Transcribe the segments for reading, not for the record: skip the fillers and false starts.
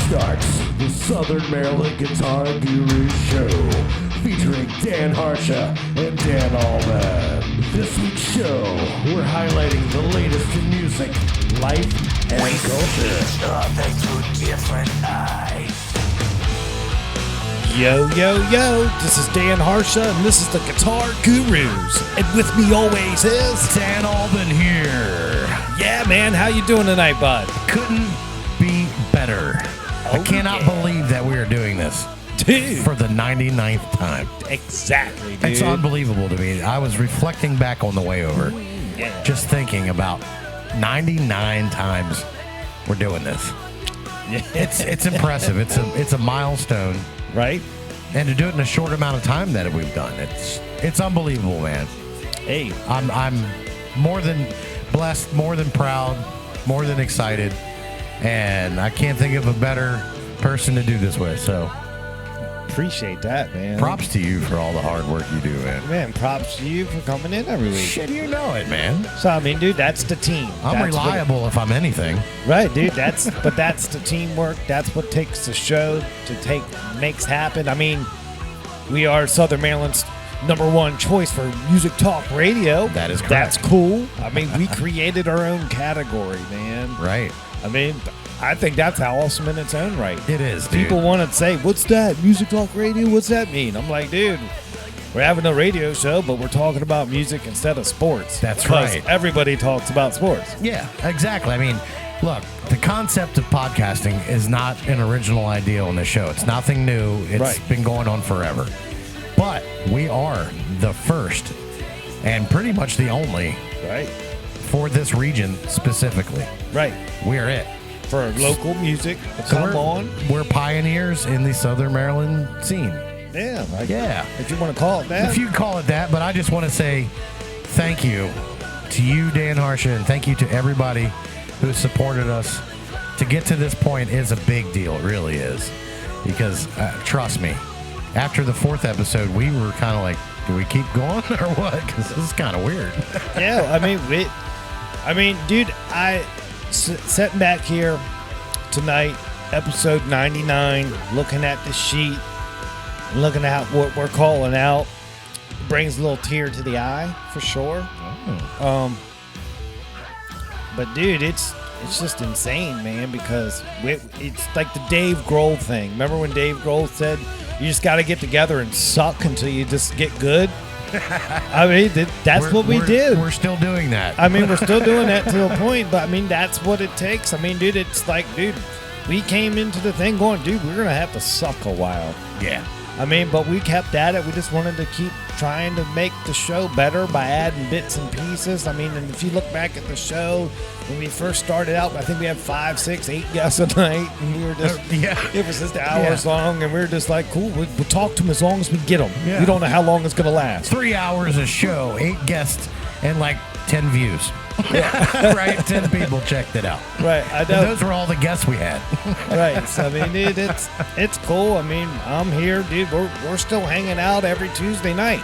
starts the Southern Maryland Guitar Guru Show, featuring Dan Harsha and Dan Allman. This week's show, we're highlighting the latest in music, life, and culture. Through different eyes. Yo, this is Dan Harsha, and this is the Guitar Gurus. And with me always is Dan Allman here. Yeah, man, how you doing tonight, bud? Couldn't be better. I cannot believe that we are doing this. Dude. For the 99th time. Exactly, dude. It's unbelievable to me. I was reflecting back on the way over, just thinking about 99 times we're doing this. Yeah. It's impressive. It's a milestone. Right? And to do it in a short amount of time that we've done, it's unbelievable, man. Hey, I'm more than blessed, more than proud, more than excited, and I can't think of a better person to do this with. So appreciate that, man. props to you for all the hard work you do, man. Man, props to you for coming in every week. Shit, you know it, man. So, I mean, dude, that's the team. I'm That's reliable if I'm anything. Right, dude. That's the teamwork. That's what takes the show to makes happen. I mean, we are Southern Maryland's #1 choice for music talk radio. That is correct. That's cool. I mean, we created our own category, man. Right. I mean, I think that's awesome in its own right. It is, dude. People want to say, "What's that? Music talk radio? What's that mean?" I'm like, dude, we're having a radio show, but we're talking about music instead of sports. That's 'Cause right. Everybody talks about sports. Yeah, exactly. I mean, look, the concept of podcasting is not an original idea on this show. It's nothing new. It's been going on forever. But we are the first and pretty much the only Right. for this region specifically. Right. We're it. For local music to So come on. we're pioneers in the Southern Maryland scene. Yeah. Yeah. If you want to call it that. If you call it that, but I just want to say thank you to you, Dan Harsha, and thank you to everybody who supported us. To get to this point is a big deal. It really is. Because, trust me, after the 4th episode, we were kind of like, do we keep going or what? Because this is kind of weird. Yeah, I mean, dude, sitting back here tonight, episode 99, looking at the sheet, looking at what we're calling out, brings a little tear to the eye for sure. Oh. But dude, it's just insane, man, because it's like the Dave Grohl thing. Remember when Dave Grohl said, you just got to get together and suck until you just get good? I mean, that's what we did. We're still doing that. I mean, we're still doing that to a point, but I mean, that's what it takes. I mean, dude, it's like, dude, we came into the thing going, dude, we're going to have to suck a while. Yeah. I mean, but we kept at it. We just wanted to keep trying to make the show better by adding bits and pieces. I mean, and if you look back at the show, when we first started out, I think we had 5, 6, 8 guests a night. And we were just, it was just hours long. And we were just like, cool, we'll talk to them as long as we get them. Yeah. We don't know how long it's going to last. 3 hours a show, 8 guests, and like 10 views. Right? 10 people checked it out. Right. I know. And those were all the guests we had. Right. So, I mean, dude, it's cool. I mean, I'm here, dude. We're still hanging out every Tuesday night.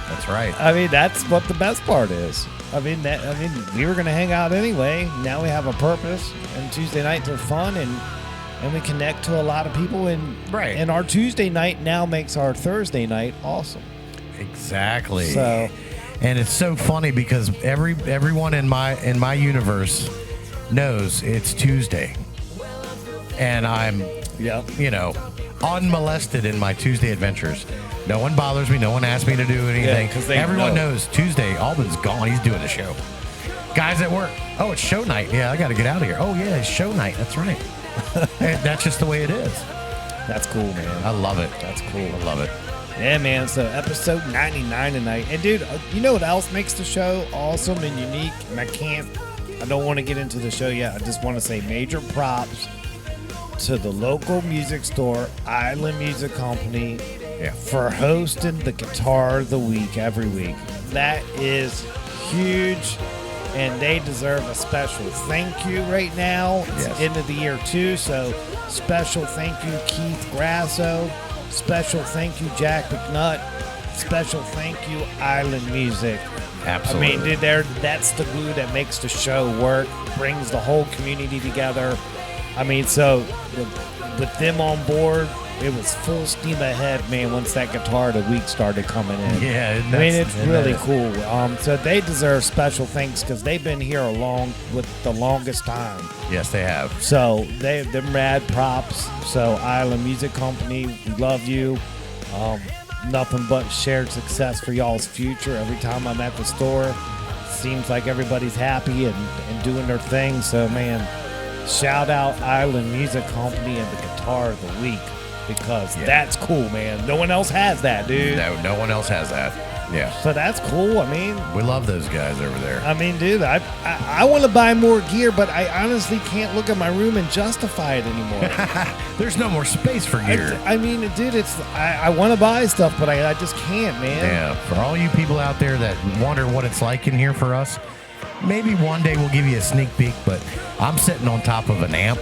That's right. I mean, that's what the best part is. I mean, we were going to hang out anyway. Now we have a purpose, and Tuesday nights are fun, and we connect to a lot of people. And our Tuesday night now makes our Thursday night awesome. Exactly. So, and it's so funny because everyone in my universe knows it's Tuesday, and I'm unmolested in my Tuesday adventures. No one bothers me. No one asks me to do anything. Yeah, everyone knows Tuesday. Alban's gone. He's doing a show. Guys at work. Oh, it's show night. Yeah, I got to get out of here. Oh yeah, it's show night. That's right. And that's just the way it is. That's cool, man. I love it. That's cool. I love it. Yeah, man. So episode 99 tonight. And dude, you know what else makes the show awesome and unique? And I don't want to get into the show yet. I just want to say major props to the local music store, Island Music Company, for hosting the Guitar of the Week every week. That is huge, and they deserve a special thank you right now. It's the end of the year, too, so special thank you, Keith Grasso. Special thank you, Jack McNutt. Special thank you, Island Music. Absolutely. I mean, that's the glue that makes the show work, brings the whole community together. I mean, so with them on board, it was full steam ahead, man, once that guitar of the week started coming in. Yeah, I mean, it's really cool. So they deserve special thanks because they've been here with the longest time. Yes, they have. So they're rad props. So Island Music Company, we love you. Nothing but shared success for y'all's future. Every time I'm at the store, seems like everybody's happy and doing their thing. So, man, shout out Island Music Company and the guitar of the week. Because that's cool, man. No one else has that, dude. No one else has that. Yeah. So that's cool. I mean, we love those guys over there. I mean, dude, I want to buy more gear, but I honestly can't look at my room and justify it anymore. There's no more space for gear. I mean, dude, I want to buy stuff, but I just can't, man. Yeah. For all you people out there that wonder what it's like in here for us, maybe one day we'll give you a sneak peek, but I'm sitting on top of an amp.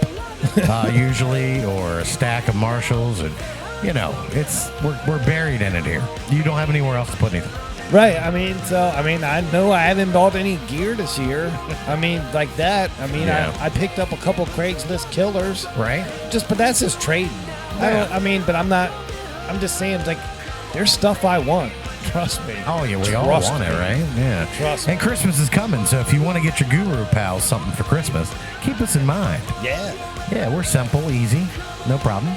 Usually, or a stack of Marshalls, and we're buried in it here. You don't have anywhere else to put anything. Right. I mean, I know I haven't bought any gear this year. I mean, like that. I mean, I picked up a couple Craigslist killers. Right. But that's just trading. Yeah. I'm just saying, like, there's stuff I want. Trust me. Oh, yeah, we all want it, right? Yeah. Trust me. And Christmas is coming, so if you want to get your Guru pals something for Christmas, keep us in mind. Yeah. Yeah, we're simple, easy, no problem.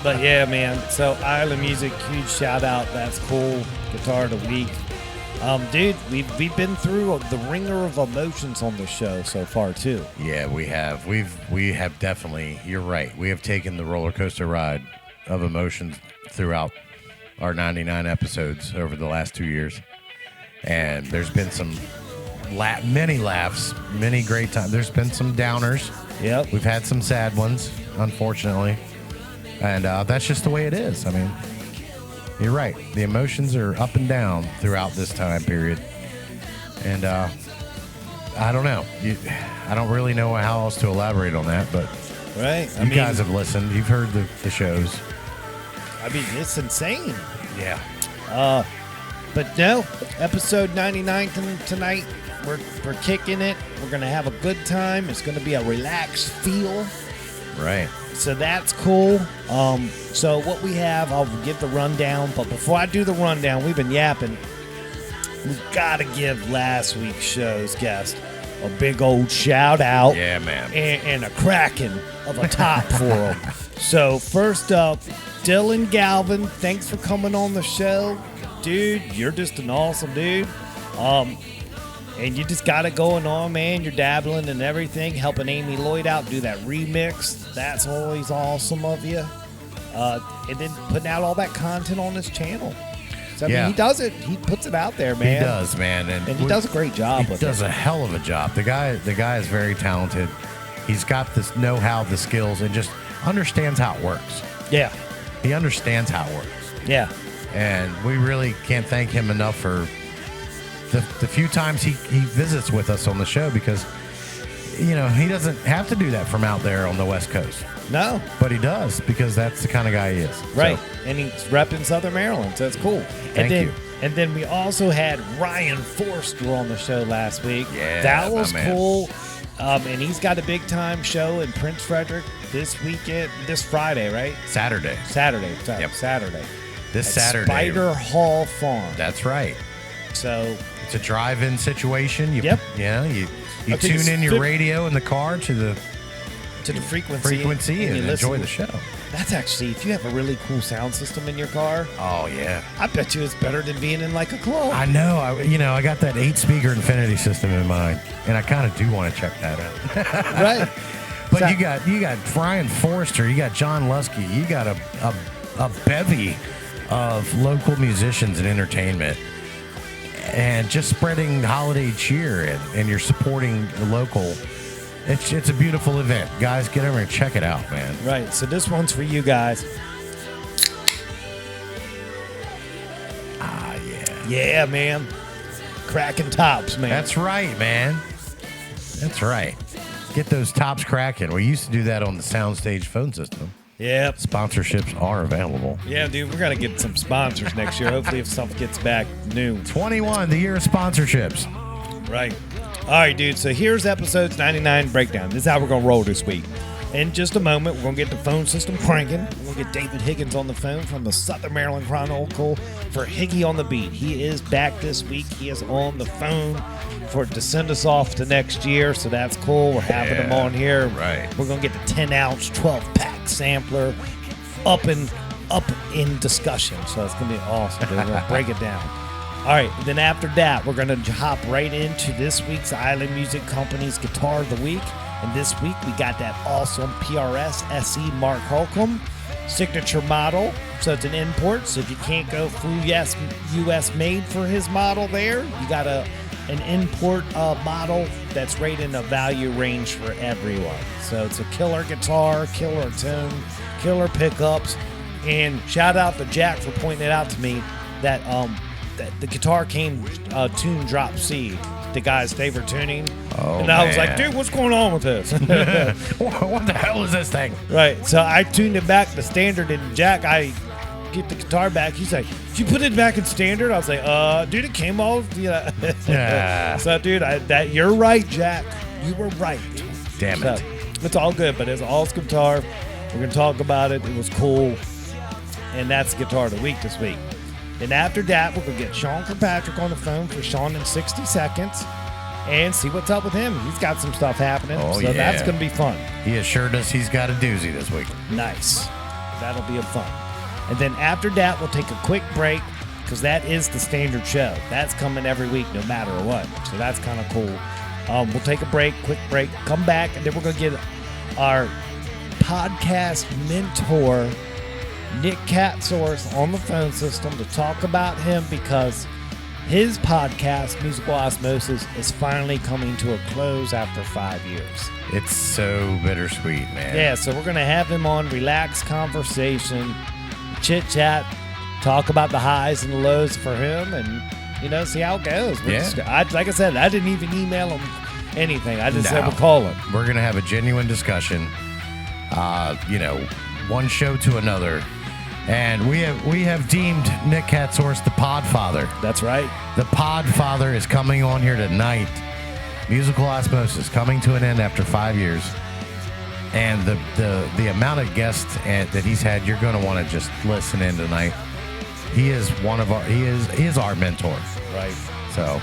But yeah, man. So Island Music, huge shout out. That's cool. Guitar of the week. Dude, we've been through the ringer of emotions on the show so far too. Yeah, we have. We have definitely. You're right. We have taken the roller coaster ride of emotions throughout our 99 episodes over the last 2 years, and there's been some many laughs, many great times. There's been some downers. Yep. We've had some sad ones, unfortunately, and that's just the way it is. I mean, you're right. The emotions are up and down throughout this time period, and I don't know. I don't really know how else to elaborate on that, but right. You guys have listened. You've heard the shows. I mean, it's insane. Yeah. But no, episode 99 tonight. We're kicking it. We're gonna have a good time. It's gonna be a relaxed feel. Right. So that's cool. So what we have, I'll give the rundown. But before I do the rundown, we've been yapping. We've got to give last week's show's guest a big old shout out. Yeah, man. And a cracking of a top for him. So first up, Dylan Galvin, thanks for coming on the show. Dude, you're just an awesome dude. And you just got it going on, man. You're dabbling in everything, helping Amy Lloyd out do that remix. That's always awesome of you. And then putting out all that content on his channel. So, I mean, he does it. He puts it out there, man. He does, man. And he does a great job with it. He does a hell of a job. The guy is very talented. He's got this know-how, the skills, and just understands how it works. Yeah. He understands how it works. Yeah. And we really can't thank him enough for the few times he visits with us on the show, because, he doesn't have to do that from out there on the West Coast. No. But he does, because that's the kind of guy he is. Right. So, And he's repping Southern Maryland, so that's cool. Thank you. And then we also had Ryan Forster on the show last week. Yeah, that was my man. cool. And he's got a big time show in Prince Frederick this Friday, right? Saturday. Yep. Saturday. This At Saturday. Spider Hall Farm. That's right. So it's a drive-in situation. You Yep. You tune in your radio in the car to the frequency and enjoy the show. That's actually, if you have a really cool sound system in your car, oh yeah, I bet you it's better than being in like a club. I know. I got that 8-speaker Infinity system in mind, and I kind of do want to check that out. Right. But So- you got Ryan Forster, you got John Lusky, you got a bevy of local musicians and entertainment, and just spreading holiday cheer, and you're supporting the local. It's a beautiful event. Guys, get over and check it out, man. Right. So this one's for you guys. Ah, yeah. Yeah, man. Cracking tops, man. That's right, man. That's right. Get those tops cracking. We used to do that on the Soundstage phone system. Yep. Sponsorships are available. Yeah, dude, we're going to get some sponsors next year. Hopefully if stuff gets back new. 21, the year of sponsorships. Right. All right, dude. So here's episodes 99 breakdown. This is how we're going to roll this week. In just a moment, we're going to get the phone system cranking. We're going to get David Higgins on the phone from the Southern Maryland Chronicle for Higgy on the Beat. He is back this week. He is on the phone to send us off to next year, so that's cool. We're having him on here. Right. We're going to get the 10-ounce, 12-pack sampler up in discussion, so it's going to be awesome. We're going to break it down. All right, then after that, we're going to hop right into this week's Island Music Company's Guitar of the Week. And this week, we got that awesome PRS SE Mark Holcomb signature model. So it's an import, so if you can't go full US made for his model there, you got an import model that's right in the value range for everyone. So it's a killer guitar, killer tone, killer pickups. And shout out to Jack for pointing it out to me that the guitar came tuned drop C, the guy's favorite tuning. Oh, and I was man. like, dude, what's going on with this? What the hell is this thing? Right. So I tuned it back to standard, and Jack, I get the guitar back. He's like, did you put it back in standard? I was like, dude, it came off. Yeah. So, dude, you're right, Jack. You were right. Damn it. So, it's all good, but it's an awesome guitar. We're going to talk about it. It was cool. And that's the Guitar of the Week this week. And after that, we're going to get Sean Kirkpatrick on the phone for Sean in 60 seconds and see what's up with him. He's got some stuff happening, Oh, so yeah. that's going to be fun. He assured us he's got a doozy this week. Nice. That'll be a fun. And then after that, we'll take a quick break because that is the standard show. That's coming every week no matter what. So that's kind of cool. We'll take a quick break, come back, and then we're going to get our podcast mentor, Nick Katsouros, on the phone system to talk about him because his podcast, Musical Osmosis, is finally coming to a close after 5 years. It's so bittersweet, man. Yeah, so we're going to have him on, relaxed conversation, chit-chat, talk about the highs and the lows for him, and, see how it goes. Like I said, I didn't even email him anything. I just said we'll call him. We're going to have a genuine discussion, one show to another. And we have deemed Nick Katsouros the Podfather. That's right. The Podfather is coming on here tonight. Musical Osmosis coming to an end after 5 years. And the amount of guests that he's had, you're going to want to just listen in tonight. He is he is our mentor. Right. So.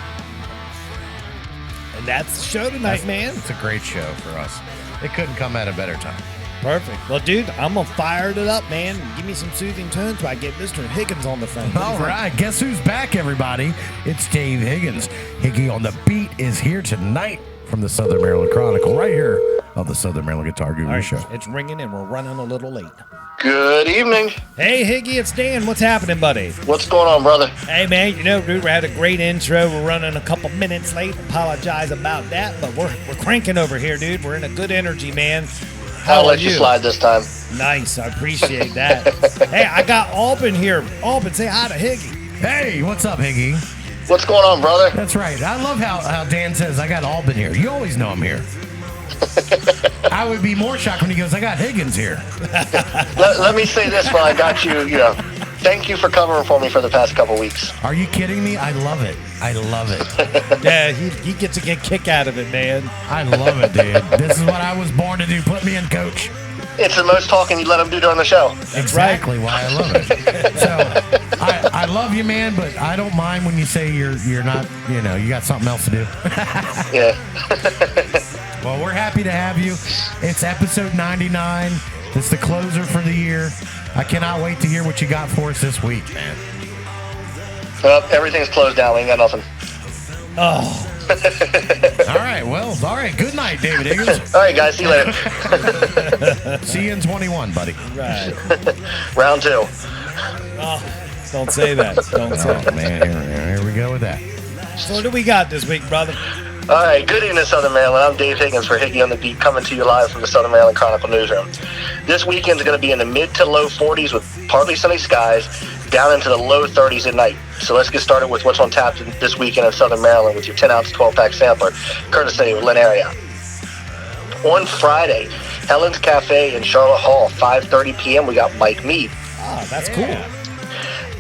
And that's the show tonight, man. It's a great show for us. It couldn't come at a better time. Perfect. Well, dude, I'm going to fire it up, man. Give me some soothing tones while I get Mr. Higgins on the phone. All right. Guess who's back, everybody? It's Dave Higgins. Higgy on the Beat is here tonight from the Southern Maryland Chronicle, right here on the Southern Maryland Guitar Guru All right, Show. it's ringing, and we're running a little late. Good evening. Hey, Higgy, it's Dan. What's happening, buddy? What's going on, brother? Hey, man, dude, we had a great intro. We're running a couple minutes late. Apologize about that, but we're cranking over here, dude. We're in a good energy, man. How I'll are let you slide this time. Nice. I appreciate that. Hey, I got Alban here. Alban, say hi to Higgy. Hey, what's up, Higgy? What's going on, brother? That's right. I love how Dan says, I got Alban here. You always know I'm here. I would be more shocked when he goes, I got Higgins here. Let me say this while I got you, thank you for covering for me for the past couple weeks. Are you kidding me? I love it. I love it. Yeah, he gets a good kick out of it, man. I love it, dude. This is what I was born to do. Put me in, coach. It's the most talking you let him do during the show. Exactly why I love it. So I love you, man, but I don't mind when you say you're not, you got something else to do. Yeah. Well, we're happy to have you. It's episode 99. It's the closer for the year. I cannot wait to hear what you got for us this week, man. Everything's closed down. We ain't got nothing. Oh. All right. Well, all right. Good night, David Higgins. All right, guys. See you later. See you in 21, buddy. Right. Round 2. Oh, don't say that. Don't say Oh, that. man. Here we go with that. So what do we got this week, brother? All right, good evening, Southern Maryland. I'm Dave Higgins for Higgy on the Beat, coming to you live from the Southern Maryland Chronicle newsroom. This weekend is going to be in the mid to low 40s with partly sunny skies, down into the low 30s at night. So let's get started with what's on tap this weekend in Southern Maryland with your 10-ounce, 12-pack sampler, courtesy of Linaria. On Friday, Helen's Cafe in Charlotte Hall, 5:30 p.m., we got Mike Mead. Ah, that's cool.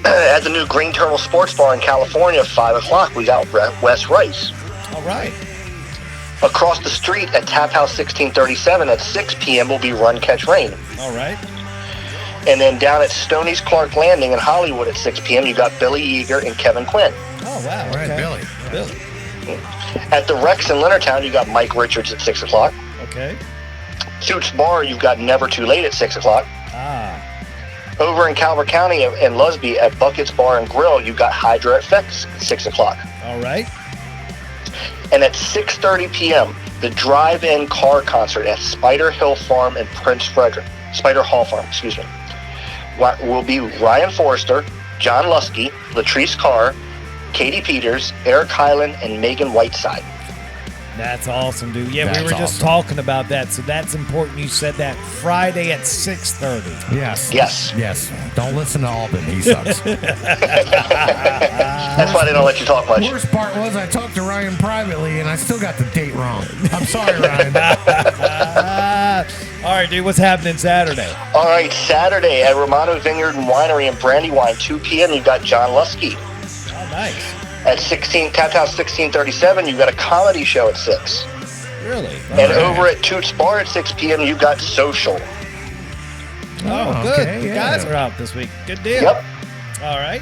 At the new Green Turtle Sports Bar in California, 5 o'clock, we got Wes Rice. All right. Across the street at Tap House 1637 at 6 p.m. will be Run Catch Rain. All right. And then down at Stoney's Clark Landing in Hollywood at 6 p.m., you got Billy Eager and Kevin Quinn. Oh, wow. All right, Okay. Billy. At the Rex in Leonardtown, you got Mike Richards at 6 o'clock. Okay. Toots Bar, you've got Never Too Late at 6 o'clock. Ah. Over in Calvert County and Lusby at Buckets Bar and Grill, you've got Hydra FX at 6 o'clock. All right. And at 6:30 p.m., the drive-in car concert at Spider Hall Farm, excuse me, will be Ryan Forrester, John Lusky, Latrice Carr, Katie Peters, Eric Hyland, and Megan Whiteside. That's awesome, dude. Yeah, That's we were just awesome. talking about that, so that's important. You said that Friday at 6:30. Yes. Yes. Yes. Don't listen to Alden. He sucks. That's why they don't let you talk much. Worst part was I talked to Ryan privately, and I still got the date wrong. I'm sorry, Ryan. All right, dude. What's happening Saturday? All right, Saturday at Romano Vineyard and Winery and Brandywine, 2 p.m., you've got John Lusky. Oh, nice. At Tap House 1637, you've got a comedy show at 6. Really? And over at Toots Bar at 6 p.m., you've got Social. Oh, good. okay, The yeah. guys are out this week. Good deal. Yep. All right.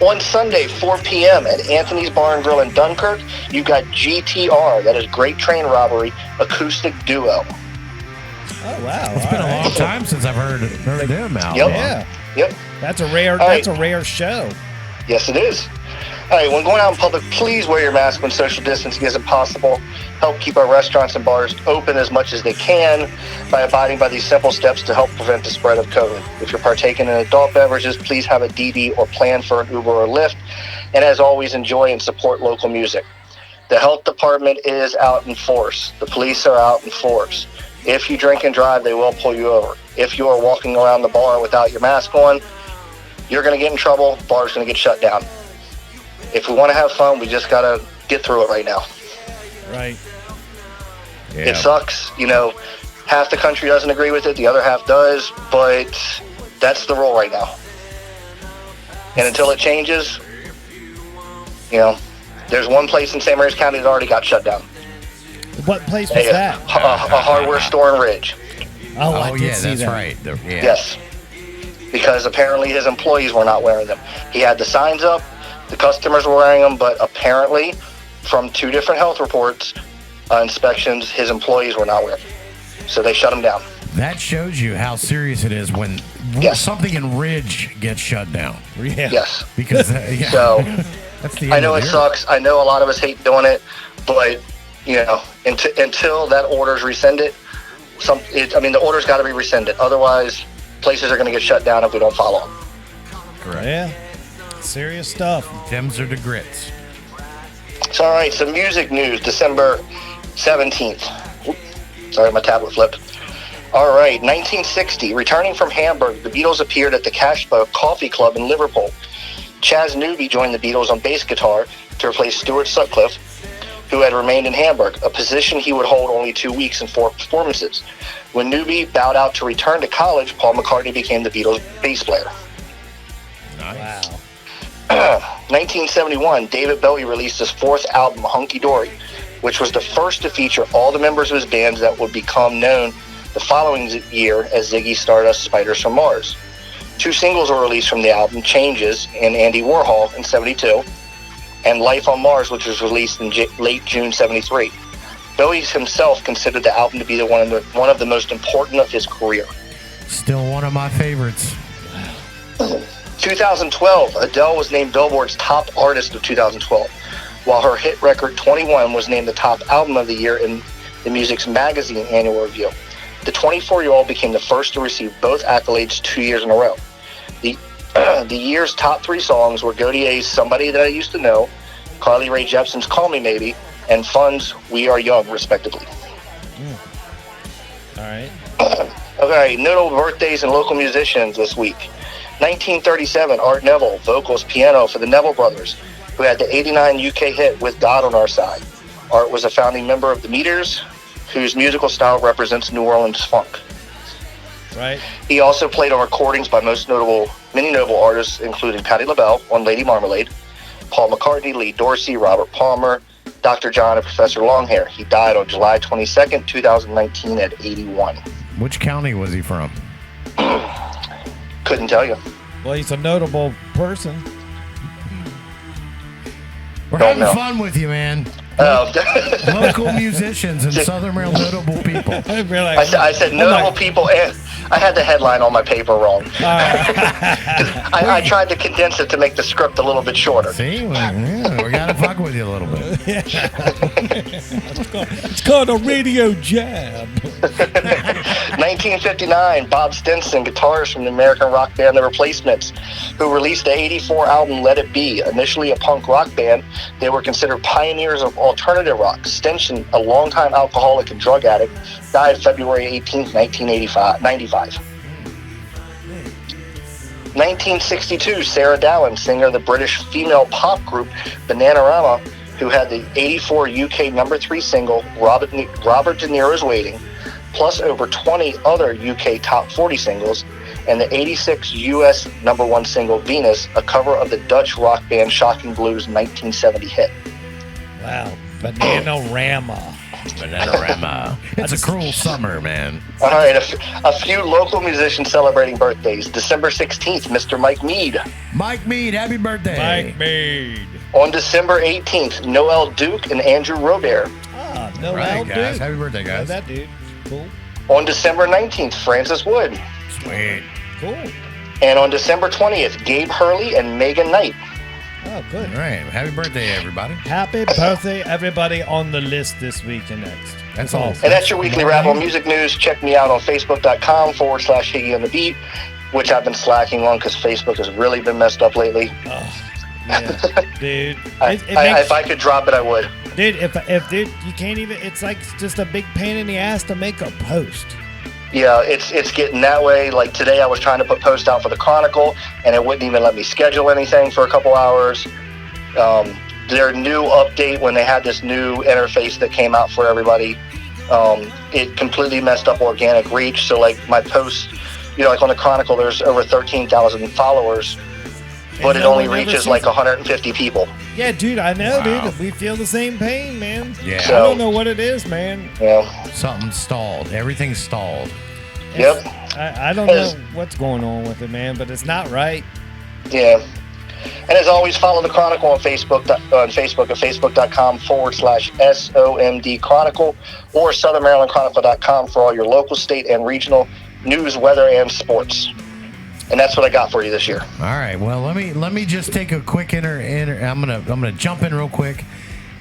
On Sunday, 4 p.m. at Anthony's Bar and Grill in Dunkirk, you've got GTR, that is Great Train Robbery, acoustic duo. Oh, wow. It's been a long time since I've heard them out. Yep. Yeah. Yep. That's a rare. All That's right. a rare show. Yes, it is. All right, when going out in public, please wear your mask when social distancing isn't possible. Help keep our restaurants and bars open as much as they can by abiding by these simple steps to help prevent the spread of COVID. If you're partaking in adult beverages, please have a DD or plan for an Uber or Lyft. And as always, enjoy and support local music. The health department is out in force. The police are out in force. If you drink and drive, they will pull you over. If you are walking around the bar without your mask on, you're going to get in trouble. The bar's going to get shut down. If we want to have fun, we just got to get through it right now. Right. Yeah. It sucks. You know, half the country doesn't agree with it. The other half does. But that's the rule right now. And until it changes, you know, there's one place in San Maria County that already got shut down. What place was that? A hardware store in Ridge. Oh, I Oh, did yeah, see that's that. right. Yeah. Yes. Because apparently his employees were not wearing them. He had the signs up. The customers were wearing them, but apparently, from 2 different health reports, inspections, his employees were not wearing them. So they shut him down. That shows you how serious it is when Yes. something in Ridge gets shut down. Yeah. Yes. Because, yeah. So That's the end I know of it the sucks. I know a lot of us hate doing it, but you know, until that order's rescinded, the order's got to be rescinded. Otherwise, places are going to get shut down if we don't follow them. Correct. Yeah. Serious stuff. Gems are the grits. So, all right, some music news. December 17th. Oop, sorry, my tablet flipped. All right, 1960. Returning from Hamburg, the Beatles appeared at the Cashbow Coffee Club in Liverpool. Chaz Newby joined the Beatles on bass guitar to replace Stuart Sutcliffe, who had remained in Hamburg, a position he would hold only 2 weeks and 4 performances. When Newby bowed out to return to college, Paul McCartney became the Beatles' bass player. Nice. Wow. 1971, David Bowie released his 4th album, Hunky Dory, which was the first to feature all the members of his bands that would become known the following year as Ziggy Stardust Spiders from Mars. 2 singles were released from the album, Changes and Andy Warhol in 72, and Life on Mars, which was released in late June 73. Bowie himself considered the album to be one of the most important of his career. Still one of my favorites. 2012, Adele was named Billboard's top artist of 2012, while her hit record 21 was named the top album of the year in the Music's Magazine annual review. The 24-year-old became the first to receive both accolades 2 years in a row. The year's top 3 songs were Gaudier's Somebody That I Used to Know, Carly Rae Jepsen's Call Me Maybe, and Fun's We Are Young, respectively. All right. Okay, notable birthdays and local musicians this week. 1937, Art Neville, vocals, piano for the Neville Brothers, who had the 89 UK hit With God on Our Side. Art was a founding member of the Meters, whose musical style represents New Orleans funk. Right. He also played on recordings by many notable artists, including Patti LaBelle on Lady Marmalade, Paul McCartney, Lee Dorsey, Robert Palmer, Dr. John and Professor Longhair. He died on July 22nd, 2019 at 81. Which county was he from? Couldn't tell you. Well, he's a notable person. We're Don't having know. fun with you, man. Oh. Local musicians and Southern Maryland notable people. I said notable people, and I had the headline on my paper wrong. I tried to condense it to make the script a little bit shorter. See, we gotta fuck with you a little bit. It's called a radio jab. 1959, Bob Stinson, guitarist from the American rock band The Replacements, who released the 84 album Let It Be. Initially a punk rock band, they were considered pioneers of alternative rock. Stinson, a longtime alcoholic and drug addict, died February 18, 1995. 1962, Sarah Dallin, singer of the British female pop group Bananarama, who had the 84 UK number 3 single Robert De Niro's Waiting, plus over 20 other UK top 40 singles, and the 86 US number 1 single Venus, a cover of the Dutch rock band Shocking Blues' 1970 hit. Wow, Bananarama. Bananarama. It's a cruel summer, man. All right, a few local musicians celebrating birthdays. December 16th, Mr. Mike Mead. Mike Mead, happy birthday. Mike Mead. On December 18th, Noel Duke and Andrew Robert. Ah, no, Right, guys. dude. Happy birthday, Know guys. that dude. Cool. On December 19th, Francis Wood. Sweet. Cool. And on December 20th, Gabe Hurley and Megan Knight. Oh, good. All right. Happy birthday, everybody. Happy birthday, everybody on the list this week and next. That's all. And that's your weekly wrap on music news. Check me out on Facebook.com/Higgy on the Beat, which I've been slacking on because Facebook has really been messed up lately. Oh, yeah, dude. If I could drop it, I would. Dude, if dude, you can't even. It's like just a big pain in the ass to make a post. Yeah, it's getting that way. Like today, I was trying to put posts out for the Chronicle, and it wouldn't even let me schedule anything for a couple hours. Their new update, when they had this new interface that came out for everybody, it completely messed up organic reach. So, like my posts, like on the Chronicle, there's over 13,000 followers, but it only reaches like 150 people. Yeah, dude, I know, Wow. dude. We feel the same pain, man. Yeah. I don't know what it is, man. Yeah. Something's stalled. Everything's stalled. Yep. I don't know what's going on with it, man, but it's not right. Yeah. And as always, follow the Chronicle on Facebook at facebook.com/SOMD Chronicle or SouthernMarylandChronicle.com for all your local, state, and regional news, weather, and sports. And that's what I got for you this year. All right. Well, let me just take a quick I'm gonna jump in real quick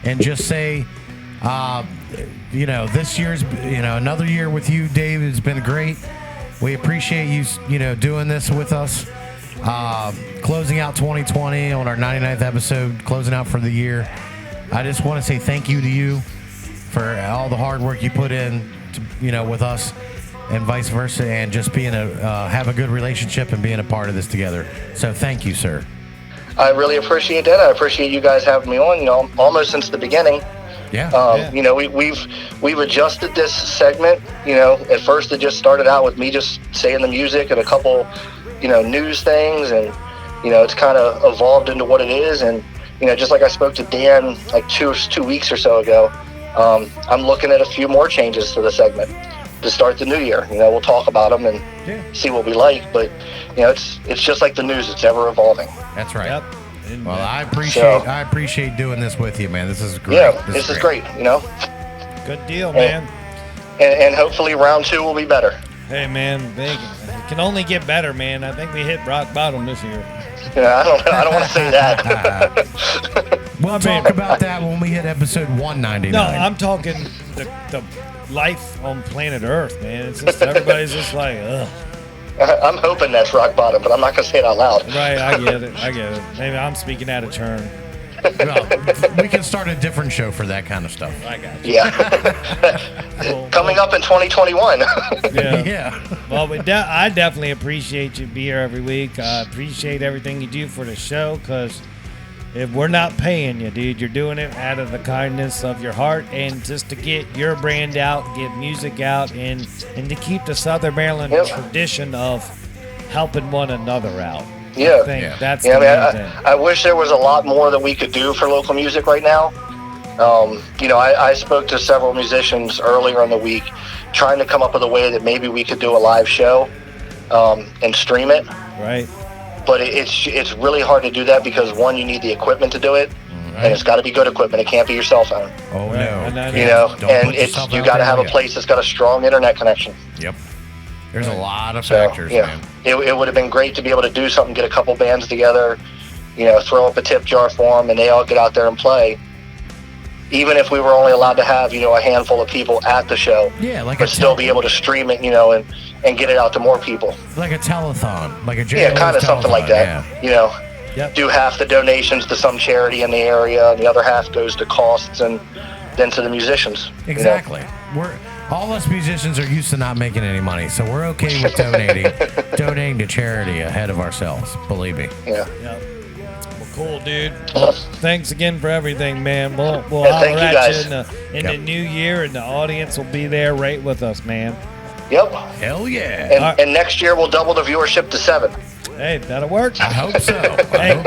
and just say, this year's another year with you, Dave, has been great. We appreciate you doing this with us. Closing out 2020 on our 99th episode, closing out for the year. I just want to say thank you to you for all the hard work you put in, with us. And vice versa, and just being have a good relationship and being a part of this together. So thank you, sir. I really appreciate that. I appreciate you guys having me on. Almost since the beginning. Yeah. We've adjusted this segment. At first it just started out with me just saying the music and a couple, news things, and it's kind of evolved into what it is. And just like I spoke to Dan like two weeks or so ago, I'm looking at a few more changes to the segment to start the new year. We'll talk about them and see what we like, but it's just like the news, it's ever evolving. That's right. Yep. Well, I appreciate doing this with you, man. This is great. Yeah, this is great. Good deal, man. And hopefully round 2 will be better. Hey, man, it can only get better, man. I think we hit rock bottom this year. I don't want to say that. We'll talk about that when we hit episode 199. No, I'm talking the life on planet Earth, man. It's just everybody's just like, ugh. I'm hoping that's rock bottom, but I'm not going to say it out loud. Right, I get it. Maybe I'm speaking out of turn. Well, we can start a different show for that kind of stuff. I got you. Yeah. Coming up in 2021. Yeah. Well, I definitely appreciate you being here every week. I appreciate everything you do for the show, because if we're not paying you, dude, you're doing it out of the kindness of your heart and just to get your brand out, get music out, and to keep the Southern Maryland tradition of helping one another out. Yeah. I think that's I the main thing. I wish there was a lot more that we could do for local music right now. I spoke to several musicians earlier in the week trying to come up with a way that maybe we could do a live show and stream it. Right. But it's really hard to do that because, one, you need the equipment to do it, and it's got to be good equipment. It can't be your cell phone. Oh, Right. no. And you got to have a place that's got a strong internet connection. Yep. There's a lot of factors, man. It would have been great to be able to do something, get a couple bands together, throw up a tip jar for them, and they all get out there and play. Even if we were only allowed to have, a handful of people at the show, but still be able to stream it, and get it out to more people. Like a telethon, like a kind of something like that. Yep. Do half the donations to some charity in the area, and the other half goes to costs and then to the musicians. Exactly. All us musicians are used to not making any money, so we're okay with donating to charity ahead of ourselves. Believe me. Yeah. Yep. Well, cool, dude. Well, thanks again for everything, man. We'll thank holler you at guys. you in the new year, and the audience will be there right with us, man. Yep. Hell yeah. And next year we'll double the viewership to 7. Hey, that'll work. I hope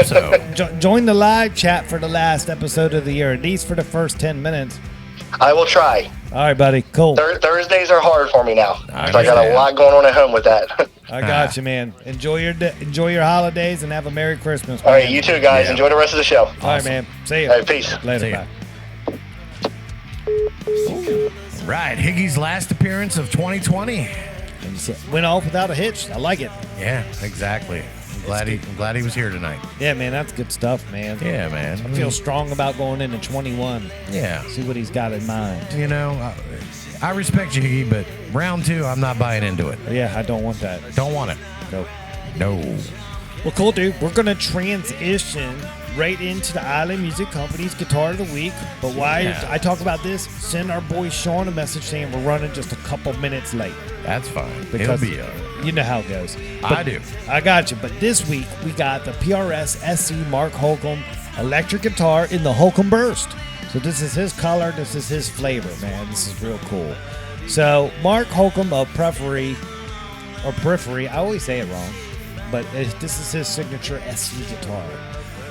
so. Join the live chat for the last episode of the year, at least for the first 10 minutes. I will try. All right, buddy. Cool. Thursdays are hard for me now. I I got a understand. lot going on at home with that. I got you, man. Enjoy your holidays and have a Merry Christmas. All right, man. you too, guys. Yeah. Enjoy the rest of the show. All right, man. See you. All right, peace. Later. See ya. Bye. Right, Higgy's last appearance of 2020. And you went off without a hitch. I like it. Yeah, exactly. I'm glad he was here tonight. Yeah, man. That's good stuff, man. Yeah, man. I feel strong about going into 21. Yeah. See what he's got in mind. I respect you, Higgy, but round 2, I'm not buying into it. Yeah, I don't want that. Don't want it. Nope. No. Well, cool, dude. We're going to transition right into the Island Music Company's Guitar of the Week. But while I talk about this, send our boy Sean a message saying we're running just a couple minutes late. That's fine. Because It'll be you know how it goes. I do. I got you. But this week, we got the PRS SC Mark Holcomb electric guitar in the Holcomb Burst. So this is his color. This is his flavor, man. This is real cool. So Mark Holcomb of Periphery. I always say it wrong. But this is his signature SC guitar.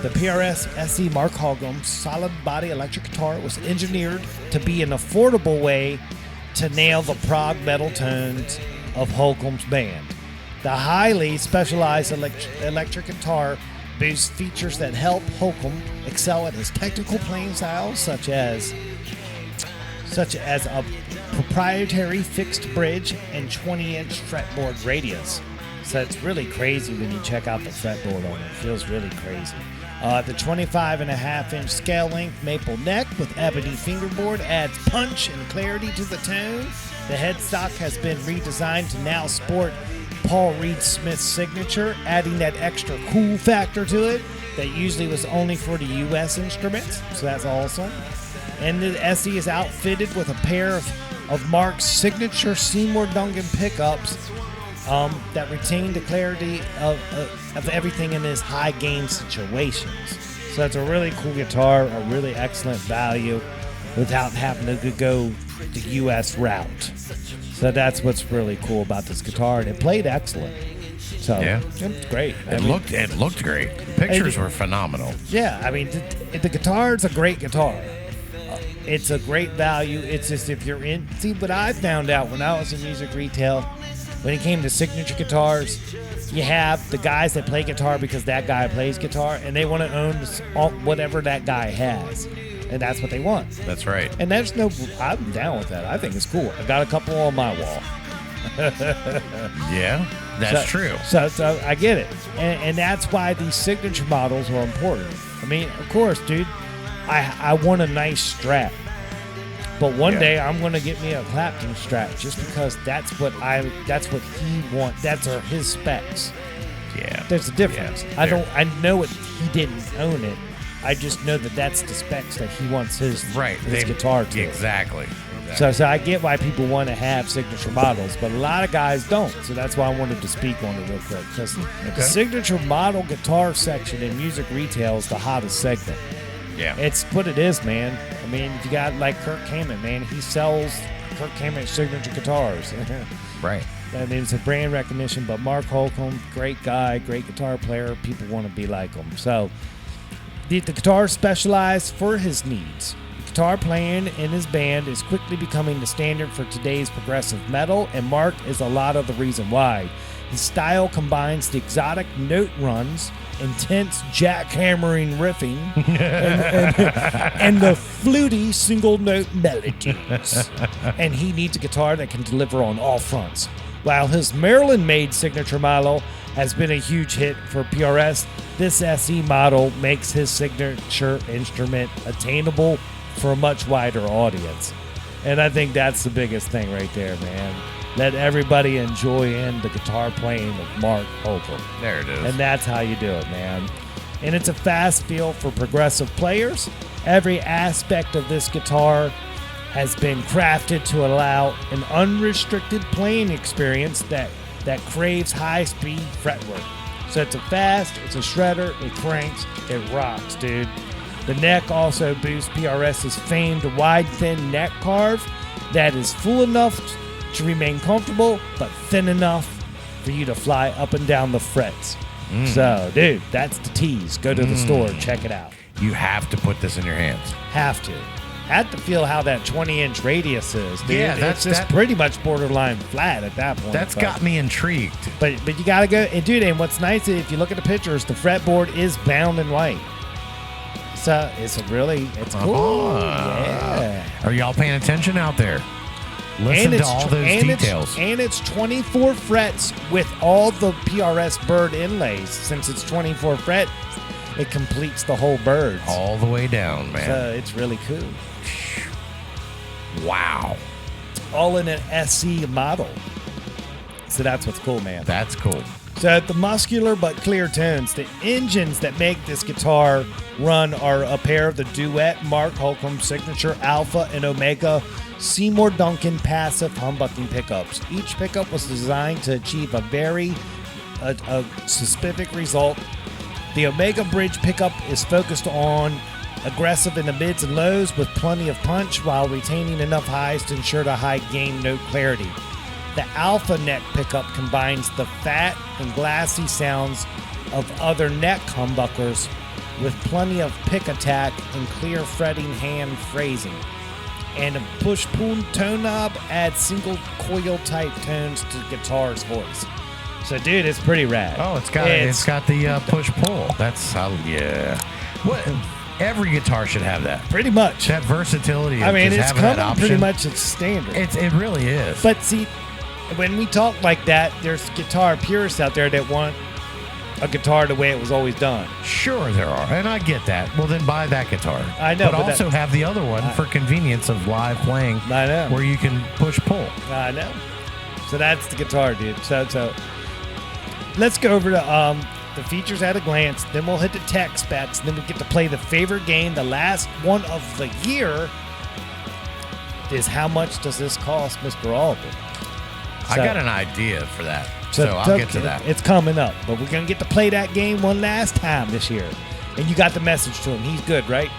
The PRS SC Mark Holcomb solid body electric guitar was engineered to be an affordable way to nail the prog metal tones of Holcomb's band. The highly specialized electric guitar boasts features that help Holcomb excel at his technical playing styles, such as a proprietary fixed bridge and 20-inch fretboard radius. So it's really crazy when you check out the fretboard on it. It feels really crazy. The 25.5-inch scale length maple neck with ebony fingerboard adds punch and clarity to the tone. The headstock has been redesigned to now sport Paul Reed Smith's signature, adding that extra cool factor to it that usually was only for the U.S. instruments. So that's awesome. And the SE is outfitted with a pair of Mark's signature Seymour Duncan pickups that retain the clarity of everything in his high gain situations. So it's a really cool guitar, a really excellent value without having to go the U.S. route. So that's what's really cool about this guitar, and it played excellent. So Yeah. it's great. It looked great. Pictures were phenomenal. Yeah, I mean, the guitar is a great guitar. It's a great value. It's just if you're in... See, what I found out when I was in music retail, when it came to signature guitars, you have the guys that play guitar because that guy plays guitar, and they want to own whatever that guy has. And that's what they want. That's right. And there's no... I'm down with that. I think it's cool. I got a couple on my wall. Yeah, that's true. So I get it. And that's why these signature models are important. I mean, of course, dude, I want a nice Strat. But one day I'm going to get me a Clapton Strat just because that's what he wants. That's his specs. Yeah. There's a difference. Yeah, I know it. He didn't own it. I just know that that's the specs that he wants his guitar to. Exactly. So I get why people want to have signature models, but a lot of guys don't. So that's why I wanted to speak on it real quick. Because the signature model guitar section in music retail is the hottest segment. Yeah. It's what it is, man. I mean, if you got like Kirk Hammett, man, he sells Kirk Hammett signature guitars. Right. I mean, it's a brand recognition, but Mark Holcomb, great guy, great guitar player. People want to be like him. So the guitar is specialized for his needs. The guitar playing in his band is quickly becoming the standard for today's progressive metal, and Mark is a lot of the reason why. His style combines the exotic note runs, intense jackhammering riffing, and the fluty single-note melodies. And he needs a guitar that can deliver on all fronts. While his Maryland-made signature model has been a huge hit for PRS, this SE model makes his signature instrument attainable for a much wider audience. And I think that's the biggest thing right there, man. Let everybody enjoy the guitar playing of Mark Holcomb. There it is. And that's how you do it, man. And it's a fast feel for progressive players. Every aspect of this guitar has been crafted to allow an unrestricted playing experience that craves high-speed fretwork. So it's a shredder, it cranks, it rocks, dude. The neck also boosts PRS's famed wide, thin neck carve that is full enough to remain comfortable, but thin enough for you to fly up and down the frets. So, dude, that's the tease. Go to the store, check it out. You have to put this in your hands. Have to feel how that 20-inch radius is, dude. Yeah, it's just pretty much borderline flat at that point. That's got me intrigued. But you gotta go, and dude, and what's nice is if you look at the pictures, the fretboard is bound in white. So it's cool. Yeah. Are y'all paying attention out there? Listen to all those details. And it's 24 frets with all the PRS bird inlays. Since it's 24 frets, it completes the whole bird. All the way down, man. So it's really cool. Wow. All in an SC model. So that's what's cool, man. That's cool. So the muscular but clear tones, the engines that make this guitar run are a pair of the Duet Mark Holcomb signature Alpha and Omega Seymour Duncan passive humbucking pickups. Each pickup was designed to achieve a very specific result. The Omega Bridge pickup is focused on aggressive in the mids and lows with plenty of punch while retaining enough highs to ensure the high gain note clarity. The Alpha neck pickup combines the fat and glassy sounds of other neck humbuckers with plenty of pick attack and clear fretting hand phrasing. And a push-pull tone knob adds single coil type tones to the guitar's voice. So, dude, it's pretty rad. Oh, it's got the push-pull. That's yeah. What? Every guitar should have that. Pretty much. That versatility. I mean, just it's having that coming option. pretty much its standard. It really is. But see, when we talk like that, there's guitar purists out there that want a guitar the way it was always done. Sure there are, and I get that. Well, then buy that guitar. I know, but also have the other one for convenience of live playing. I know. Where you can push-pull. I know. So that's the guitar, dude. So let's go over to the features at a glance. Then we'll hit the tech specs. Then we get to play the favorite game, the last one of the year. Is how much does this cost, Mr. Alden? I got an idea for that. So I'll get to that. It's coming up. But we're going to get to play that game one last time this year. And you got the message to him. He's good, right?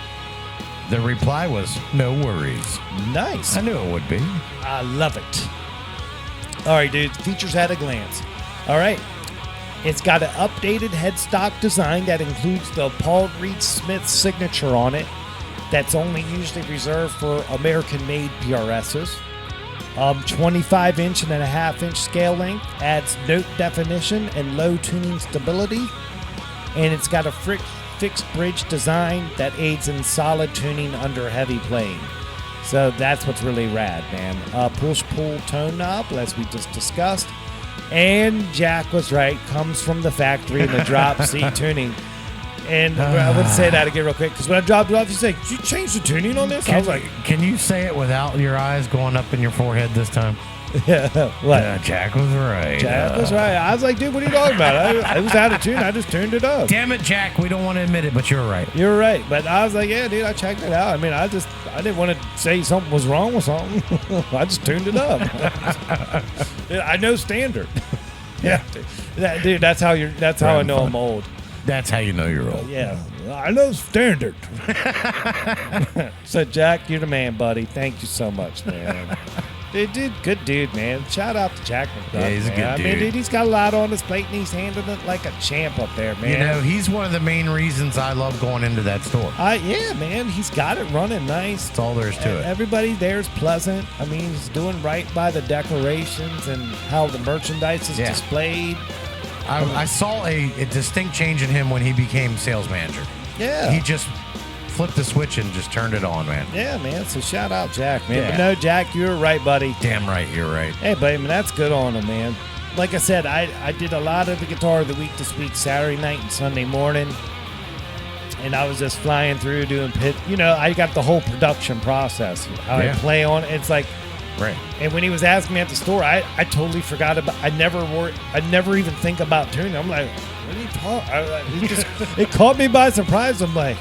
The reply was, no worries. Nice. I knew it would be. I love it. All right, dude. Features at a glance. All right. It's got an updated headstock design that includes the Paul Reed Smith signature on it. That's only usually reserved for American-made PRSs. 25-inch and a half-inch scale length adds note definition and low tuning stability. And it's got a fixed bridge design that aids in solid tuning under heavy playing. So that's what's really rad, man. Push-pull tone knob, as we just discussed. And Jack was right, comes from the factory in the drop C tuning. And I want to say that again real quick, because when I dropped it off, you said, "Did you change the tuning on this?" I was like, can you say it without your eyes going up in your forehead this time? "Yeah, what?" Jack was right. Jack was right. I was like, "Dude, what are you talking about? I was out of tune. I just tuned it up." Damn it, Jack. We don't want to admit it, but you're right. You're right. But I was like, "Yeah, dude, I checked it out. I mean, I didn't want to say something was wrong with something. I just tuned it up. I know standard." Yeah, dude, that's how I know I'm old. That's how you know you're old. Yeah, I know standard. So, Jack, you're the man, buddy. Thank you so much, man. Dude, good dude, man. Shout out to Jack McDuck. Yeah, he's a man. good I dude. mean, dude, he's got a lot on his plate, and he's handling it like a champ up there, man. You know, he's one of the main reasons I love going into that store. Yeah, man, he's got it running nice. That's all there is to it. Everybody there is pleasant. I mean, he's doing right by the decorations and how the merchandise is displayed. I saw a distinct change in him when he became sales manager. Yeah. He just flipped the switch and just turned it on, man. Yeah, man. So shout out Jack, man. Yeah. But no, Jack, you were right, buddy. Damn right, you're right. Hey, buddy, man, that's good on him, man. Like I said, I did a lot of the guitar of the week this week, Saturday night and Sunday morning. And I was just flying through doing pit. You know, I got the whole production process. How I play on it. It's like, right. And when he was asking me at the store, I totally forgot about. I never even think about tuning. I'm like, what are you talking? It caught me by surprise. I'm like,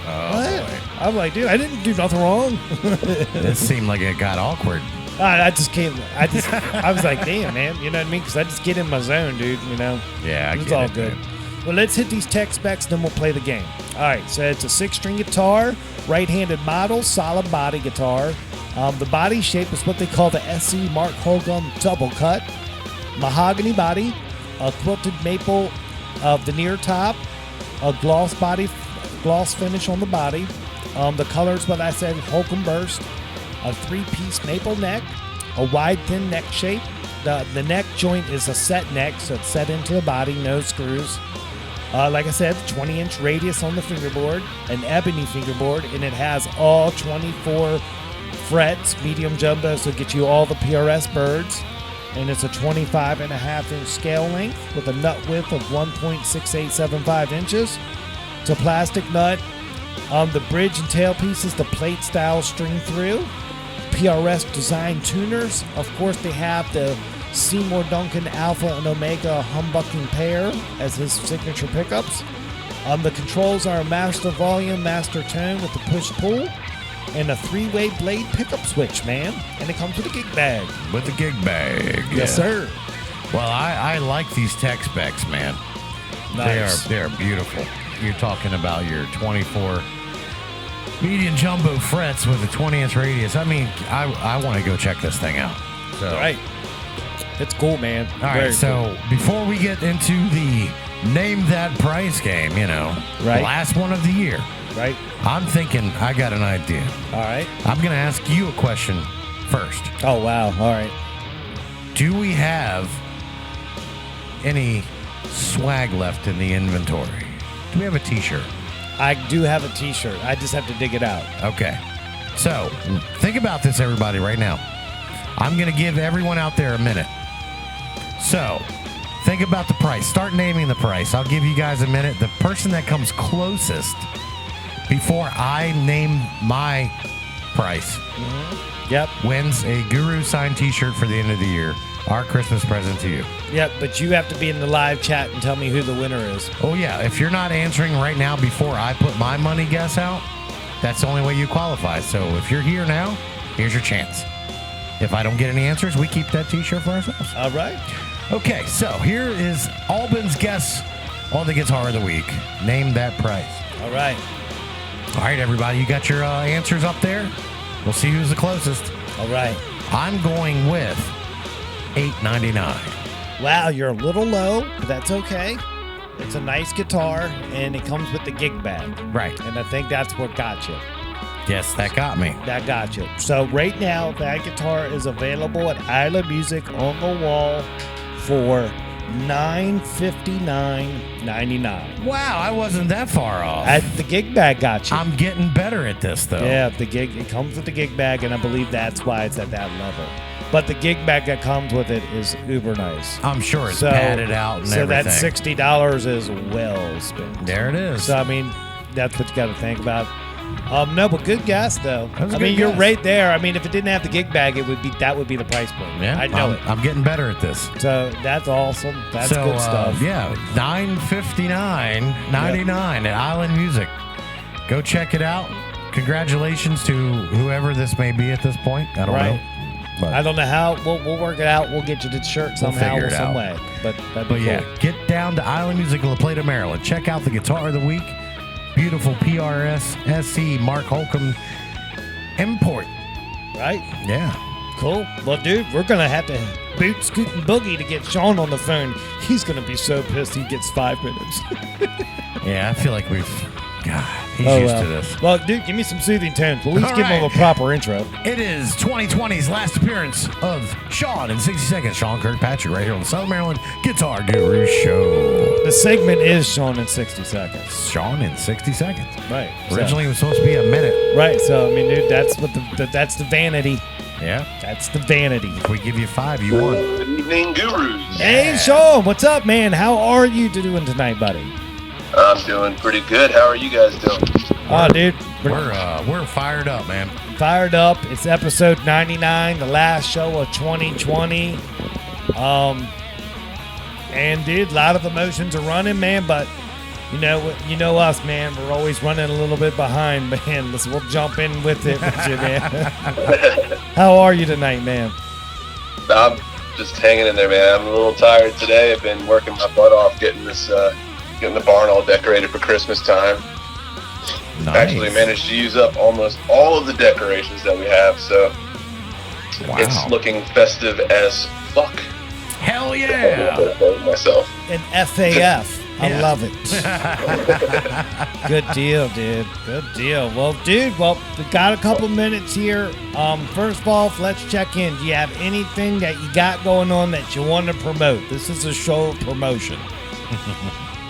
what? Boy. I'm like, dude, I didn't do nothing wrong. It seemed like it got awkward. I just came. I was like, damn, man. You know what I mean? Because I just get in my zone, dude. You know. Yeah, It's all good. man. Well, let's hit these tech specs, then we'll play the game. All right, so it's a 6-string guitar, right-handed model, solid body guitar. The body shape is what they call the SC Mark Holcomb double cut. Mahogany body, a quilted maple veneer top, a gloss finish on the body. The colors, what I said, Holcomb burst, a 3-piece maple neck, a wide thin neck shape. The neck joint is a set neck, so it's set into the body, no screws. Like I said, 20-inch radius on the fingerboard, an ebony fingerboard, and it has all 24 frets, medium jumbo, so it gets you all the PRS birds. And it's a 25.5-inch scale length with a nut width of 1.6875 inches. It's a plastic nut. The bridge and tailpiece is the plate style string through. PRS design tuners. Of course, they have the Seymour Duncan Alpha and Omega humbucking pair as his signature pickups. The controls are a master volume, master tone with the push-pull, and a 3-way blade pickup switch, man. And it comes with a gig bag. With the gig bag. Yes, sir. Well, I like these tech specs, man. Nice. They are beautiful. You're talking about your 24 medium jumbo frets with a 20-inch radius. I mean, I want to go check this thing out. So. Right. It's cool, man. All right, so before we get into the name that price game, you know, Right. last one of the year, Right. I'm thinking I got an idea. All right. I'm going to ask you a question first. Oh, wow. All right. Do we have any swag left in the inventory? Do we have a t-shirt? I do have a t-shirt. I just have to dig it out. Okay. So think about this, everybody, right now. I'm going to give everyone out there a minute. So think about the price. Start naming the price. I'll give you guys a minute. The person that comes closest before I name my price Yep. wins a Guru signed t-shirt for the end of the year. Our Christmas present to you. Yep. But you have to be in the live chat and tell me who the winner is. Oh, yeah. If you're not answering right now before I put my money guess out, that's the only way you qualify. So if you're here now, here's your chance. If I don't get any answers, we keep that t-shirt for ourselves. All right. Okay, so here is Albin's guess on the guitar of the week. Name that price. All right. All right, everybody, you got your answers up there? We'll see who's the closest. All right. I'm going with $8.99. Wow, you're a little low, but that's okay. It's a nice guitar, and it comes with the gig bag. Right. And I think that's what got you. Yes, that got me. That got you. So right now, that guitar is available at Isla Music on the wall for $959.99. Wow, I wasn't that far off. The gig bag got you. I'm getting better at this, though. Yeah, it comes with the gig bag, and I believe that's why it's at that level. But the gig bag that comes with it is uber nice. I'm sure it's padded out and everything. So that $60 is well spent. There it is. So, I mean, that's what you got to think about. No, but good guess, though. That was a I mean, good you're guess. right there. I mean, if it didn't have the gig bag, that would be the price point. Yeah, I know it. I'm getting better at this. So that's awesome. That's good stuff. Yeah, $959.99 at Island Music. Go check it out. Congratulations to whoever this may be at this point. I don't know. But, I don't know how. We'll work it out. We'll get you the shirt somehow figure or it some out. way. But that'd but be yeah, cool. get down to Island Music in La Plata, Maryland. Check out the guitar of the week. Beautiful PRS SC Mark Holcomb import. Right? Yeah. Cool. Well, dude, we're going to have to boot Scoot and Boogie to get Sean on the phone. He's going to be so pissed he gets 5 minutes. Yeah, I feel like God, he's used to this. Well, dude, give me some soothing tones. At least All give him a right. proper intro. It is 2020's last appearance of Sean in 60 seconds. Sean Kirkpatrick right here on the Southern Maryland Guitar Guru Show. The segment is Sean in 60 seconds. Sean in 60 seconds. Right. Originally, it was supposed to be a minute. Right. So, I mean, dude, that's what that's the vanity. Yeah. That's the vanity. If we give you 5, you won. Good evening, gurus. Hey, Sean, what's up, man? How are you doing tonight, buddy? I'm doing pretty good. How are you guys doing? Oh, dude, We're fired up, man. fired up. It's episode 99, the last show of 2020. And dude, a lot of emotions are running, man. But you know us, man. We're always running a little bit behind, man. We'll jump in with it, with you, man. How are you tonight, man? I'm just hanging in there, man. I'm a little tired today. I've been working my butt off getting the barn all decorated for Christmas time. Nice. Actually managed to use up almost all of the decorations that we have, so it's looking festive as fuck. Hell yeah! Myself. And FAF. I Yeah. love it. Good deal, dude. Good deal. Well, dude, we got a couple minutes here. First of all, let's check in. Do you have anything that you got going on that you want to promote? This is a show of promotion.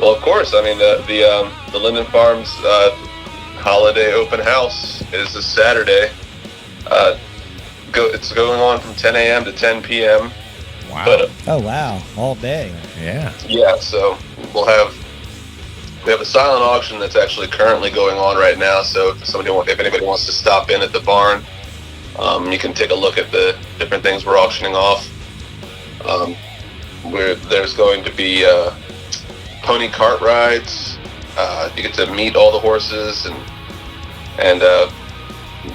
Well, of course. I mean, the Linden Farms holiday open house is this Saturday. It's going on from 10 a.m. to 10 p.m. Wow. But Oh, wow. All day. Yeah. yeah, so we have a silent auction that's actually currently going on right now. So if anybody wants to stop in at the barn, you can take a look at the different things we're auctioning off. There's going to be pony cart rides. You get to meet all the horses and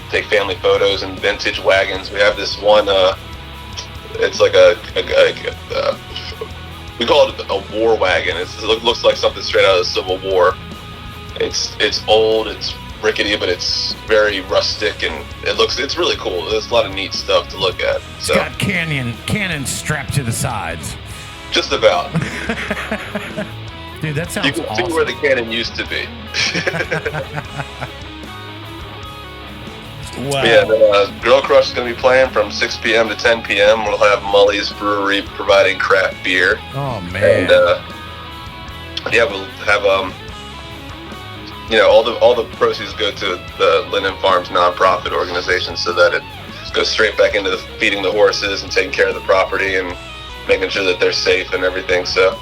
take family photos and vintage wagons. We have this one. It's like we call it a war wagon. It looks like something straight out of the Civil War. It's old, it's rickety, but it's very rustic, and it's really cool. There's a lot of neat stuff to look at. So It's got cannons strapped to the sides. just about. Dude, that sounds You can awesome. see where the cannon used to be. Wow. Yeah, then, Girl Crush is going to be playing from 6 p.m. to 10 p.m. We'll have Mully's Brewery providing craft beer. Oh, man. And yeah, we'll have all the proceeds go to the Linden Farms nonprofit organization, so that it goes straight back into feeding the horses and taking care of the property and making sure that they're safe and everything. So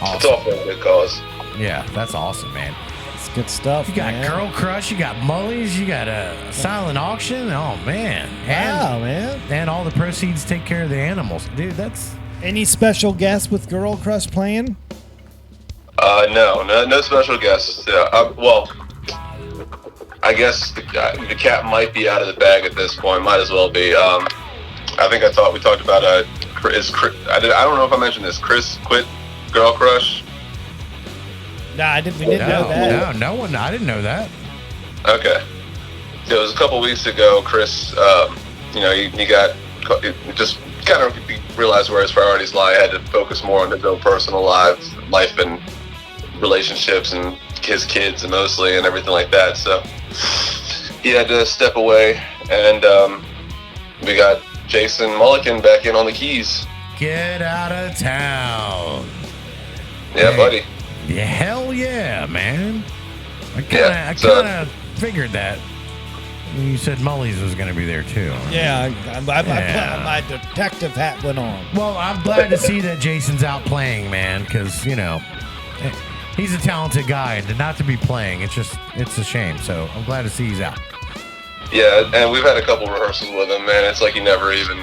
it's all for a good cause. Yeah, that's awesome, man. It's good stuff, You got man. Girl Crush, you got Mullies, you got a silent auction. Oh, man. Wow, man. And all the proceeds take care of the animals. Dude, that's... Any special guests with Girl Crush playing? No special guests. Well, I guess the cat might be out of the bag at this point. Might as well be. I think we talked about I don't know if I mentioned this. Chris quit Girl Crush. Nah, we didn't know that. No one. I didn't know that. Okay. So it was a couple weeks ago. Chris, he just kind of realized where his priorities lie. Had to focus more on his own personal life and relationships and his kids mostly and everything like that. So he had to step away, and we got Jason Mulligan back in on the keys. Get out of town. Yeah, Hey. buddy. Yeah, hell yeah, man. I kind Yeah, of figured that. You said Mullies was going to be there too. Yeah, Yeah. my detective hat went on. Well, I'm glad to see that Jason's out playing, man, because, he's a talented guy, and not to be playing, it's a shame. So I'm glad to see he's out. Yeah, and we've had a couple rehearsals with him, man. It's like he never even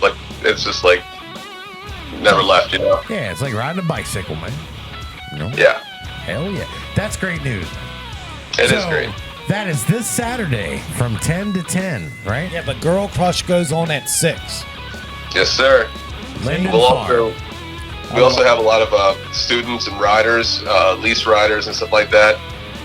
like, it's just like never left, Yeah, it's like riding a bicycle, man. Yeah, Hell yeah. That's great news, man. it is great. That is this Saturday from 10 to 10, right? Yeah, but Girl Crush goes on at 6. Yes, sir. Linden We Farm. also have a lot of students and riders, lease riders and stuff like that,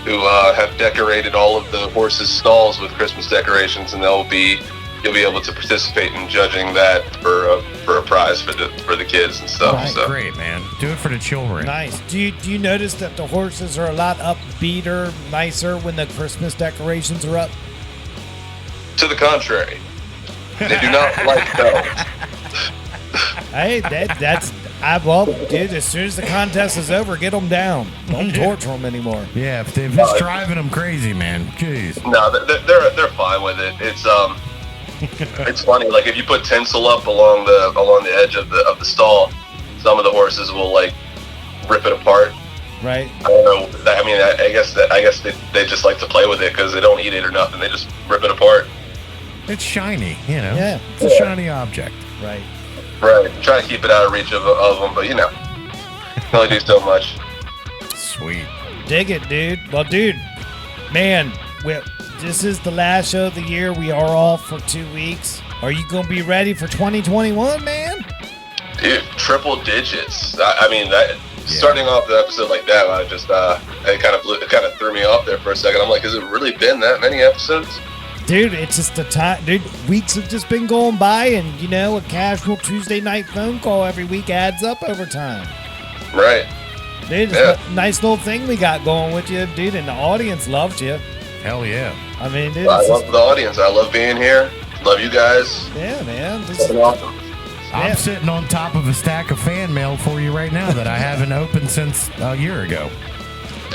who have decorated all of the horses' stalls with Christmas decorations, and they'll be you'll be able to participate in judging that for a prize for the kids and stuff. Right, So great, man. Do it for the children. Nice. Do you notice that the horses are a lot upbeater, nicer when the Christmas decorations are up? to the contrary, they do not like bells. Hey, well, dude, as soon as the contest is over, get them down. Don't torture them anymore. Yeah, if it's driving them crazy, man. Jeez. No, they're fine with it. It's it's funny. Like if you put tinsel up along the edge of the stall, some of the horses will like rip it apart. Right. I don't know. I mean, I guess they just like to play with it because they don't eat it or nothing. They just rip it apart. It's shiny, you know. Yeah. It's a shiny object. Right. Right. Try to keep it out of reach of them, but you know, can only do so much. Sweet. Dig it, dude. Well, dude, man, this is the last show of the year. We are off for 2 weeks. Are you going to be ready for 2021, man? Dude, triple digits. I mean, that starting off the episode like that, I just it kind of threw me off there for a second. I'm like, has it really been that many episodes? Dude, it's just the time. Dude, weeks have just been going by, and you know, a casual Tuesday night phone call every week adds up over time. Right. Dude, it's a nice little thing we got going with you, dude, and the audience loved you. Hell yeah. I mean, dude, I love the audience. I love being here. Love you guys. yeah, man. It's been awesome. I'm sitting on top of a stack of fan mail for you right now that I haven't opened since a year ago.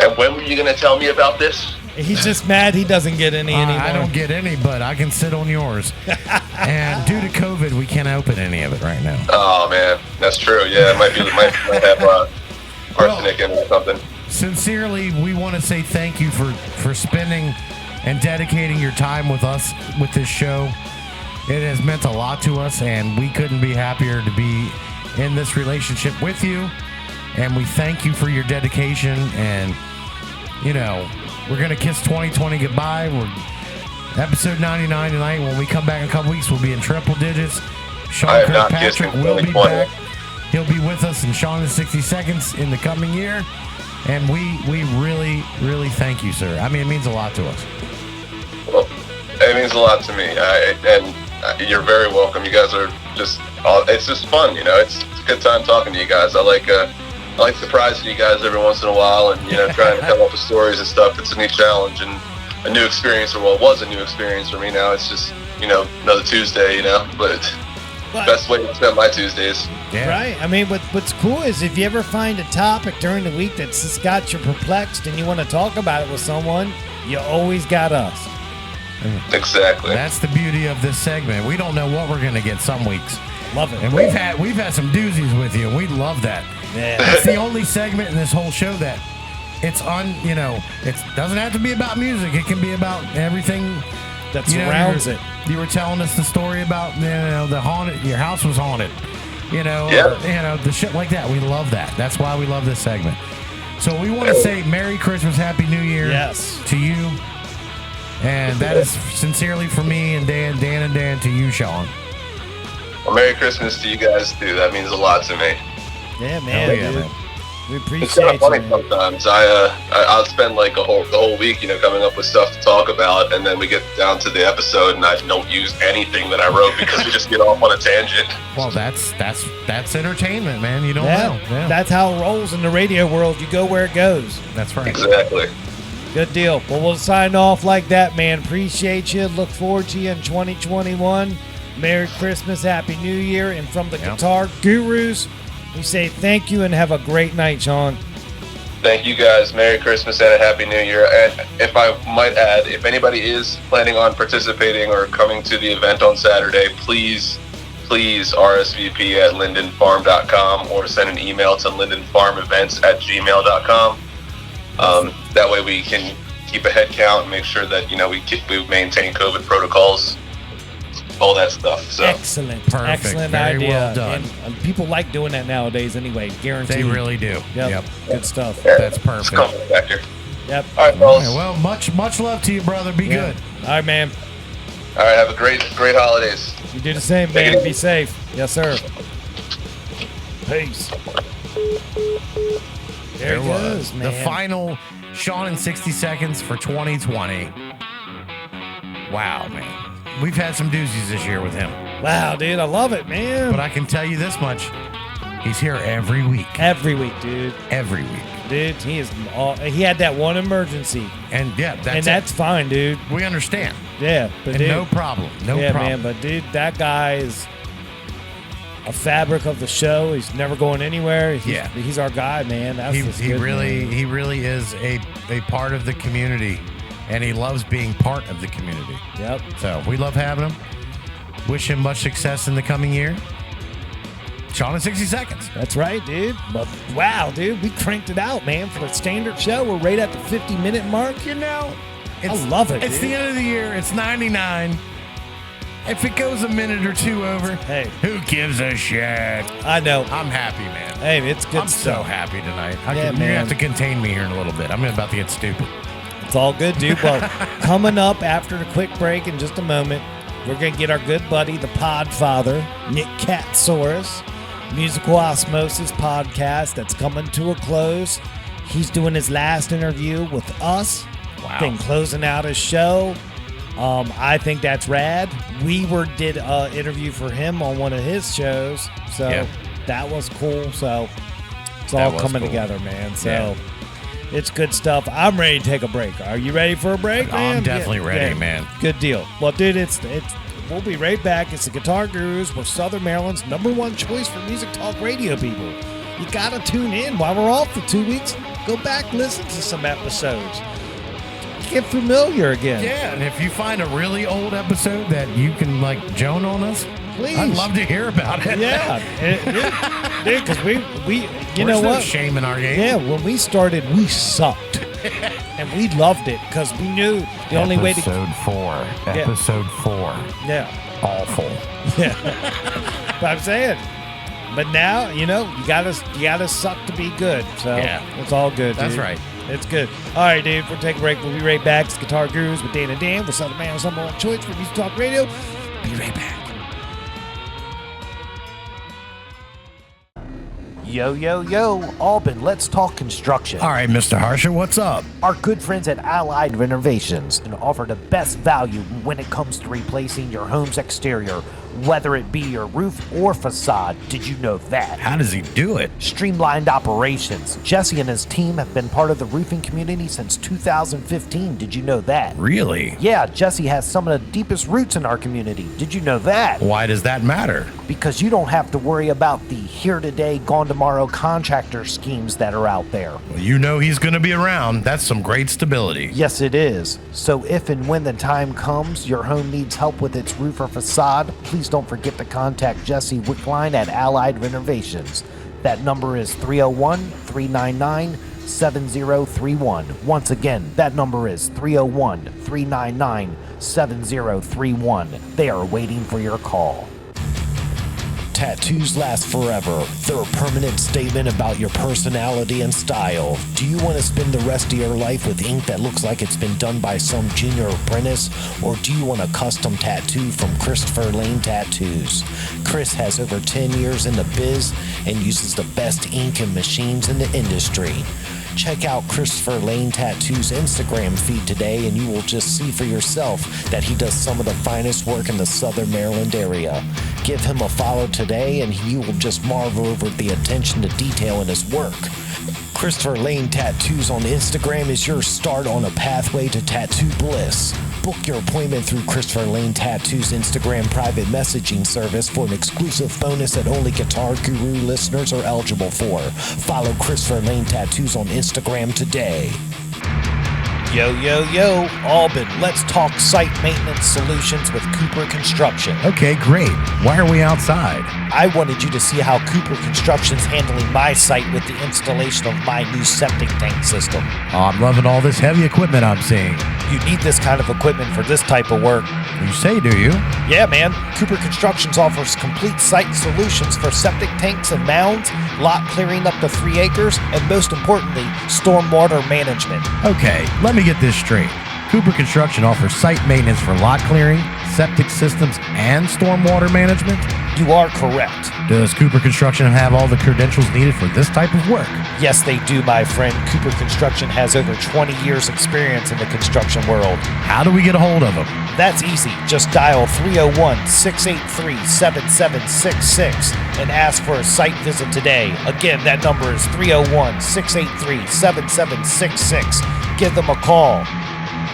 And when were you going to tell me about this? He's just mad he doesn't get any anymore. I don't get any, but I can sit on yours. And due to COVID, we can't open any of it right now. Oh man, that's true. Yeah, it might have arsenic in it or something. Sincerely, we want to say thank you for spending and dedicating your time with us with this show. It has meant a lot to us, and we couldn't be happier to be in this relationship with you. And we thank you for your dedication. And, you know, we're going to kiss 2020 goodbye. We're episode 99 tonight. When we come back in a couple weeks, we'll be in triple digits. Sean Kirkpatrick will be back. He'll be with us in Sean in 60 Seconds in the coming year. And we really, really thank you, sir. I mean, it means a lot to us. Well, it means a lot to me. And you're very welcome. You guys are it's just fun, you know. It's a good time talking to you guys. I like surprising you guys every once in a while, and you know, trying to come up with stories and stuff. It's a new challenge and a new experience. Or well, it was a new experience for me. Now it's just, you know, another Tuesday, you know. But best way to spend my Tuesdays. Yeah. Right. I mean, what's cool is if you ever find a topic during the week that's just got you perplexed and you want to talk about it with someone, you always got us. Exactly. That's the beauty of this segment. We don't know what we're going to get some weeks. Love it. And we've had some doozies with you, and we love that. Yeah. It's the only segment in this whole show that it doesn't have to be about music. It can be about everything That surrounds it. You were telling us the story about, you know, the haunted, your house was haunted, you know, Yeah. or, you know, the shit like that. We love that. That's why we love this segment. So we want to say Merry Christmas, Happy New Year Yes. to you. And that is sincerely for me and Dan to you, Sean. Well, Merry Christmas to you guys too. That means a lot to me. Yeah, man. Hell yeah, dude. man. We It's kind appreciate of funny you, man. sometimes. I'll spend like the whole week, you know, coming up with stuff to talk about, and then we get down to the episode, and I don't use anything that I wrote because we just get off on a tangent. Well, that's entertainment, man. You don't Yeah, know. Yeah, that's how it rolls in the radio world. You go where it goes. that's right. Exactly. Good deal. Well, we'll sign off like that, man. Appreciate you. Look forward to you in 2021. Merry Christmas, Happy New Year. And from the Guitar Gurus, we say thank you and have a great night, Sean. Thank you guys. Merry Christmas and a Happy New Year. And if I might add, if anybody is planning on participating or coming to the event on Saturday, please RSVP at lindenfarm.com or send an email to lindenfarmevents@gmail.com. That way we can keep a head count and make sure that, you know, we maintain COVID protocols, all that stuff. So Excellent. Perfect. Excellent Very idea. well done. And people like doing that nowadays anyway. Guaranteed. They really do. Yep. Good stuff. That's it's perfect. coming back here. Yep. All right, All fellas. right, well, much love to you, brother. Be Yeah. good. All right, man. All right, have a great holidays. You do the same, Take it man. easy. Be safe. Yes, sir. Peace. There it goes, man. The final Sean in 60 Seconds for 2020. Wow, man. we've had some doozies this year with him. Wow, dude, I love it, man. But I can tell you this much. He's here every week. Every week, dude. Every week. Dude, he had that one emergency. And yeah, that's fine, dude. We understand. Yeah, but and dude, no problem. No yeah, problem. man, but dude, that guy is a fabric of the show. He's never going anywhere. He's our guy, man. That's he really is a part of the community, and he loves being part of the community. Yep. So we love having him. Wish him much success in the coming year. Sean in 60 seconds. That's right, dude. But wow, dude, we cranked it out, man. For a standard show, we're right at the 50-minute mark. You know, I love it. It's dude. the end of the year. It's 99. If it goes a minute or two over, hey, who gives a shit? I know. I'm happy, man. Hey, it's good I'm stuff. so happy tonight. Yeah, You're man. gonna have to contain me here in a little bit. I'm about to get stupid. It's all good, dude. Well, coming up after the quick break in just a moment, we're going to get our good buddy, the Podfather, Nick Katsouros, Musical Osmosis podcast that's coming to a close. He's doing his last interview with us, then closing out his show. I think that's rad. We did an interview for him on one of his shows, so that was cool. So it's all coming together, man. So it's good stuff. I'm ready to take a break. Are you ready for a break, man? I'm definitely ready, man. Good deal. Well, dude, we'll be right back. It's the Guitar Gurus. We're Southern Maryland's #1 choice for music talk radio people. You gotta tune in while we're off for 2 weeks. Go back, listen to some episodes. Get familiar again. Yeah, and if you find a really old episode that you can Joan on us, please. I'd love to hear about it. Yeah, dude, because we There's know no what? shame in our game. Yeah, when we started, we sucked, and we loved it because we knew the only way to. Episode 4. Yeah. Awful. Yeah. But I'm saying. But now, you gotta suck to be good. So it's all good, dude. That's right. It's good. All right, dude. We'll take a break. We'll be right back. It's Guitar Gurus with Dan and Dan. We're Southern Maryland's #1 choice for music talk radio. Be right back. Yo, yo, yo, Albin, let's talk construction. All right, Mr. Harsher, what's up? Our good friends at Allied Renovations can offer the best value when it comes to replacing your home's exterior, whether it be your roof or facade. Did you know that? How does he do it? Streamlined operations. Jesse and his team have been part of the roofing community since 2015. Did you know that? Really? Yeah, Jesse has some of the deepest roots in our community. Did you know that? Why does that matter? Because you don't have to worry about the here today, gone tomorrow contractor schemes that are out there. Well, you know he's going to be around. That's some great stability. Yes, it is. So if and when the time comes, your home needs help with its roof or facade, please don't forget to contact Jesse Wickline at Allied Renovations. That number is 301-399-7031. Once again, that number is 301-399-7031. They are waiting for your call. Tattoos last forever. They're a permanent statement about your personality and style. Do you want to spend the rest of your life with ink that looks like it's been done by some junior apprentice? Or do you want a custom tattoo from Christopher Lane Tattoos? Chris has over 10 years in the biz and uses the best ink and machines in the industry. Check out Christopher Lane Tattoo's Instagram feed today and you will just see for yourself that he does some of the finest work in the Southern Maryland area. Give him a follow today and you will just marvel over the attention to detail in his work. Christopher Lane Tattoos on Instagram is your start on a pathway to tattoo bliss. Book your appointment through Christopher Lane Tattoo's Instagram private messaging service for an exclusive bonus that only Guitar Guru listeners are eligible for. Follow Christopher Lane Tattoos on Instagram today. Yo, yo, yo, Albin, let's talk site maintenance solutions with Cooper Construction. Okay, great. Why are we outside? I wanted you to see how Cooper Construction's handling my site with the installation of my new septic tank system. Oh, I'm loving all this heavy equipment I'm seeing. You need this kind of equipment for this type of work. You say, do you? Yeah, man. Cooper Constructions offers complete site solutions for septic tanks and mounds, lot clearing up to 3 acres, and most importantly, stormwater management. Okay, let me get this straight. Cooper Construction offers site maintenance for lot clearing, septic systems, and stormwater management? You are correct. Does Cooper Construction have all the credentials needed for this type of work? Yes, they do, my friend. Cooper Construction has over 20 years experience in the construction world. How do we get a hold of them? That's easy. Just dial 301-683-7766 and ask for a site visit today. Again, that number is 301-683-7766. Give them a call.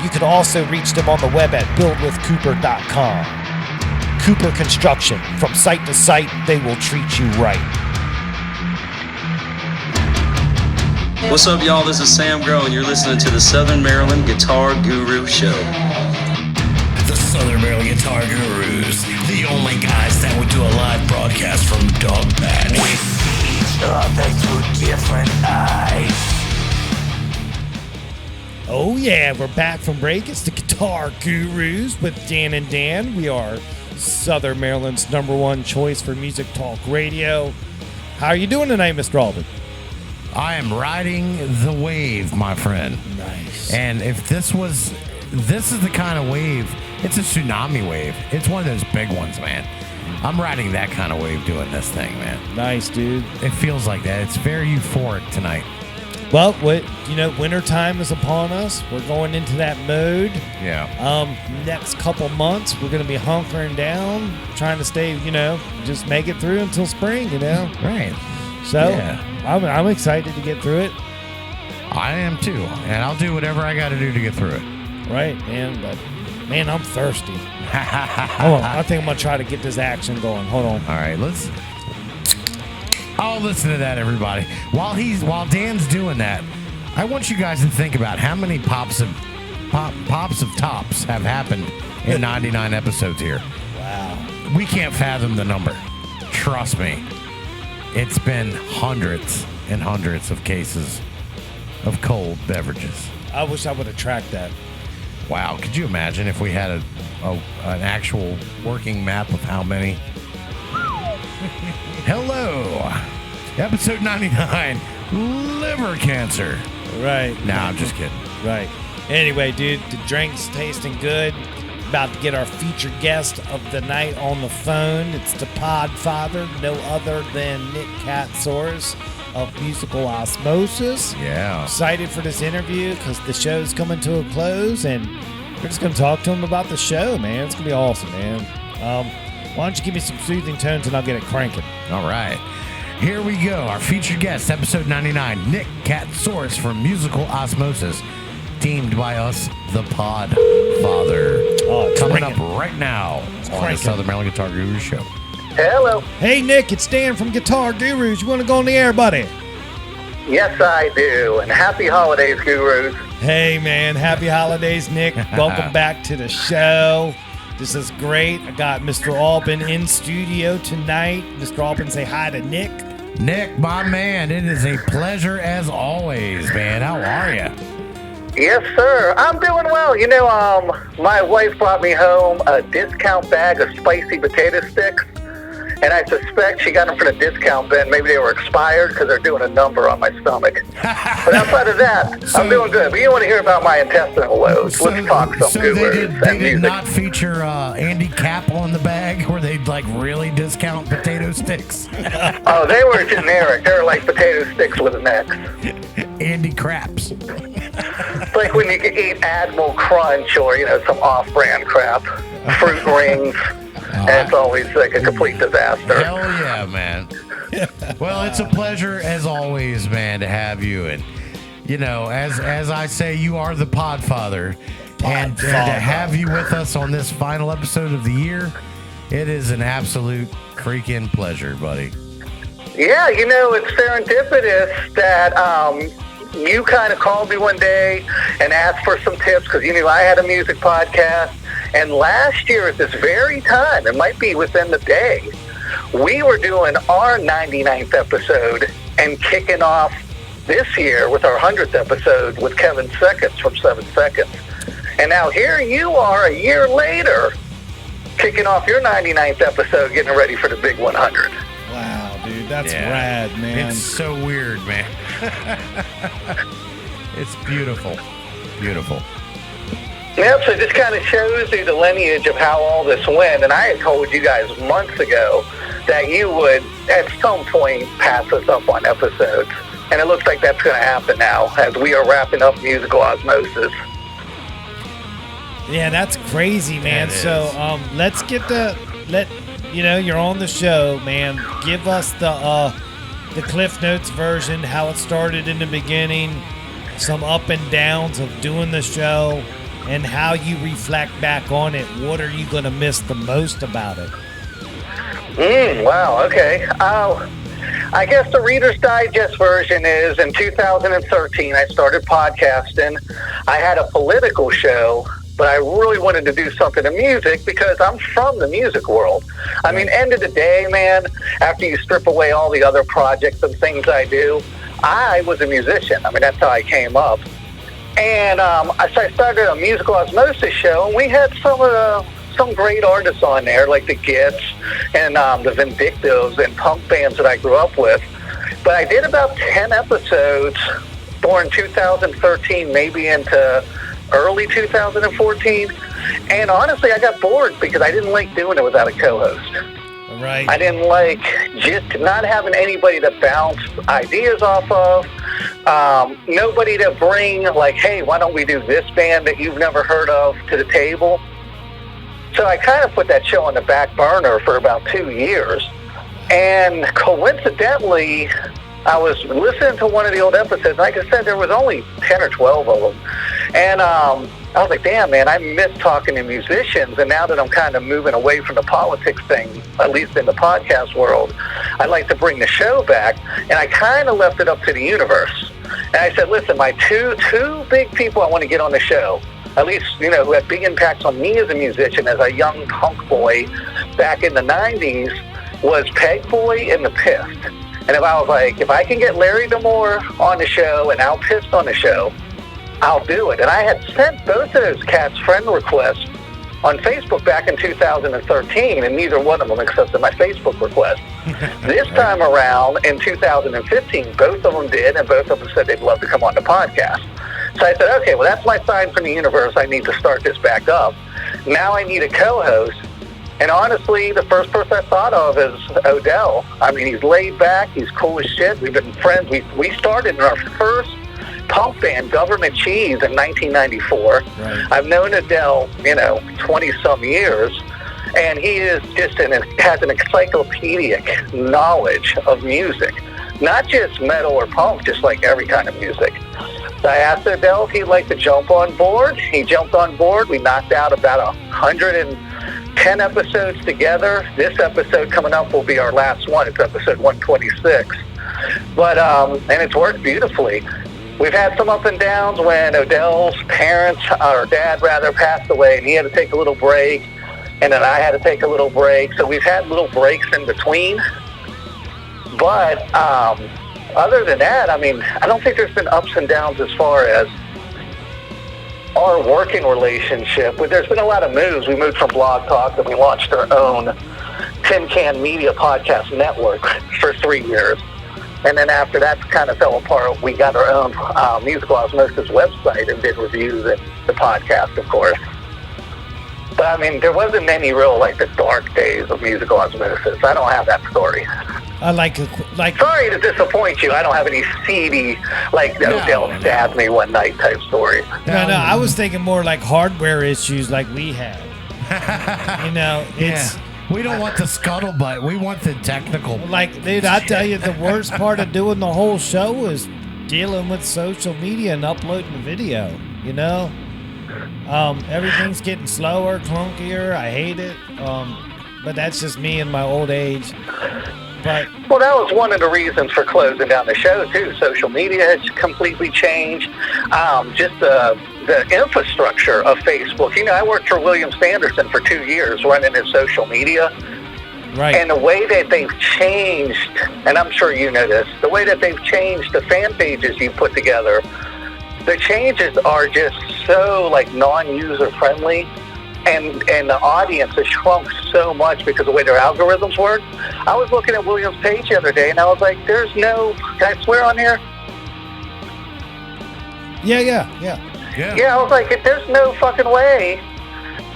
You can also reach them on the web at buildwithcooper.com. Cooper Construction. From site to site, they will treat you right. What's up, y'all? This is Sam Grow, and you're listening to the Southern Maryland Guitar Guru Show. The Southern Maryland Guitar Gurus, the only guys that would do a live broadcast from Dog Patch. We see things through different eyes. Oh yeah, we're back from break. It's the Guitar Gurus with Dan and Dan. We are Southern Maryland's #1 choice for music talk radio. How are you doing tonight, Mr. Albin? I am riding the wave, my friend. Nice. And if this is the kind of wave, it's a tsunami wave. It's one of those big ones, man. I'm riding that kind of wave doing this thing, man. Nice, dude. It feels like that. It's very euphoric tonight. Well, wintertime is upon us. We're going into that mode. Yeah. Next couple months, we're going to be hunkering down, trying to stay, just make it through until spring, Right. So Yeah. I'm excited to get through it. I am too. And I'll do whatever I got to do to get through it. Right, man. But, man, I'm thirsty. Hold on. I think I'm going to try to get this action going. Hold on. All right, I'll listen to that, everybody. While Dan's doing that, I want you guys to think about how many pops of tops have happened in 99 episodes here. Wow. We can't fathom the number. Trust me. It's been hundreds and hundreds of cases of cold beverages. I wish I would have tracked that. Wow, could you imagine if we had an actual working map of how many? Hello, episode 99, liver cancer. Right. No, I'm just kidding. Right. Anyway, dude, the drink's tasting good. About to get our featured guest of the night on the phone. It's the Podfather, no other than Nick Katsouros of musical Osmosis. Yeah. Excited for this interview because the show's coming to a close, and we're just going to talk to him about the show, man. It's going to be awesome, man. Why don't you give me some soothing tones and I'll get it cranking. All right. Here we go. Our featured guest, episode 99, Nick Katsouros from musical Osmosis, teamed by us, the Podfather. Oh, it's coming ringing. up right now on the cranking. Southern Maryland Guitar Guru Show. Hello. Hey, Nick, it's Dan from Guitar Gurus. You want to go on the air, buddy? Yes, I do. And happy holidays, gurus. Hey, man. Happy holidays, Nick. Welcome back to the show. This is great. I got Mr. Albin in studio tonight. Mr. Albin, say hi to Nick. Nick, my man, it is a pleasure as always, man. How are you? Yes, sir. I'm doing well. My wife brought me home a discount bag of spicy potato sticks, and I suspect she got them from the discount bin. Maybe they were expired because they're doing a number on my stomach. But outside of that, I'm doing good. But you want to hear about my intestinal loads? Let's talk some gurus they and did music. not feature Andy Cap on the bag where they'd really discount potato sticks. Oh, they were generic. They were like potato sticks with an X. Andy Craps. It's like when you can eat Admiral Crunch or, some off-brand crap. Fruit rings. And it's always like a complete disaster. Hell yeah, man. Well, it's a pleasure as always, man, to have you. And, as I say, you are the Podfather. And to have you with us on this final episode of the year, it is an absolute freaking pleasure, buddy. Yeah, it's serendipitous that you kind of called me one day and asked for some tips because you knew I had a music podcast. And last year at this very time, it might be within the day, we were doing our 99th episode and kicking off this year with our 100th episode with Kevin Seconds from 7 Seconds. And now here you are a year later, kicking off your 99th episode, getting ready for the big 100. Wow, dude, that's rad, man. It's so weird, man. It's beautiful. Beautiful. Yep, so it just kind of shows you the lineage of how all this went. And I had told you guys months ago that you would at some point pass us up on episodes. And it looks like that's going to happen now as we are wrapping up Musical Osmosis. Yeah, that's crazy, man. That So let's get you're on the show, man. Give us the Cliff Notes version, how it started in the beginning, some up and downs of doing the show, and how you reflect back on it. What are you going to miss the most about it? Wow, okay. I guess the Reader's Digest version is in 2013, I started podcasting. I had a political show, but I really wanted to do something in music because I'm from the music world. I mean, end of the day, man, after you strip away all the other projects and things I do, I was a musician. I mean, that's how I came up. And so I started a Musical Osmosis show, and we had some great artists on there, like the Gits and the Vindictives and punk bands that I grew up with. But I did about 10 episodes during 2013, maybe into early 2014. And honestly, I got bored because I didn't like doing it without a co-host. Right. I didn't like just not having anybody to bounce ideas off of. Nobody to bring, like, hey, why don't we do this band that you've never heard of to the table? So I kind of put that show on the back burner for about 2 years. And coincidentally, I was listening to one of the old episodes. Like I said, there was only 10 or 12 of them. And I was like, damn, man, I miss talking to musicians. And now that I'm kind of moving away from the politics thing, at least in the podcast world, I'd like to bring the show back. And I kind of left it up to the universe. And I said, listen, my two big people I want to get on the show, at least, who had big impacts on me as a musician, as a young punk boy back in the 90s, was Peg Boy and the Pissed. And if I was like, if I can get Larry DeMore on the show and Al Pissed on the show, I'll do it. And I had sent both of those cats friend requests on Facebook back in 2013, and neither one of them accepted my Facebook request. This time around, in 2015, both of them did, and both of them said they'd love to come on the podcast. So I said, okay, well, that's my sign from the universe. I need to start this back up. Now I need a co-host. And honestly, the first person I thought of is Odell. I mean, he's laid back. He's cool as shit. We've been friends. We started in our first punk band, Government Cheese, in 1994. Right. I've known Odell, 20-some years. And he is just has an encyclopedic knowledge of music. Not just metal or punk, just like every kind of music. So I asked Odell if he'd like to jump on board. He jumped on board. We knocked out about 110 episodes together. This episode coming up will be our last one. It's episode 126. But, and it's worked beautifully. We've had some up and downs when Odell's parents, or dad rather, passed away, and he had to take a little break, and then I had to take a little break. So we've had little breaks in between. But other than that, I mean, I don't think there's been ups and downs as far as our working relationship. But there's been a lot of moves. We moved from Blog Talk, and we launched our own Tin Can Media podcast network for 3 years. And then after that kind of fell apart, we got our own Musical Osmosis website and did reviews and the podcast, of course. But I mean, there wasn't any real, like, the dark days of Musical Osmosis. I don't have that story. Sorry to disappoint you. I don't have any seedy, like, Odell stabbed me one night type story. No, I was thinking more like hardware issues like we had. It's... We don't want the scuttlebutt. We want the technical. Like, dude, I tell you, the worst part of doing the whole show is dealing with social media and uploading the video, Everything's getting slower, clunkier. I hate it. But that's just me in my old age. Well, that was one of the reasons for closing down the show, too. Social media has completely changed. Just the infrastructure of Facebook. I worked for William Sanderson for 2 years running his social media. Right. And the way that they've changed, and I'm sure you know this, the way that they've changed the fan pages you put together, the changes are just so, like, non-user friendly. And the audience has shrunk so much because of the way their algorithms work. I was looking at William's page the other day, and I was like, can I swear on here? Yeah. Yeah, I was like, there's no fucking way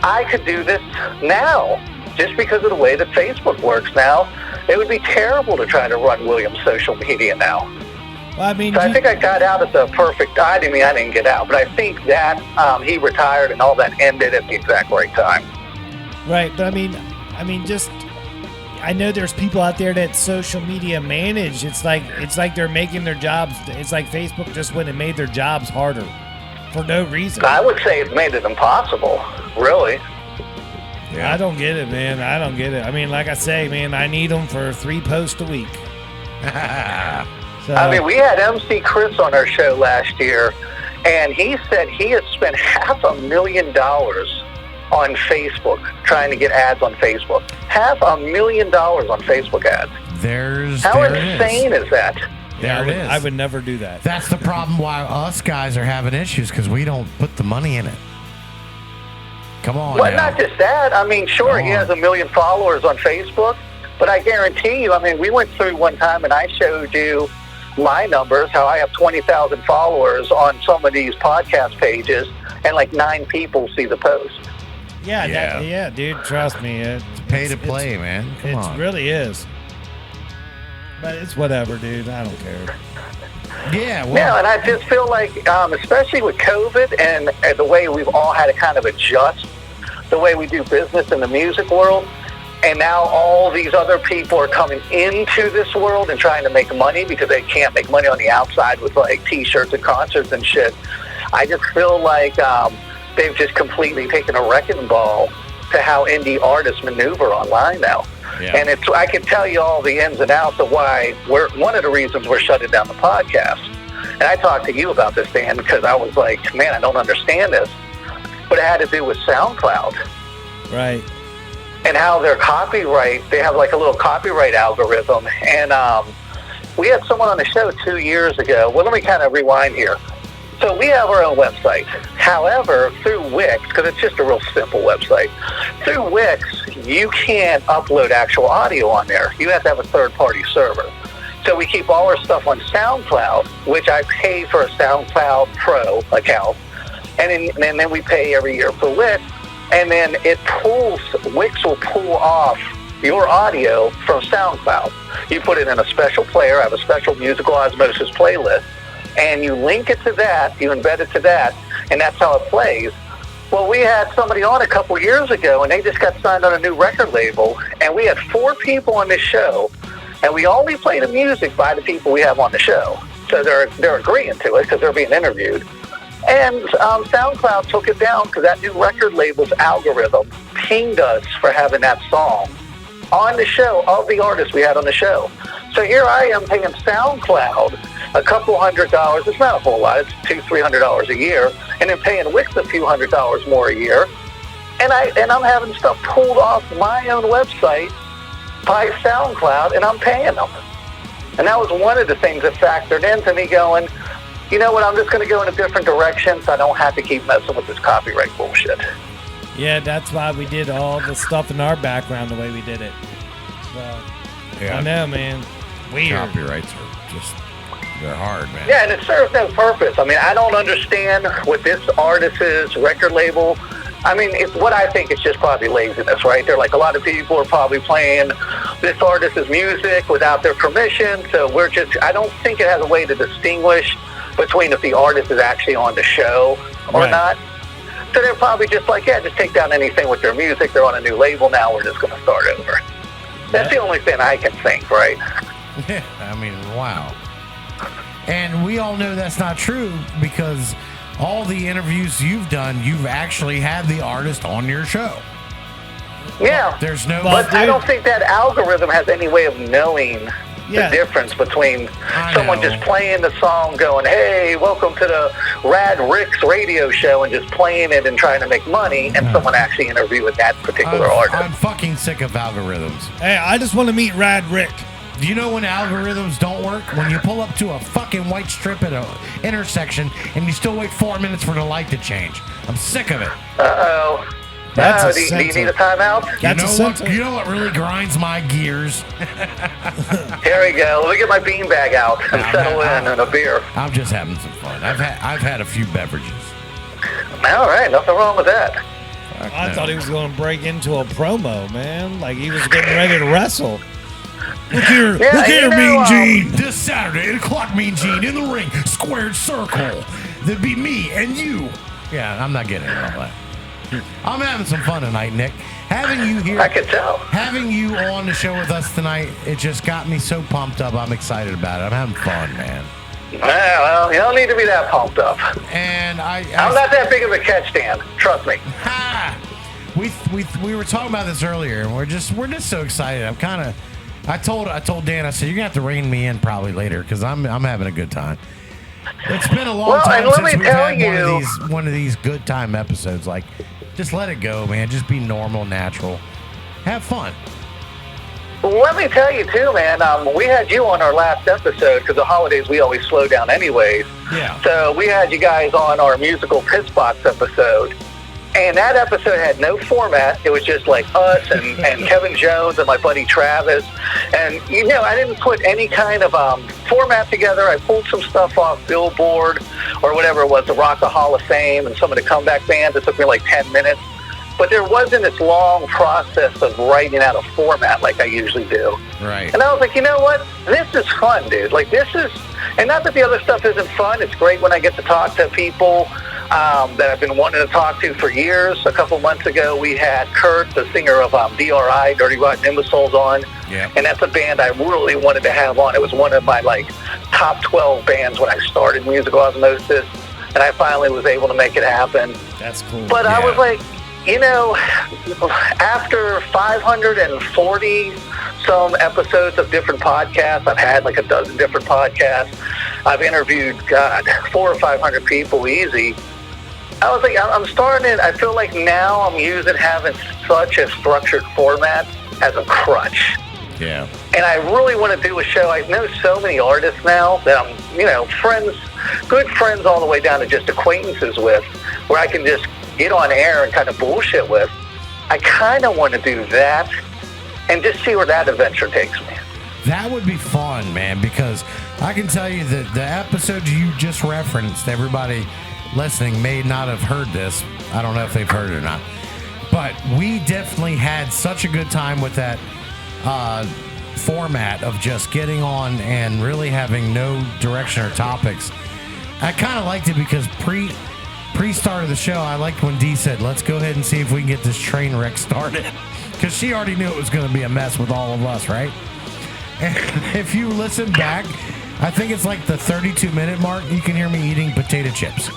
I could do this now, just because of the way that Facebook works now. It would be terrible to try to run Williams' social media now. Well, I mean, So I think I got out at the perfect time. I mean, I didn't get out, but I think that he retired and all that ended at the exact right time. right, but I mean, just I know there's people out there that social media manage. It's like they're making their jobs. It's like Facebook just went and made their jobs harder for no reason. I would say it's made it impossible, really. I don't get it, man. I don't get it. I mean, like I say, man, I need them for 3 posts a week. So, I mean, we had MC Chris on our show last year, and he said he had spent $500,000 on Facebook trying to get ads on Facebook. $500,000 on Facebook ads. How insane is that? There it is. I would never do that. That's the problem why us guys are having issues, because we don't put the money in it. Come on Well, now. not just that. I mean, sure, he has 1 million followers on Facebook, but I guarantee you, I mean, we went through one time and I showed you my numbers, how I have 20,000 followers on some of these podcast pages, and like 9 people see the post. Yeah, dude, trust me. It's pay to play, man. Come on. It really is. But it's whatever, dude. I don't care. Yeah, well. Yeah, and I just feel like, especially with COVID and the way we've all had to kind of adjust the way we do business in the music world, and now all these other people are coming into this world and trying to make money because they can't make money on the outside with like T-shirts and concerts and shit. I just feel like they've just completely taken a wrecking ball to how indie artists maneuver online now. Yeah. And I can tell you all the ins and outs of why one of the reasons we're shutting down the podcast. And I talked to you about this, Dan, because I was like, man, I don't understand this. But it had to do with SoundCloud. Right. And how their copyright, they have like a little copyright algorithm. And we had someone on the show 2 years ago. Well, let me kind of rewind here. So we have our own website. However, through Wix, because it's just a real simple website, through Wix, you can't upload actual audio on there. You have to have a third-party server. So we keep all our stuff on SoundCloud, which I pay for a SoundCloud Pro account. And then we pay every year for Wix. And then Wix will pull off your audio from SoundCloud. You put it in a special player. I have a special musical Osmosis playlist. And you link it to that, you embed it to that, and that's how it plays. Well, we had somebody on a couple years ago, and they just got signed on a new record label, and we had 4 people on this show, and we only play the music by the people we have on the show. So they're agreeing to it because they're being interviewed. And SoundCloud took it down because that new record label's algorithm pinged us for having that song on the show of the artists we had on the show. So here I am paying SoundCloud a couple $100. It's not a whole lot. It's $200-300 a year, and then paying Wix a few $100 more a year. And I'm having stuff pulled off my own website by SoundCloud, and I'm paying them. And that was one of the things that factored into me going, you know what? I'm just going to go in a different direction, so I don't have to keep messing with this copyright bullshit. Yeah, that's why we did all the stuff in our background the way we did it. So, Yeah. I know, man. Weird. Copyrights are just, they're hard, man. Yeah, and it serves no purpose. I mean, I don't understand what this artist's record label. I mean, it's what I think it's just probably laziness, right? They're like, a lot of people are probably playing this artist's music without their permission, so I don't think it has a way to distinguish between if the artist is actually on the show or Right. not. So they're probably just like, yeah, just take down anything with their music. They're on a new label now. We're just going to start over. That's the only thing I can think, right? Yeah, I mean, wow. And we all know that's not true because all the interviews you've done, you've actually had the artist on your show. Yeah. There's no... But I don't think that algorithm has any way of knowing the difference between someone just playing the song going, hey, welcome to the Rad Rick's radio show, and just playing it and trying to make money, and someone actually interviewing that particular artist. I'm fucking sick of algorithms. Hey, I just want to meet Rad Rick. Do you know when algorithms don't work? When you pull up to a fucking white strip at an intersection and you still wait 4 minutes for the light to change. I'm sick of it. Uh-oh. That's do you need a timeout? You know what really grinds my gears? Here we go. Let me get my beanbag out and settle in and a beer. I'm just having some fun. I've had a few beverages. All right, nothing wrong with that. I thought he was going to break into a promo, man. Like he was getting ready to wrestle. Look here, Mean Gene. This Saturday, 8 o'clock, Mean Gene in the ring, squared circle. There'd be me and you. Yeah, I'm not getting into all that. I'm having some fun tonight, Nick. Having you here, I could tell. having you on the show with us tonight, it just got me so pumped up. I'm excited about it. I'm having fun, man. Well, you don't need to be that pumped up. And I'm not that big of a catch, Dan. Trust me. We were talking about this earlier, and we're just so excited. I told Dan, I said, you're gonna have to rein me in probably later because I'm having a good time. It's been a long time and let since me we've tell had you, one of these good time episodes. Like, just let it go, man. Just be normal, natural, have fun. let me tell you too, man. We had you on our last episode because the holidays we always slow down anyways. Yeah. So we had you guys on our musical Piss Box episode. And that episode had no format. It was just like us and Kevin Jones and my buddy Travis. And, I didn't put any kind of format together. I pulled some stuff off Billboard or whatever it was, the Rock the Hall of Fame and some of the comeback bands. It took me like 10 minutes. But there wasn't this long process of writing out a format like I usually do. Right. And I was like, you know what? This is fun, dude. Like, this is, and not that the other stuff isn't fun. It's great when I get to talk to people that I've been wanting to talk to for years. A couple months ago, we had Kurt, the singer of DRI, Dirty Rotten Imbeciles, on. Yeah. And that's a band I really wanted to have on. It was one of my, top 12 bands when I started Musical Osmosis. And I finally was able to make it happen. That's cool. But I was like, after 540 some episodes of different podcasts, I've had like a dozen different podcasts. I've interviewed, 400 or 500 people easy. I was like, I'm starting, I feel like now I'm using having such a structured format as a crutch. Yeah. And I really want to do a show. I know so many artists now that I'm, friends, good friends all the way down to just acquaintances with, where I can just get on air and kind of bullshit with. I kind of want to do that and just see where that adventure takes me. That would be fun, man, because I can tell you that the episodes you just referenced, everybody listening may not have heard this. I don't know if they've heard it or not. But we definitely had such a good time with that format of just getting on and really having no direction or topics. I kind of liked it because pre-start of the show, I liked when Dee said, let's go ahead and see if we can get this train wreck started. Because she already knew it was going to be a mess with all of us, right? And if you listen back, I think it's like the 32-minute mark, you can hear me eating potato chips.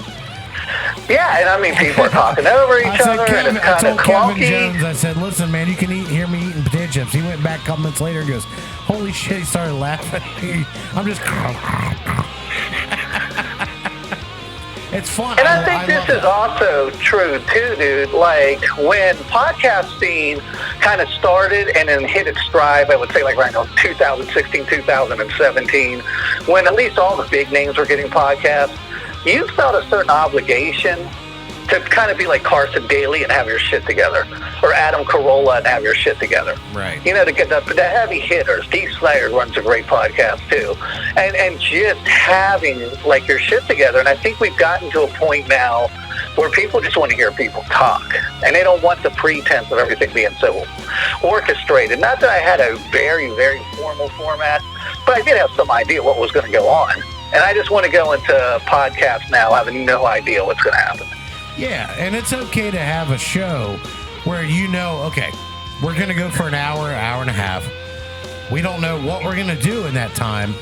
Yeah, and I mean, people are talking over each other, and it's I kind of told Kevin clunky. Jones, I said, listen, man, you can hear me eating potato chips. He went back a couple minutes later and goes, holy shit, he started laughing. I'm just... It's fun. And I think this is also true, too, dude. Like, when podcast scene kind of started and then hit its stride, I would say, like, right now, 2016, 2017, when at least all the big names were getting podcasts, you felt a certain obligation to kind of be like Carson Daly and have your shit together, or Adam Carolla and have your shit together. Right. To get the heavy hitters. Dee Snyder runs a great podcast too, and just having like your shit together. And I think we've gotten to a point now where people just want to hear people talk, and they don't want the pretense of everything being so orchestrated. Not that I had a very, very formal format, but I did have some idea what was going to go on. And I just want to go into podcasts now having no idea what's going to happen. Yeah, and it's okay to have a show where okay, we're going to go for an hour and a half. We don't know what we're going to do in that time,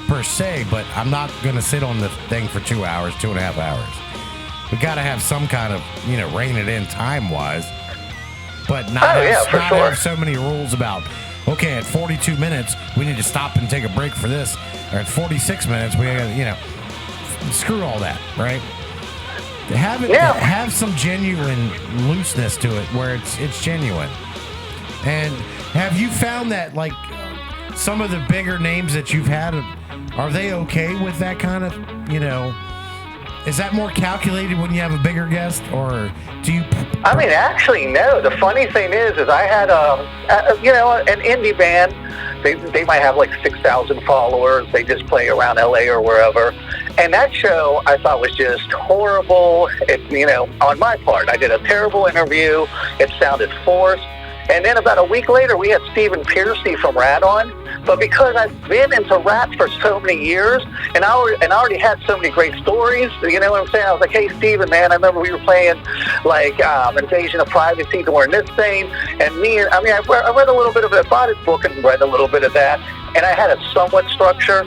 per se, but I'm not going to sit on the thing for 2 hours, 2.5 hours. We got to have some kind of, rein it in time-wise, but not have so many rules about, okay, at 42 minutes, we need to stop and take a break for this, or at 46 minutes, we got screw all that, right? Have some genuine looseness to it where it's genuine. And have you found that, like, some of the bigger names that you've had, are they okay with that kind of, is that more calculated when you have a bigger guest, or do you... I mean, actually, no. The funny thing is I had, an indie band. They might have like 6,000 followers. They just play around LA or wherever. And that show I thought was just horrible. On my part, I did a terrible interview. It sounded forced. And then about a week later, we had Stephen Piercy from Rat on. But because I've been into Rat for so many years, and I already had so many great stories, you know what I'm saying? I was like, hey, Stephen, man, I remember we were playing, like, Invasion of Privacy during this thing. And I read a little bit of it. I bought his book and read a little bit of that. And I had a somewhat structure.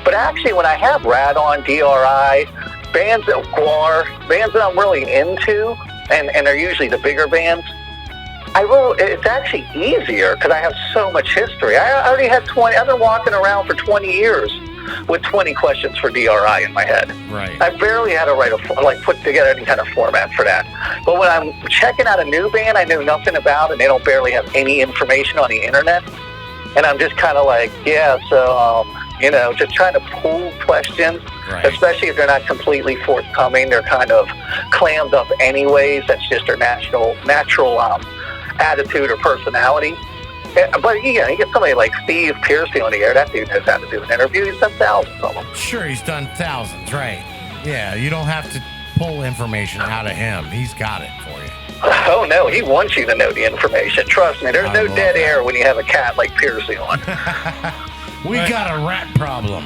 But actually, when I have Rat on, DRI, bands that GWAR, bands that I'm really into, and they're usually the bigger bands, it's actually easier because I have so much history. I already had 20. I've been walking around for 20 years with 20 questions for DRI in my head. Right. I barely had to put together any kind of format for that. But when I'm checking out a new band I knew nothing about, and they don't barely have any information on the internet, and I'm just kind of like, just trying to pull questions, right. Especially if they're not completely forthcoming. They're kind of clammed up anyways. That's just their natural attitude or personality. But you get somebody like Steve Piercy on the air. That dude knows how to do an interview. He's done thousands of them. Sure, he's done thousands, right? Yeah, you don't have to pull information out of him. He's got it for you. Oh no, he wants you to know the information. Trust me, there's no dead air when you have a cat like Piercy on. We got a rat problem.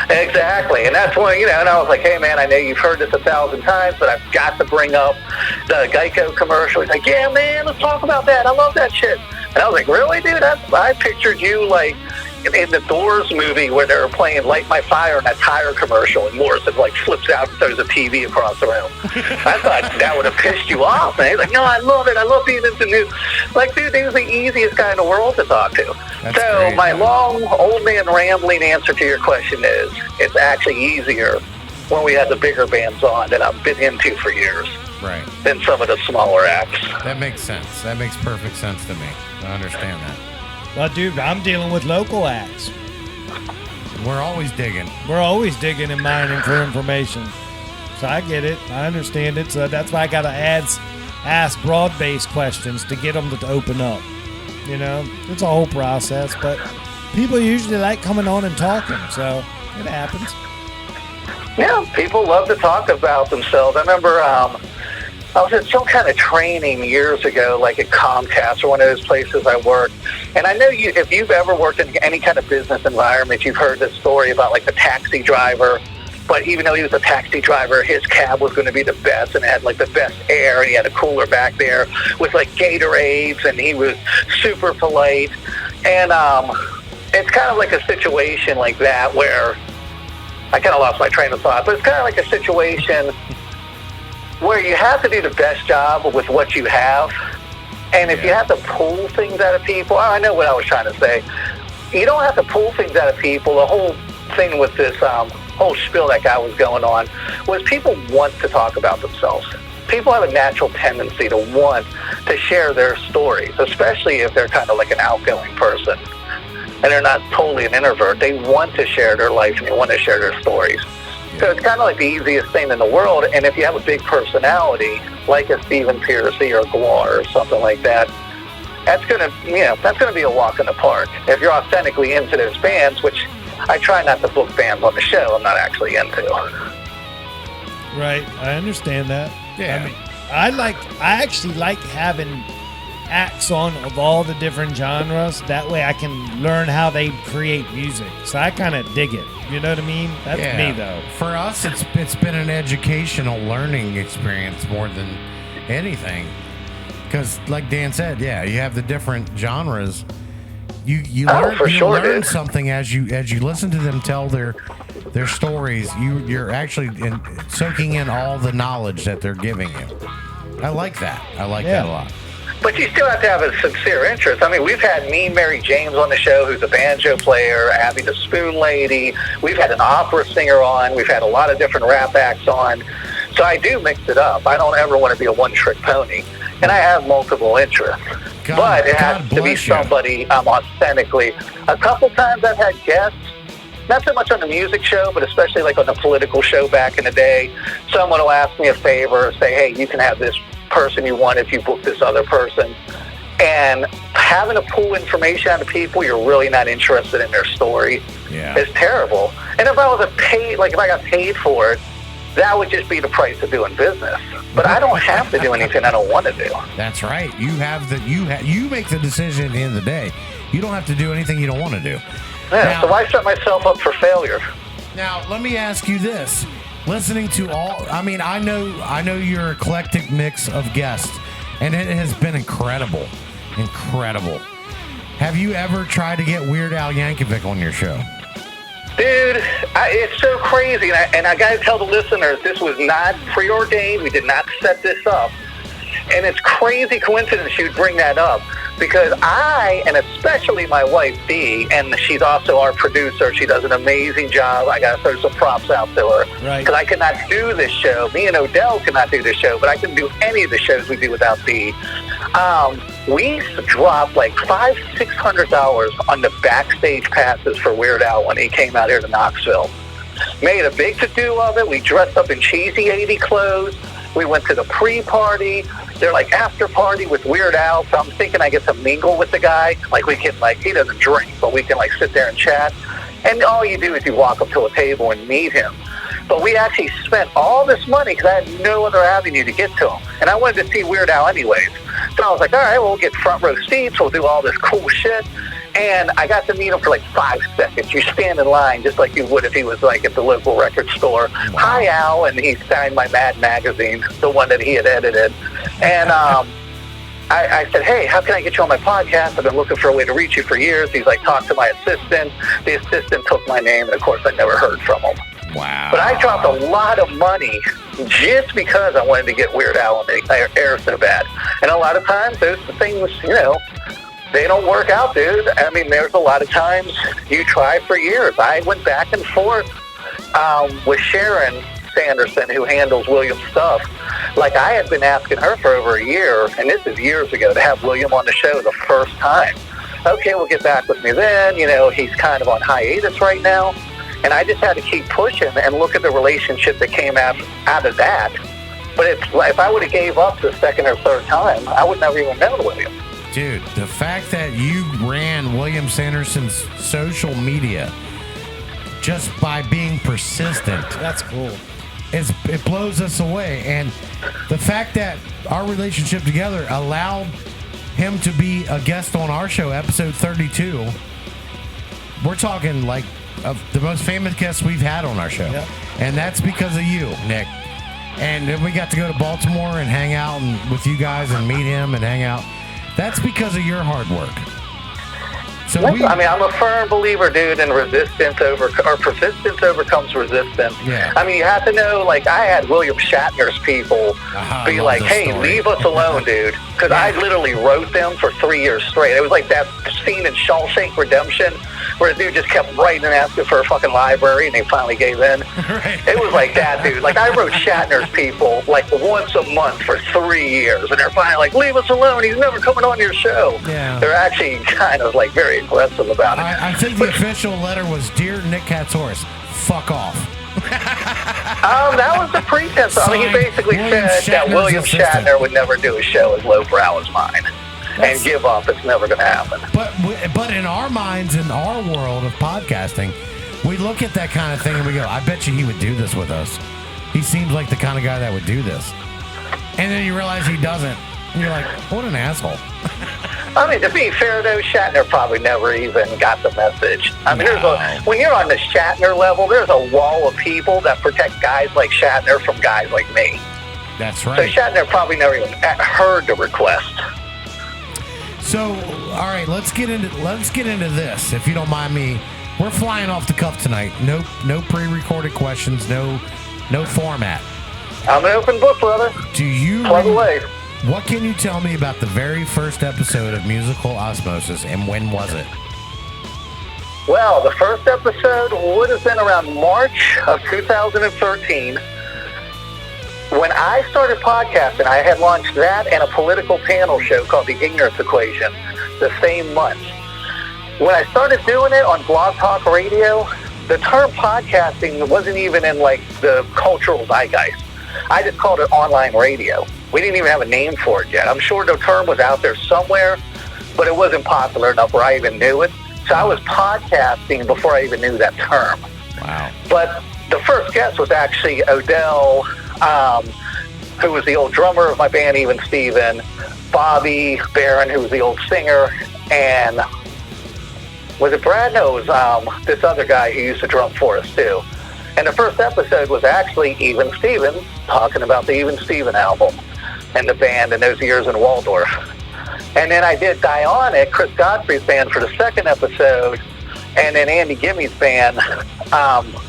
Exactly, and that's when, and I was like, hey man, I know you've heard this 1,000 times, but I've got to bring up the Geico commercial. He's like, yeah man, let's talk about that. I love that shit. And I was like, really, dude? I pictured you like in the Doors movie where they were playing Light My Fire in that tire commercial, and Morrison like flips out and throws a TV across the room. I thought that would have pissed you off, man. He's like, no, I love it. I love being into new. Like, dude, he was the easiest guy in the world to talk to. That's so great, my man. long, old man rambling answer to your question is, it's actually easier when we had the bigger bands on that I've been into for years. Right. Than some of the smaller acts. That makes sense. That makes perfect sense to me. I understand that. Well, dude, I'm dealing with local acts. We're always digging. We're always digging and mining for information. So I get it. I understand it. So that's why I got to ask broad-based questions to get them to open up. It's a whole process, but people usually like coming on and talking, so it happens. Yeah, people love to talk about themselves. I remember I was at some kind of training years ago, like at Comcast or one of those places I worked. And I know if you've ever worked in any kind of business environment, you've heard this story about like the taxi driver. But even though he was a taxi driver, his cab was going to be the best, and it had like the best air, and he had a cooler back there with like Gatorades, and he was super polite. And it's kind of like a situation like that where I kind of lost my train of thought, but it's kind of like a situation where you have to do the best job with what you have. And if you have to pull things out of people, I know what I was trying to say. You don't have to pull things out of people. The whole thing with this whole spiel that guy was going on was people want to talk about themselves. People have a natural tendency to want to share their stories, especially if they're kind of like an outgoing person and they're not totally an introvert. They want to share their life and they want to share their stories. So it's kind of like the easiest thing in the world. And if you have a big personality, like a Stephen Piercy or GWAR or something like that, that's gonna be a walk in the park. If you're authentically into those bands, which I try not to book bands on the show I'm not actually into. Right, I understand that. Yeah. I actually like having acts on of all the different genres. That way I can learn how they create music. So I kind of dig it. You know what I mean? That's me, though. For us, it's been an educational learning experience more than anything. Because, like Dan said, you have the different genres. You learn something as you listen to them tell their stories. You're actually soaking in all the knowledge that they're giving you. I like that. I like that a lot. But you still have to have a sincere interest. I mean, we've had Mean Mary James on the show, who's a banjo player, Abby the Spoon Lady. We've had an opera singer on. We've had a lot of different rap acts on. So I do mix it up. I don't ever want to be a one-trick pony. And I have multiple interests. But it has to be somebody I'm authentically. A couple times I've had guests, not so much on the music show, but especially like on the political show back in the day. Someone will ask me a favor, say, hey, you can have this person you want if you book this other person. And having to pull information out of people you're really not interested in their story is terrible. And if I got paid for it, that would just be the price of doing business. But I don't have to do anything I don't want to do. That's right. You have you make the decision at the end of the day. You don't have to do anything you don't want to do. Yeah, Now- so why set myself up for failure? Now, let me ask you this. Listening to I know your eclectic mix of guests, and it has been incredible. Incredible. Have you ever tried to get Weird Al Yankovic on your show? Dude, it's so crazy, and I got to tell the listeners, this was not preordained. We did not set this up. And it's crazy coincidence you'd bring that up, because I, and especially my wife, Dee, and she's also our producer, she does an amazing job. I got to throw some props out to her. Right. Because I could not do this show. Me and Odell could not do this show, but I couldn't do any of the shows we do without Dee. We dropped like $500-600 on the backstage passes for Weird Al when he came out here to Knoxville. Made a big to-do of it. We dressed up in cheesy 80 clothes. We went to the pre-party. They're like after party with Weird Al. So I'm thinking I get to mingle with the guy. Like we can, he doesn't drink, but we can sit there and chat. And all you do is you walk up to a table and meet him. But we actually spent all this money because I had no other avenue to get to him. And I wanted to see Weird Al anyways. So I was like, all right, well, we'll get front row seats. We'll do all this cool shit. And I got to meet him for 5 seconds. You stand in line just like you would if he was at the local record store. Wow. Hi, Al. And he signed my Mad magazine, the one that he had edited. And I said, hey, how can I get you on my podcast? I've been looking for a way to reach you for years. He's like, talk to my assistant. The assistant took my name, and of course, I never heard from him. Wow. But I dropped a lot of money just because I wanted to get Weird Al on the air so bad. And a lot of times, those things, they don't work out, dude. I mean, there's a lot of times you try for years. I went back and forth with Sharon Sanderson, who handles William's stuff. I had been asking her for over a year, and this is years ago, to have William on the show the first time. Okay, we'll get back with me then. He's kind of on hiatus right now. And I just had to keep pushing and look at the relationship that came out of that. But if I would have gave up the second or third time, I would never even known William. Dude, the fact that you ran William Sanderson's social media just by being persistent. That's cool. It blows us away. And the fact that our relationship together allowed him to be a guest on our show, episode 32, we're talking of the most famous guests we've had on our show. Yep. And that's because of you, Nick. And then we got to go to Baltimore and hang out with you guys and meet him and hang out. That's because of your hard work. So I'm a firm believer, dude, in persistence overcomes resistance. Yeah. I mean, you have to know, I had William Shatner's people be like, hey, leave us alone, dude. Because I literally wrote them for 3 years straight. It was like that scene in Shawshank Redemption where the dude just kept writing and asking for a fucking library, and they finally gave in. Right. It was like that, dude. I wrote Shatner's people once a month for 3 years, and they're finally leave us alone. He's never coming on your show. Yeah. They're actually kind of very aggressive about it. I think the official letter was, Dear Nick Katsouros, fuck off. That was the pretense. He basically said that William Shatner would never do a show as lowbrow as mine. And give up. It's never going to happen. But in our minds, in our world of podcasting, we look at that kind of thing and we go, I bet you he would do this with us. He seems like the kind of guy that would do this. And then you realize he doesn't. And you're like, what an asshole. I mean, to be fair, though, Shatner probably never even got the message. I mean, when you're on the Shatner level, there's a wall of people that protect guys like Shatner from guys like me. That's right. So Shatner probably never even heard the request. So, all right, let's get into this, if you don't mind me. We're flying off the cuff tonight. No pre-recorded questions. No format. I'm an open book, brother. Plug away. What can you tell me about the very first episode of Musical Osmosis, and when was it? Well, the first episode would have been around March of 2013. When I started podcasting, I had launched that and a political panel show called The Ignorance Equation the same month. When I started doing it on Blog Talk Radio, the term podcasting wasn't even in the cultural zeitgeist. I just called it online radio. We didn't even have a name for it yet. I'm sure the term was out there somewhere, but it wasn't popular enough where I even knew it. So I was podcasting before I even knew that term. Wow. But the first guest was actually Odell, who was the old drummer of my band, Even Steven, Bobby Barron, who was the old singer, and was it Brad? No, it was this other guy who used to drum for us too. And the first episode was actually Even Steven, talking about the Even Steven album and the band in those years in Waldorf. And then I did Dionic, Chris Godfrey's band, for the second episode, and then Andy Gimme's band,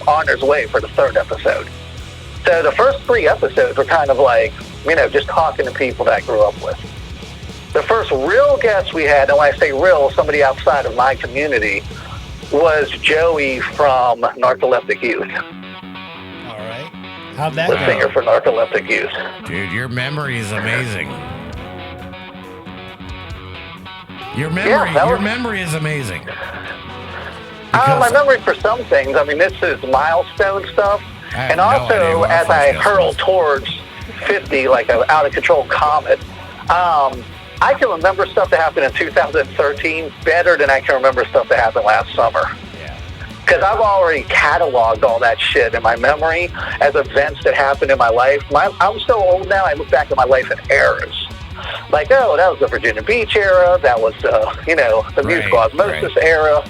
Honor's Way, for the third episode. So the first 3 episodes were kind of like, just talking to people that I grew up with. The first real guest we had, and when I say real, somebody outside of my community, was Joey from Narcoleptic Youth. All right. How'd that The go? singer for Narcoleptic Youth. Dude, your memory is amazing. Your memory is amazing. My memory for some things, this is milestone stuff. And no also, idea what as our I first guest hurl was. towards 50, like an out-of-control comet, I can remember stuff that happened in 2013 better than I can remember stuff that happened last summer. Because I've already cataloged all that shit in my memory as events that happened in my life. I'm so old now, I look back at my life in eras. Like, oh, that was the Virginia Beach era, that was, the musical Osmosis era,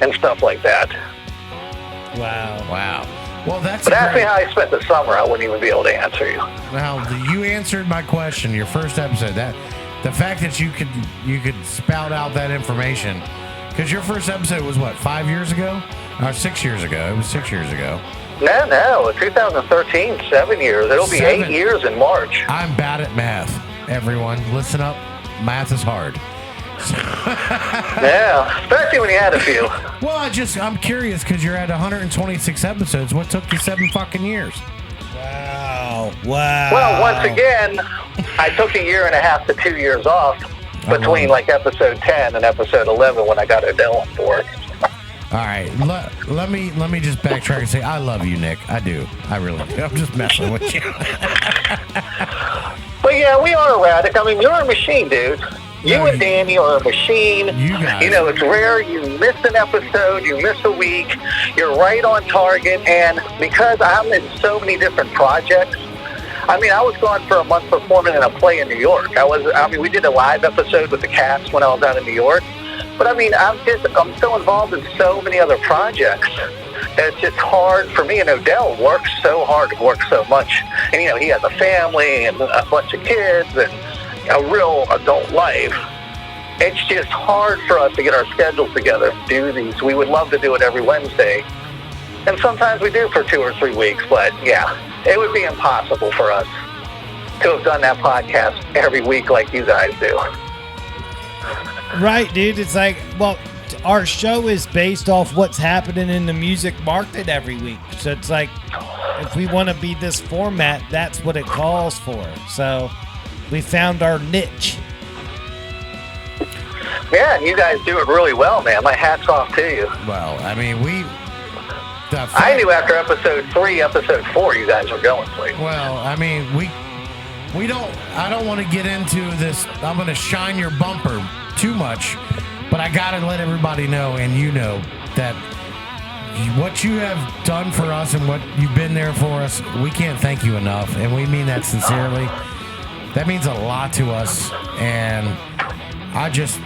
and stuff like that. Wow. Well, that's But ask me great. how I spent the summer, I wouldn't even be able to answer you. Well, you answered my question. Your first episode. That the fact that you could spout out that information, because your first episode was what, 5 years ago or 6 years ago? It was 6 years ago. No, 2013, 7 years. It'll be 8 years in March. I'm bad at math. Everyone, listen up. Math is hard. Yeah, especially when you had a few. Well, I'm curious because you're at 126 episodes. What took you 7 fucking years? Wow. Well, once again, I took 1.5 to 2 years off between like episode 10 and episode 11 when I got Odell on board. All right, let me just backtrack and say I love you, Nick. I do. I really do. I'm just messing with you. But yeah, we are erratic. You're a machine, dude. You No, and Danny are a machine. You guys. It's rare you miss an episode, you miss a week. You're right on target. And because I'm in so many different projects, I was gone for a month performing in a play in New York. We did a live episode with the cast when I was out in New York. But I'm so involved in so many other projects. It's just hard for me, and Odell works so hard and works so much. And, he has a family and a bunch of kids and a real adult life. It's just hard for us to get our schedules together to do these. We would love to do it every Wednesday. And sometimes we do for 2 or 3 weeks, but yeah, it would be impossible for us to have done that podcast every week like you guys do. Right, dude. It's like, our show is based off what's happening in the music market every week. So it's like, if we want to be this format, that's what it calls for. So we found our niche. Yeah, and you guys do it really well, man. My hat's off to you. Well, I knew after episode 3, episode 4, you guys were going for it. Well, we don't. I don't want to get into this. I'm going to shine your bumper too much, but I got to let everybody know, and that what you have done for us and what you've been there for us, we can't thank you enough, and we mean that sincerely. That means a lot to us, and I just,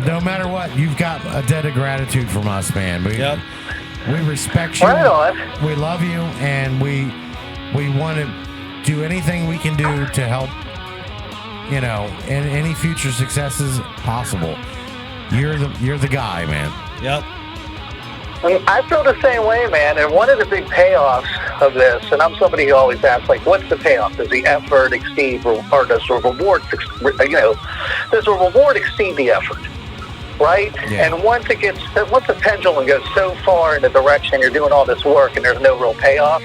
no matter what, you've got a debt of gratitude from us, man. We respect you. Right on. We love you, and we want to do anything we can do to help, and any future successes possible. You're the guy, man. Yep. I feel the same way, man. And one of the big payoffs of this, and I'm somebody who always asks, like, what's the payoff? Does the effort exceed, or does the reward, does the reward exceed the effort? Right? Yeah. And once the pendulum goes so far in the direction you're doing all this work and there's no real payoff,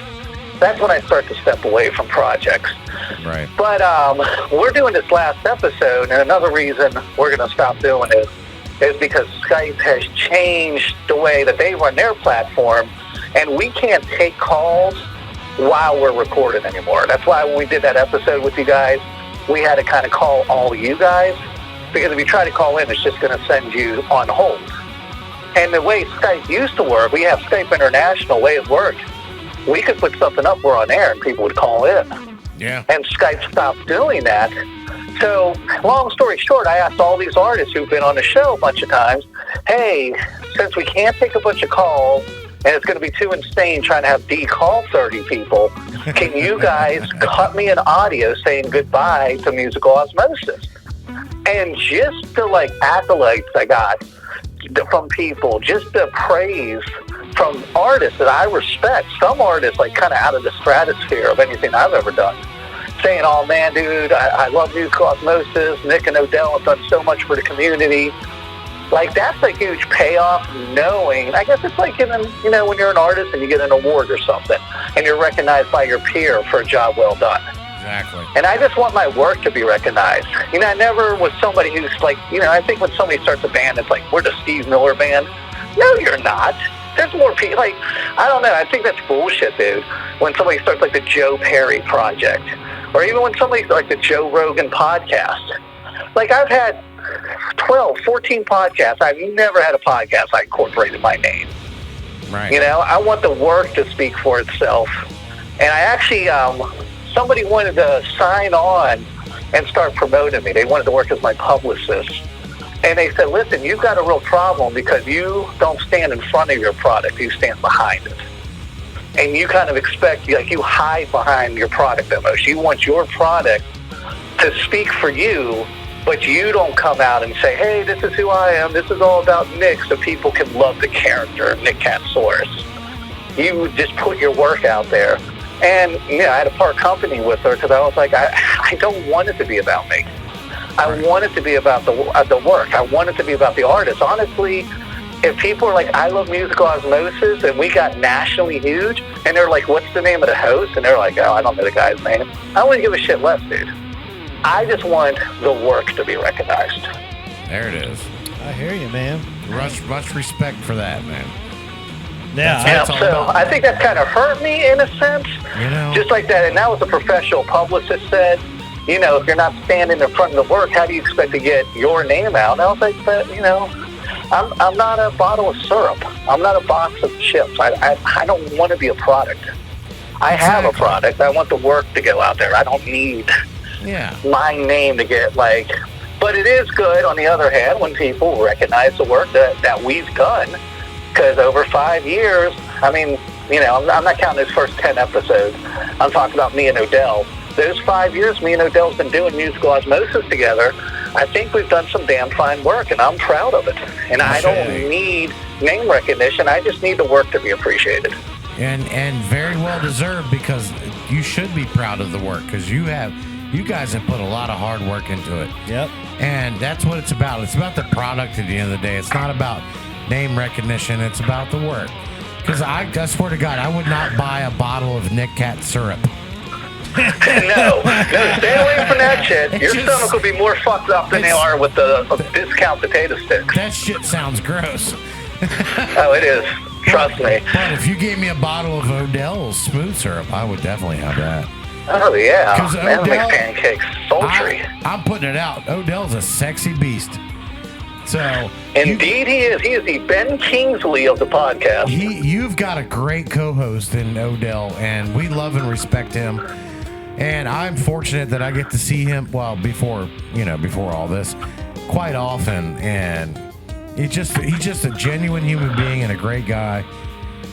that's when I start to step away from projects. Right. But we're doing this last episode, and another reason we're going to stop doing it is because Skype has changed the way that they run their platform, and we can't take calls while we're recording anymore. That's why when we did that episode with you guys, we had to kind of call all you guys, because if you try to call in, it's just going to send you on hold. And the way Skype used to work, we have Skype International, way it worked we could put something up, we're on air, and people would call in. Yeah. And Skype stopped doing that. So, long story short, I asked all these artists who've been on the show a bunch of times, hey, since we can't take a bunch of calls, and it's going to be too insane trying to have D call 30 people, can you guys cut me an audio saying goodbye to Musical Osmosis? And just the, like, accolades I got from people, just the praise from artists that I respect, some artists, like, kind of out of the stratosphere of anything I've ever done, saying, oh, man, dude, I love Musical Osmosis. Nick and Odell have done so much for the community. Like, that's a huge payoff, knowing, I guess it's like, when you're an artist and you get an award or something, and you're recognized by your peer for a job well done. Exactly. And I just want my work to be recognized. I never was somebody who's like, I think when somebody starts a band, it's like, we're the Steve Miller Band. No, you're not. There's more people. Like, I don't know. I think that's bullshit, dude. When somebody starts like the Joe Perry Project, or even when somebody's like the Joe Rogan podcast. Like, I've had 12, 14 podcasts. I've never had a podcast I incorporated my name. Right. I want the work to speak for itself. And I actually, somebody wanted to sign on and start promoting me. They wanted to work as my publicist. And they said, listen, you've got a real problem because you don't stand in front of your product. You stand behind it. And you kind of expect, like, you hide behind your product almost. You want your product to speak for you, but you don't come out and say, hey, this is who I am. This is all about Nick, so people can love the character of Nick Katsouros. You just put your work out there. And, I had to part company with her because I was like, I don't want it to be about me. I want it to be about the work. I want it to be about the artist. Honestly, if people are like, I love Musical Osmosis, and we got nationally huge, and they're like, what's the name of the host? And they're like, oh, I don't know the guy's name. I wouldn't give a shit less, dude. I just want the work to be recognized. There it is. I hear you, man. Much respect for that, man. Yeah. So I think that kind of hurt me in a sense. Just like that. And that was a professional publicist said, if you're not standing in front of the work, how do you expect to get your name out? And I was like, but, I'm not a bottle of syrup. I'm not a box of chips. I don't want to be a product. I have a product. I want the work to go out there. I don't need my name to get, like... But it is good, on the other hand, when people recognize the work that we've done. Because over 5 years, I mean, I'm not counting those first 10 episodes. I'm talking about me and Odell. Those 5 years, me and Odell's been doing Musical Osmosis together. I think we've done some damn fine work, and I'm proud of it. And I don't need name recognition. I just need the work to be appreciated. And very well deserved, because you should be proud of the work, because you guys have put a lot of hard work into it. Yep. And that's what it's about. It's about the product at the end of the day. It's not about name recognition. It's about the work. Because I swear to God, I would not buy a bottle of Nick Cat syrup. No, stay away from that shit. Your stomach will be more fucked up than they are with the discount potato sticks. That shit sounds gross. Oh, it is. Trust me. But if you gave me a bottle of Odell's smooth syrup, I would definitely have that. Oh, yeah. Because That makes pancakes sultry. I'm putting it out. Odell's a sexy beast. So Indeed he is. He is the Ben Kingsley of the podcast. You've got a great co-host in Odell, and we love and respect him. And I'm fortunate that I get to see him, well, before all this, quite often. And he's just a genuine human being and a great guy.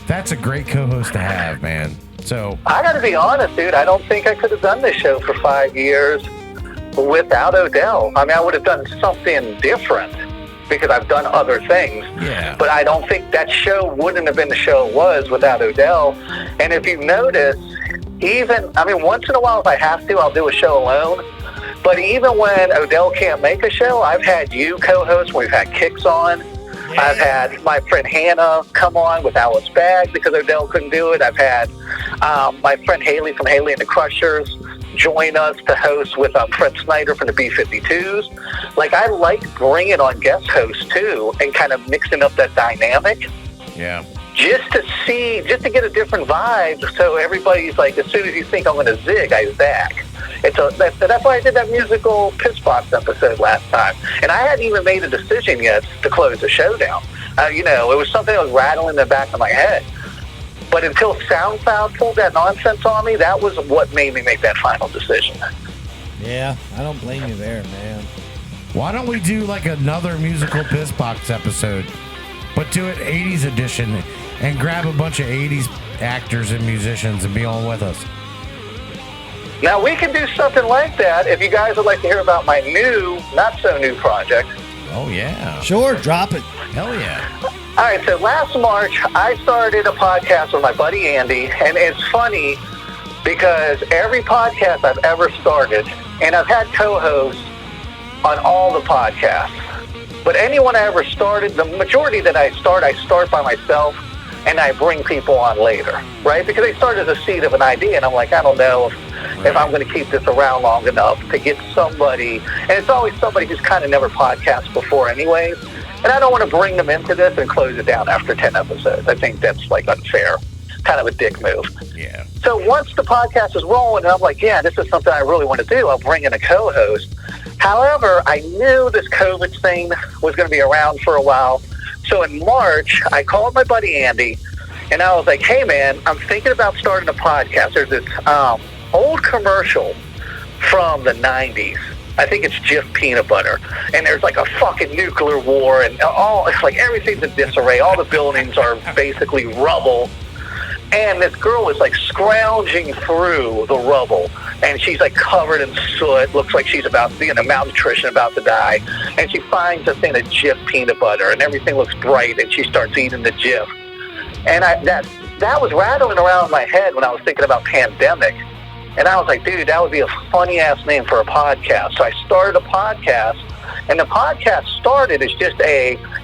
That's a great co-host to have, man. So I got to be honest, dude. I don't think I could have done this show for 5 years without Odell. I mean, I would have done something different because I've done other things. Yeah. But I don't think that show wouldn't have been the show it was without Odell. And if you notice, once in a while, if I have to, I'll do a show alone. But even when Odell can't make a show, I've had you co-host. We've had Kicks on. Yeah. I've had my friend Hannah come on with Alice Bag because Odell couldn't do it. I've had my friend Haley from Haley and the Crushers join us to host with Fred Snyder from the B-52s. Like, I like bringing on guest hosts, too, and kind of mixing up that dynamic. Yeah. Just to get a different vibe, so everybody's like, as soon as you think I'm going to zig, I zag. That's why I did that musical Piss Box episode last time. And I hadn't even made a decision yet to close the show down. It was something that was rattling in the back of my head. But until SoundCloud pulled that nonsense on me, that was what made me make that final decision. Yeah, I don't blame you there, man. Why don't we do like another musical piss box episode, but do it 80s edition and grab a bunch of 80s actors and musicians and be on with us? Now, we can do something like that if you guys would like to hear about my new, not so new project. Oh, yeah. Sure, drop it. Hell yeah. All right, so last March, I started a podcast with my buddy Andy, and it's funny because every podcast I've ever started, and I've had co-hosts on all the podcasts, but anyone I ever started, the majority that I start by myself, and I bring people on later, right? Because they start as a seed of an idea, and I'm like, I don't know if I'm going to keep this around long enough to get somebody, and it's always somebody who's kind of never podcasted before anyways, and I don't want to bring them into this and close it down after 10 episodes. I think that's like unfair, kind of a dick move. Yeah. So once the podcast is rolling, and I'm like, yeah, this is something I really want to do, I'll bring in a co-host. However, I knew this COVID thing was going to be around for a while. So in March, I called my buddy Andy, and I was like, hey, man, I'm thinking about starting a podcast. There's this old commercial from the 90s. I think it's Jif Peanut Butter. And there's like a fucking nuclear war, and it's like everything's in disarray. All the buildings are basically rubble. And this girl is like scrounging through the rubble, and she's like covered in soot. Looks like she's about to be in a malnutrition, about to die. And she finds a thing of Jif peanut butter, and everything looks bright, and she starts eating the Jif. And that was rattling around in my head when I was thinking about pandemic. And I was like, dude, that would be a funny ass name for a podcast. So I started a podcast, and the podcast started as just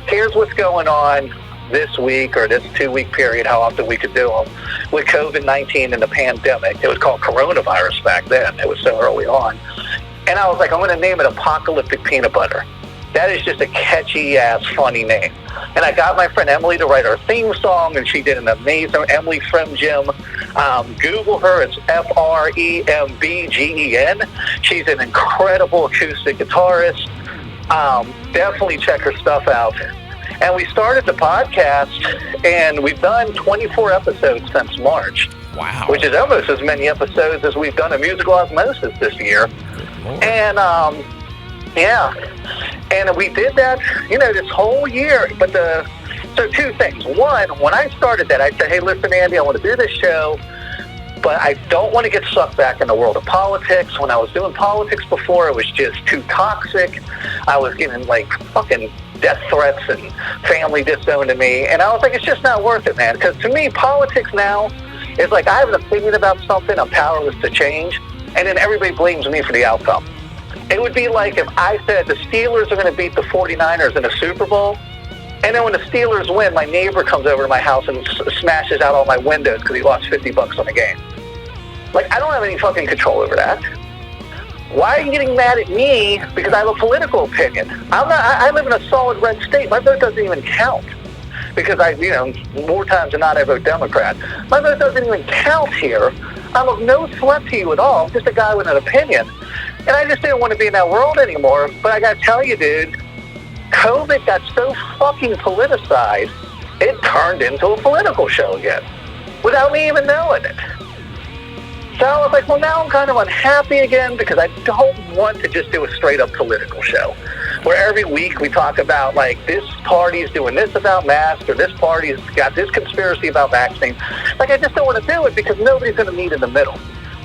here's what's going on this week or this 2-week period, how often we could do them, with COVID-19 and the pandemic. It was called coronavirus back then. It was so early on. And I was like, I'm going to name it Apocalyptic Peanut Butter. That is just a catchy-ass, funny name. And I got my friend Emily to write our theme song, and she did an amazing, Emily from Jim. Google her. It's FREMBGEN. She's an incredible acoustic guitarist. Definitely check her stuff out. And we started the podcast, and we've done 24 episodes since March. Wow. Which is almost as many episodes as we've done a musical Osmosis this year. And, yeah. And we did that, this whole year. But so 2 things. One, when I started that, I said, hey, listen, Andy, I want to do this show, but I don't want to get sucked back in the world of politics. When I was doing politics before, it was just too toxic. I was getting, fucking death threats and family disowning me. And I was like, it's just not worth it, man. Because to me, politics now is like I have an opinion about something I'm powerless to change, and then everybody blames me for the outcome. It would be like if I said the Steelers are going to beat the 49ers in a Super Bowl, and then when the Steelers win, my neighbor comes over to my house and smashes out all my windows because he lost $50 on the game. I don't have any fucking control over that. Why are you getting mad at me because I have a political opinion? I live in a solid red state. My vote doesn't even count because more times than not, I vote Democrat. My vote doesn't even count here. I'm of no threat to you at all. I'm just a guy with an opinion. And I just didn't want to be in that world anymore. But I got to tell you, dude, COVID got so fucking politicized, it turned into a political show again without me even knowing it. So I was like, well, now I'm kind of unhappy again because I don't want to just do a straight-up political show where every week we talk about, this party's doing this about masks or this party's got this conspiracy about vaccines. I just don't want to do it because nobody's going to meet in the middle.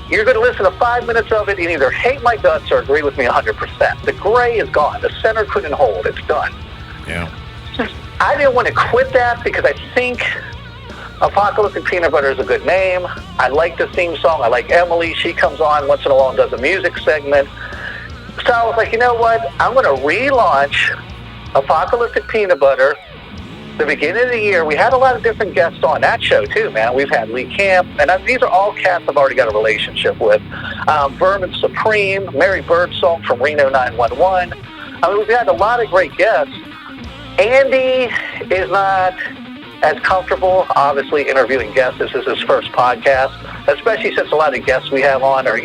You're going to listen to 5 minutes of it and either hate my guts or agree with me 100%. The gray is gone. The center couldn't hold. It's done. Yeah. I didn't want to quit that because I think Apocalyptic Peanut Butter is a good name. I like the theme song. I like Emily. She comes on once in a while and does a music segment. So I was like, you know what? I'm going to relaunch Apocalyptic Peanut Butter. The beginning of the year, we had a lot of different guests on that show too, man. We've had Lee Camp, and these are all cats I've already got a relationship with. Vermin Supreme, Mary Birdsong from Reno 911. We've had a lot of great guests. Andy is not as comfortable, obviously, interviewing guests. This is his first podcast, especially since a lot of guests we have on are,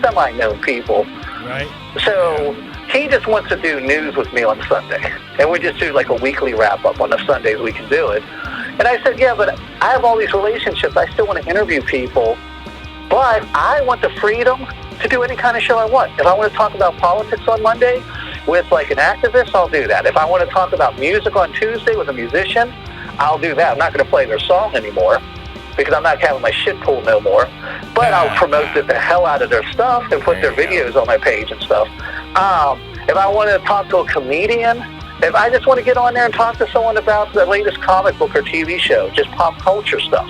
semi-known people. Right. So he just wants to do news with me on Sunday. And we just do a weekly wrap-up on the Sundays we can do it. And I said, yeah, but I have all these relationships. I still want to interview people, but I want the freedom to do any kind of show I want. If I want to talk about politics on Monday with like an activist, I'll do that. If I want to talk about music on Tuesday with a musician, I'll do that. I'm not going to play their song anymore because I'm not having my shit pulled no more. But I'll promote the hell out of their stuff and put their videos on my page and stuff. If I want to talk to a comedian, if I just want to get on there and talk to someone about the latest comic book or TV show, just pop culture stuff.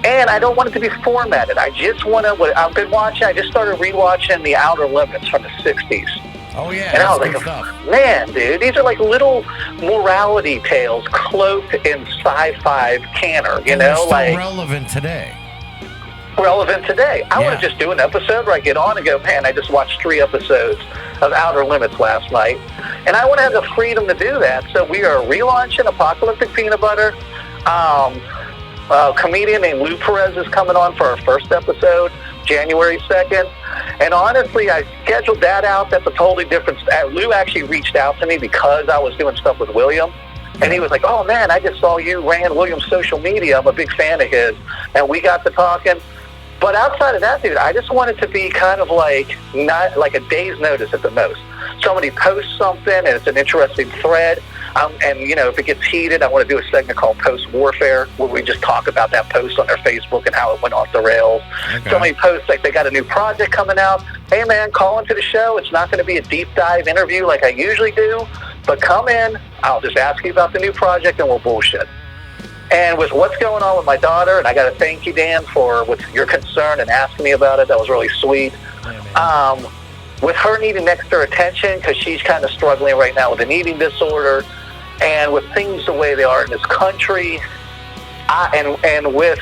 And I don't want it to be formatted. I just want to, I've been watching, I just started rewatching The Outer Limits from the 60s. Oh, yeah. And I was like, man, dude, these are like little morality tales cloaked in sci-fi canon, you know? Still like relevant today. Relevant today. I want to just do an episode where I get on and go, man, I just watched 3 episodes of Outer Limits last night. And I want to have the freedom to do that. So we are relaunching Apocalyptic Peanut Butter. A comedian named Lou Perez is coming on for our first episode, January 2nd. And honestly, I scheduled that out. That's a totally different... Lou actually reached out to me because I was doing stuff with William. And he was like, oh, man, I just saw you ran William's social media. I'm a big fan of his. And we got to talking. But outside of that, dude, I just want it to be kind of like not like a day's notice at the most. Somebody posts something and it's an interesting thread. And, you know, if it gets heated, I want to do a segment called Post Warfare where we just talk about that post on their Facebook and how it went off the rails. Okay. Somebody posts like they got a new project coming out. Hey, man, call into the show. It's not going to be a deep dive interview like I usually do, but come in. I'll just ask you about the new project and we'll bullshit. And with what's going on with my daughter, and I got to thank you, Dan, for with your concern and asking me about it. That was really sweet. Yeah, with her needing extra attention because she's kind of struggling right now with an eating disorder, and with things the way they are in this country, and with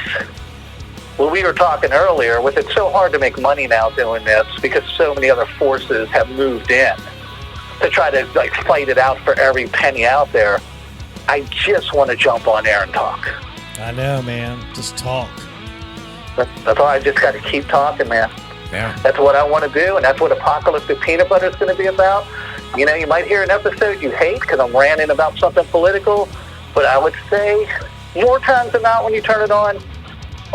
what we were talking earlier, with it's so hard to make money now doing this because so many other forces have moved in to try to like fight it out for every penny out there. I just want to jump on air and talk. I know, man. Just talk. That's all. I just got to keep talking, man. Yeah. That's what I want to do, and that's what Apocalyptic Peanut Butter is going to be about. You know, you might hear an episode you hate because I'm ranting about something political, but I would say more times than not when you turn it on,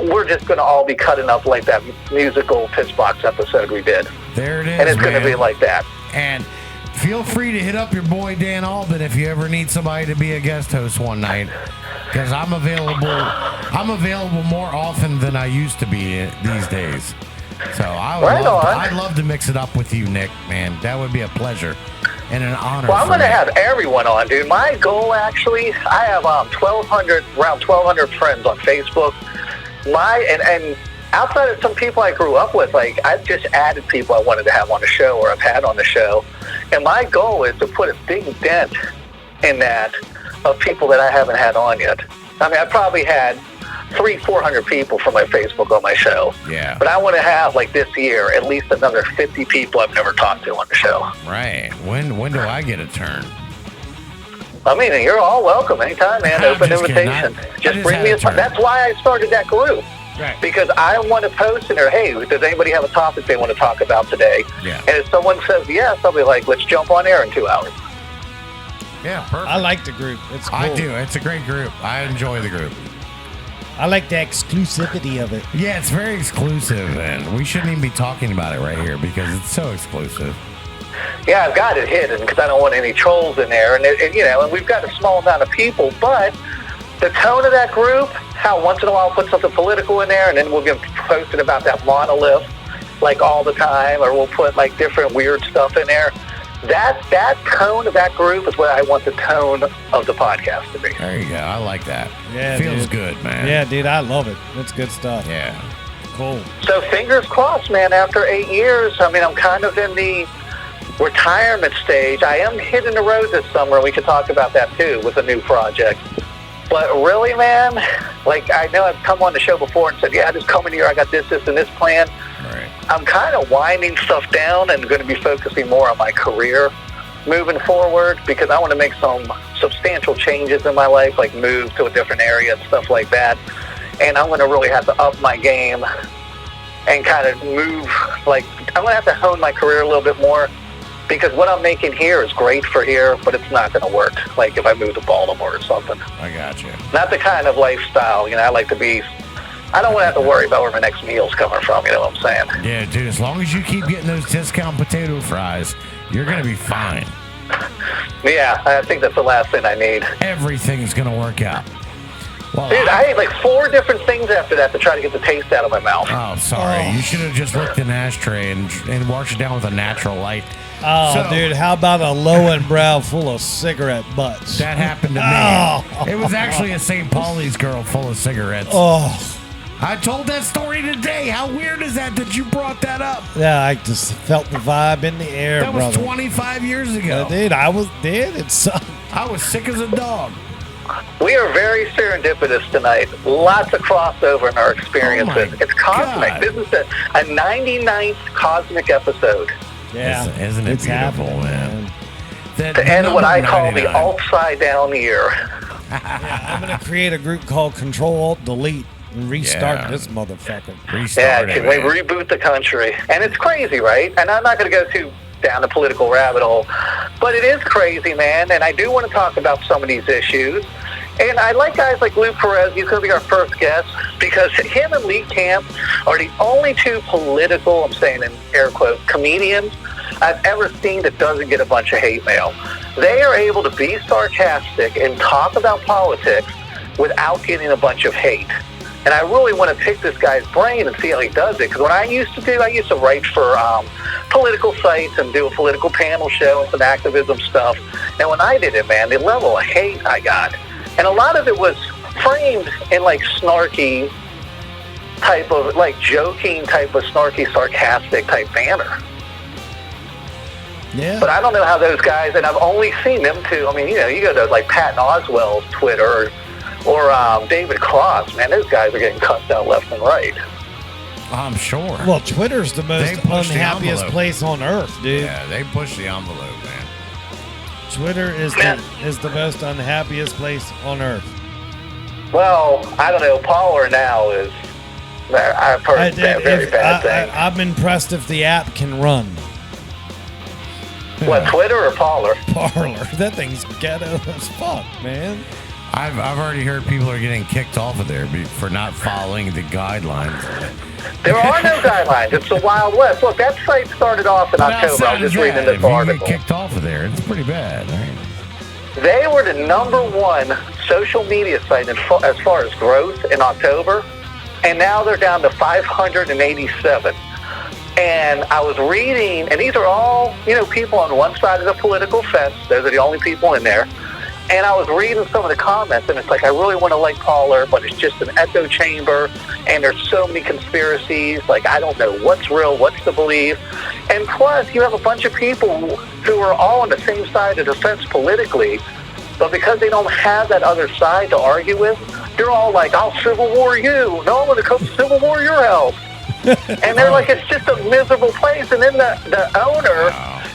we're just going to all be cutting up like that musical Pitch Box episode we did. There it is, and it's going to be like that. And feel free to hit up your boy Dan Albin if you ever need somebody to be a guest host one night, because I'm available more often than I used to be these days. So I'd love to mix it up with you, Nick, man. That would be a pleasure and an honor. Well, I'm going to have everyone on, dude. My goal, actually, I have around 1,200 friends on Facebook. And outside of some people I grew up with, like I've just added people I wanted to have on the show or I've had on the show. And my goal is to put a big dent in that of people that I haven't had on yet. I mean, I probably had 300-400 people from my Facebook on my show. Yeah. But I want to have, like this year, at least another 50 people I've never talked to on the show. Right. When do I get a turn? I mean, you're all welcome anytime, man. Open invitation. Just bring me a turn. That's why I started that group. Right. Because I want to post in there, hey, does anybody have a topic they want to talk about today? Yeah. And if someone says yes, I'll be like, let's jump on air in 2 hours. Yeah, perfect. I like the group. It's cool. I do. It's a great group. I enjoy the group. I like the exclusivity of it. Yeah, it's very exclusive, and we shouldn't even be talking about it right here because it's so exclusive. Yeah, I've got it hidden because I don't want any trolls in there. And you know, and we've got a small amount of people, but the tone of that group, how once in a while I'll put something political in there, and then we'll get posted about that monolith like all the time, or we'll put like different weird stuff in there. That tone of that group is what I want the tone of the podcast to be. There you go. I like that. Yeah, feels dude. Good, man. Yeah, dude, I love it. It's good stuff. Yeah. Cool. So fingers crossed, man. After 8 years, I mean, I'm kind of in the retirement stage. I am hitting the road this summer. We could talk about that too with a new project. But really, man, like I know I've come on the show before and said, yeah, just come in here. I got this, and this plan. Right. I'm kind of winding stuff down and going to be focusing more on my career moving forward because I want to make some substantial changes in my life, like move to a different area and stuff like that. And I'm going to really have to up my game and kind of move, like I'm going to have to hone my career a little bit more Because what I'm making here is great for here, but it's not going to work. Like if I move to Baltimore or something. I got you. Not the kind of lifestyle, I like to be. I don't want to have to worry about where my next meal's coming from. You know what I'm saying? Yeah, dude. As long as you keep getting those discount potato fries, you're gonna be fine. Yeah, I think that's the last thing I need. Everything's gonna work out. Well, Dude, I ate like 4 different things after that to try to get the taste out of my mouth. Oh, sorry. You should have just licked an ashtray and washed it down with a natural light. Oh, dude, how about a Lowenbrow full of cigarette butts? That happened to me. Oh. It was actually a St. Pauli's girl full of cigarettes. Oh. I told that story today. How weird is that you brought that up? Yeah, I just felt the vibe in the air, That was brother. 25 years ago. Dude, I was dead. It's I was sick as a dog. We are very serendipitous tonight. Lots of crossover in our experiences. It's cosmic. God. This is a 99th cosmic episode. yeah, Isn't it it's beautiful, happening, man? That To end what I call the 99. upside down year. I'm gonna create a group called Control Alt Delete and restart Yeah. this motherfucker. Yeah, Restart it, can we man. reboot the country? And it's crazy, right? And I'm not going to go too down the political rabbit hole, but it is crazy, man. And I do want to talk about some of these issues. And I like guys like Lou Perez. He's going to be our first guest because him and Lee Camp are the only 2 political, I'm saying in air quotes, comedians I've ever seen that doesn't get a bunch of hate mail. They are able to be sarcastic and talk about politics without getting a bunch of hate. And I really want to pick this guy's brain and see how he does it. Because what I used to write for political sites and do a political panel show and some activism stuff. And when I did it, man, the level of hate I got. And a lot of it was framed in like snarky type of, like joking type of snarky, sarcastic type manner. Yeah. But I don't know how those guys, and I've only seen them 2. I mean, you go to like Patton Oswalt's Twitter or David Cross, man, those guys are getting cussed out left and right. I'm sure. Well, Twitter's the most They push the unhappiest envelope. place on earth, dude. Yeah, they push the envelope, man. Twitter is the most unhappiest place on earth. Well, I don't know. Parler now is, I've heard very bad things. I'm impressed if the app can run. What, Twitter or Parler? Parler. That thing's ghetto as fuck, man. I've already heard people are getting kicked off of there for not following the guidelines. There are no guidelines. It's the Wild West. Look, that site started off in October. I was just reading this If you article. get kicked off of there, it's pretty bad. Right? They were the #1 social media site as far as growth in October, and now they're down to 587. And I was reading, and these are all, people on one side of the political fence. Those are the only people in there. And I was reading some of the comments, and it's like, I really want to like Parler, but it's just an echo chamber, and there's so many conspiracies. Like, I don't know what's real, what's to believe. And plus, you have a bunch of people who are all on the same side of the fence politically, but because they don't have that other side to argue with, they're all like, I'll Civil War you. No, I'm going to come Civil War your house. And they're like, it's just a miserable place. And then the owner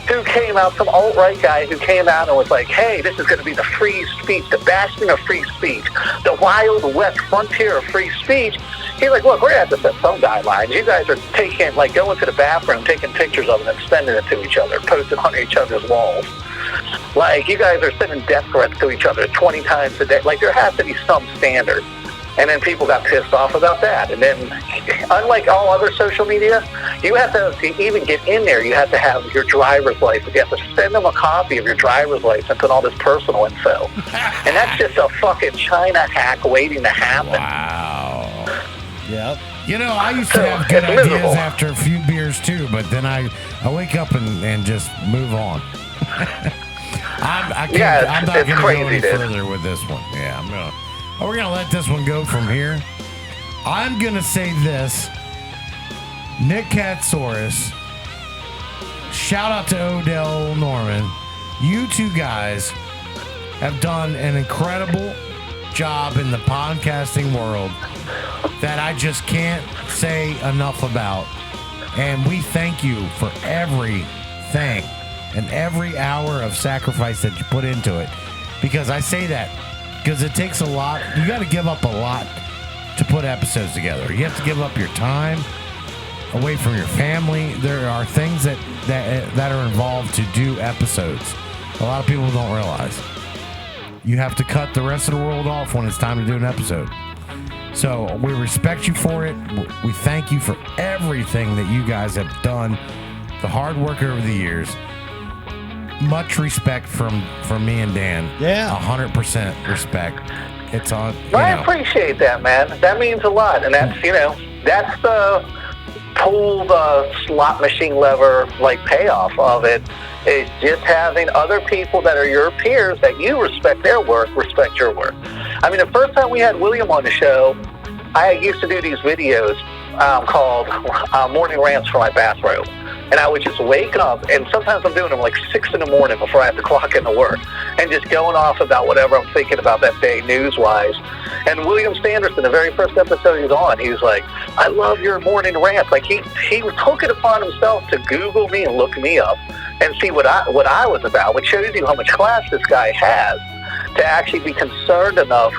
who came out, some alt-right guy who came out and was like, hey, this is going to be the free speech, the bastion of free speech, the Wild West frontier of free speech. He's like, look, we're going to have to set some guidelines. You guys are taking, like, going to the bathroom, taking pictures of it and sending it to each other, posting on each other's walls. Like, you guys are sending death threats to each other 20 times a day. Like, there has to be some standard. And then people got pissed off about that. And then, unlike all other social media, you have to even get in there, you have to have your driver's license. You have to send them a copy of your driver's license and all this personal info. And that's just a fucking China hack waiting to happen. Wow. Yep. I used to have good It's ideas miserable. after a few beers too, but then I wake up and just move on. I'm not it's going to go crazy, any dude. further with this one. Yeah, we're going to let this one go from here. I'm going to say this. Nick Katsouros, shout out to Odell Norman. You 2 guys have done an incredible job in the podcasting world that I just can't say enough about. And we thank you for everything and every hour of sacrifice that you put into it. Because I say that because it takes a lot. You got to give up a lot to put episodes together. You have to give up your time. away from your family. There are things that are involved to do episodes. A lot of people don't realize. You have to cut the rest of the world off when it's time to do an episode. So we respect you for it. We thank you for everything that you guys have done. The hard work over the years. Much respect from me and Dan. Yeah. 100% respect. It's on. I appreciate that, man. That means a lot. And that's, that's the pull the slot machine lever, like, payoff of it. Is just having other people that are your peers that you respect their work, respect your work. I mean, the first time we had William on the show, I used to do these videos called Morning Rants for my bathrobe. And I would just wake up, and sometimes I'm doing them like 6 in the morning before I have to clock into work, and just going off about whatever I'm thinking about that day news-wise. And William Sanderson, the very first episode he was on, he was like, I love your morning rants. Like, he took it upon himself to Google me and look me up and see what I was about, which shows you how much class this guy has to actually be concerned enough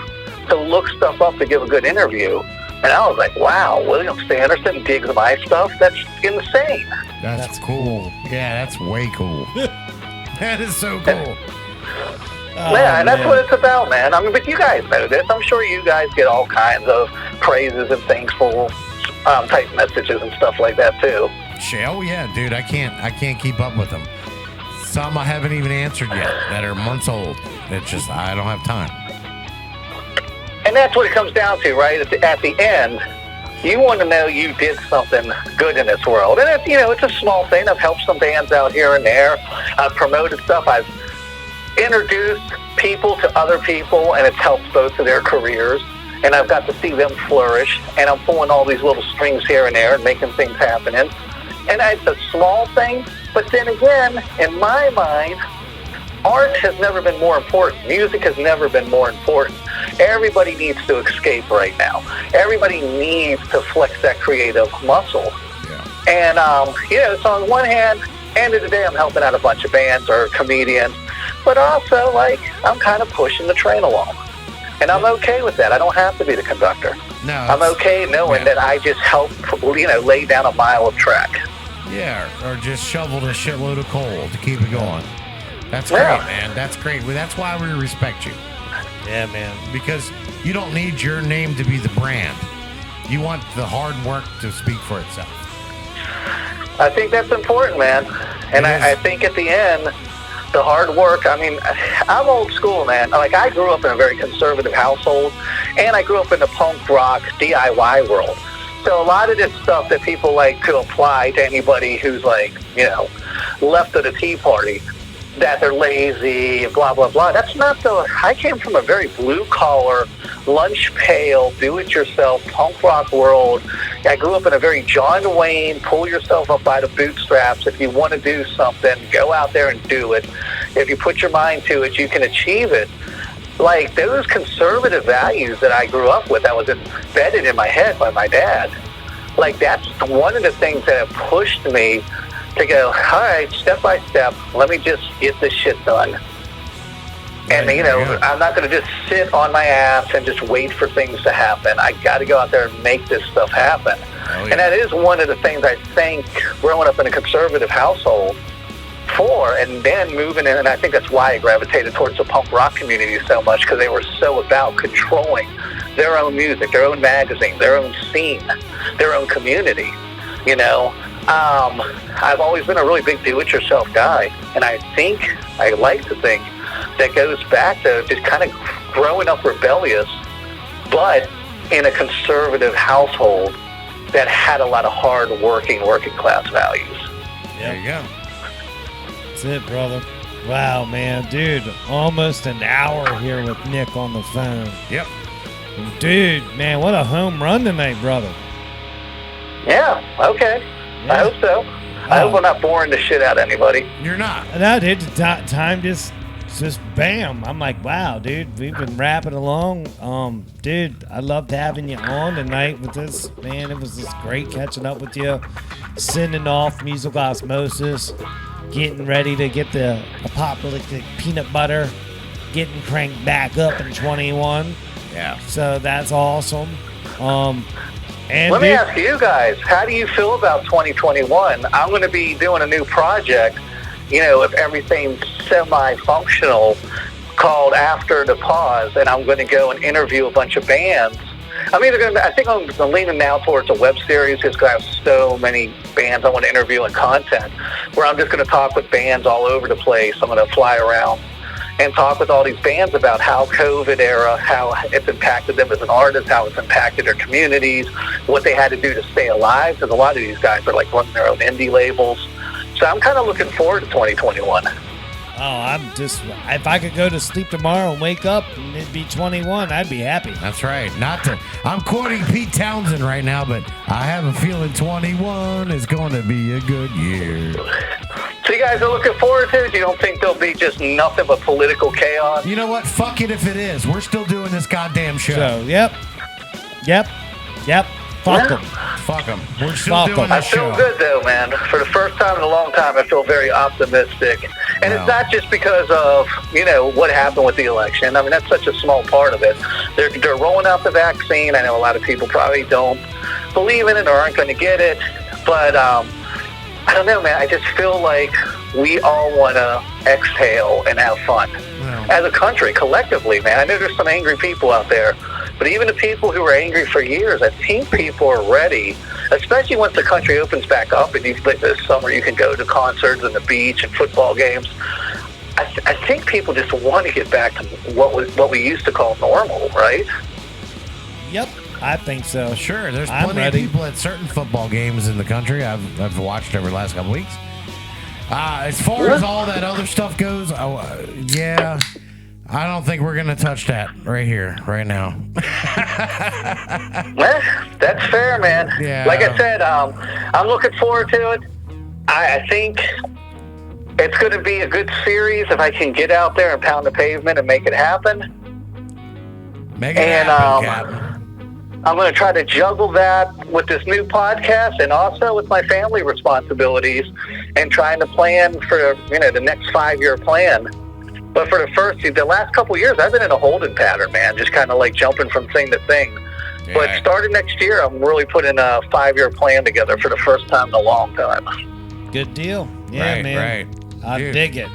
to look stuff up to give a good interview. And I was like, wow, William Sanderson digs my stuff? That's insane. That's cool. Yeah, that's way cool. That is so cool. Yeah, and that's what it's about, man. I mean, but you guys know this. I'm sure you guys get all kinds of praises and thankful type messages and stuff like that too. Oh yeah, dude, I can't keep up with them. Some I haven't even answered yet that are months old. It's just I don't have time. And that's what it comes down to, right? At the end, you want to know you did something good in this world. And it's, it's a small thing. I've helped some bands out here and there. I've promoted stuff. I've introduced people to other people, and it's helped both of their careers. And I've got to see them flourish. And I'm pulling all these little strings here and there and making things happen. And it's a small thing. But then again, in my mind, art has never been more important. Music has never been more important. Everybody needs to escape right now. Everybody needs to flex that creative muscle. Yeah. And, so on one hand, end of the day, I'm helping out a bunch of bands or comedians, but also, I'm kind of pushing the train along. And I'm okay with that. I don't have to be the conductor. No, I'm okay knowing that I just help, lay down a mile of track. Yeah, or just shoveled a shitload of coal to keep it going. That's great, man. That's great. Well, that's why we respect you. Yeah, man. Because you don't need your name to be the brand. You want the hard work to speak for itself. I think that's important, man. And I think at the end, the hard work, I mean, I'm old school, man. Like, I grew up in a very conservative household, and I grew up in the punk rock DIY world. So a lot of this stuff that people like to apply to anybody who's left of the Tea Party, that they're lazy and blah, blah, blah. That's not I came from a very blue-collar, lunch-pail, do-it-yourself, punk rock world. I grew up in a very John Wayne, pull yourself up by the bootstraps. If you want to do something, go out there and do it. If you put your mind to it, you can achieve it. Like, those conservative values that I grew up with, that was embedded in my head by my dad. Like, that's one of the things that have pushed me to go, all right, step by step, let me just get this shit done. And, I'm not going to just sit on my ass and just wait for things to happen. I got to go out there and make this stuff happen. Oh, yeah. And that is one of the things I think growing up in a conservative household for, and then moving in, and I think that's why I gravitated towards the punk rock community so much, because they were so about controlling their own music, their own magazine, their own scene, their own community, I've always been a really big do-it-yourself guy, and I like to think that goes back to just kind of growing up rebellious, but in a conservative household that had a lot of hard-working, working-class values. Yep. There you go. That's it, brother. Wow, man. Dude, almost an hour here with Nick on the phone. Yep. Dude, man, what a home run tonight, brother. Yeah, okay. Yeah. I hope so. I hope we're not boring the shit out of anybody. You're not. No, dude, time just bam. I'm like, wow, dude, we've been rapping along. Dude, I loved having you on tonight with this. Man, it was just great catching up with you. Sending off musical osmosis. Getting ready to get the apocalyptic peanut butter. Getting cranked back up in 21. Yeah. So that's awesome. And let me ask you guys, how do you feel about 2021? I'm going to be doing a new project, if everything's semi-functional, called After the Pause, and I'm going to go and interview a bunch of bands. I think I'm leaning now towards a web series because I have so many bands I want to interview and content, where I'm just going to talk with bands all over the place. I'm going to fly around and talk with all these bands about how COVID era, how it's impacted them as an artist, how it's impacted their communities, what they had to do to stay alive, because a lot of these guys are like running their own indie labels. So I'm kind of looking forward to 2021. If I could go to sleep tomorrow and wake up and it'd be 21, I'd be happy. That's right. I'm quoting Pete Townsend right now, but I have a feeling 21 is going to be a good year. So you guys are looking forward to it? You don't think there'll be just nothing but political chaos? You know what? Fuck it if it is. We're still doing this goddamn show. So, yep. Fuck them. Fuck them. We're still doing I this show. feel good, though, man. For the first time in a long time, I feel very optimistic. And it's not just because of, what happened with the election. That's such a small part of it. They're rolling out the vaccine. I know a lot of people probably don't believe in it or aren't going to get it. But I don't know, man. I just feel like we all want to exhale and have fun. As a country, collectively, man. I know there's some angry people out there. But even the people who were angry for years, I think people are ready, especially once the country opens back up and this summer you can go to concerts and the beach and football games. I think people just want to get back to what we used to call normal, right? Yep, I think so. Sure, there's plenty of people at certain football games in the country I've watched over the last couple weeks. As far as all that other stuff goes, yeah, I don't think we're going to touch that right here, right now. That's fair, man. Yeah. Like I said, I'm looking forward to it. I think it's going to be a good series if I can get out there and pound the pavement and make it happen. Make it happen, Captain. I'm going to try to juggle that with this new podcast and also with my family responsibilities and trying to plan for, the next 5-year plan. But for the last couple of years, I've been in a holding pattern, man, just kind of like jumping from thing to thing. Yeah. But starting next year, I'm really putting a 5-year plan together for the first time in a long time. Good deal. Yeah, right, man. Right. I dig it.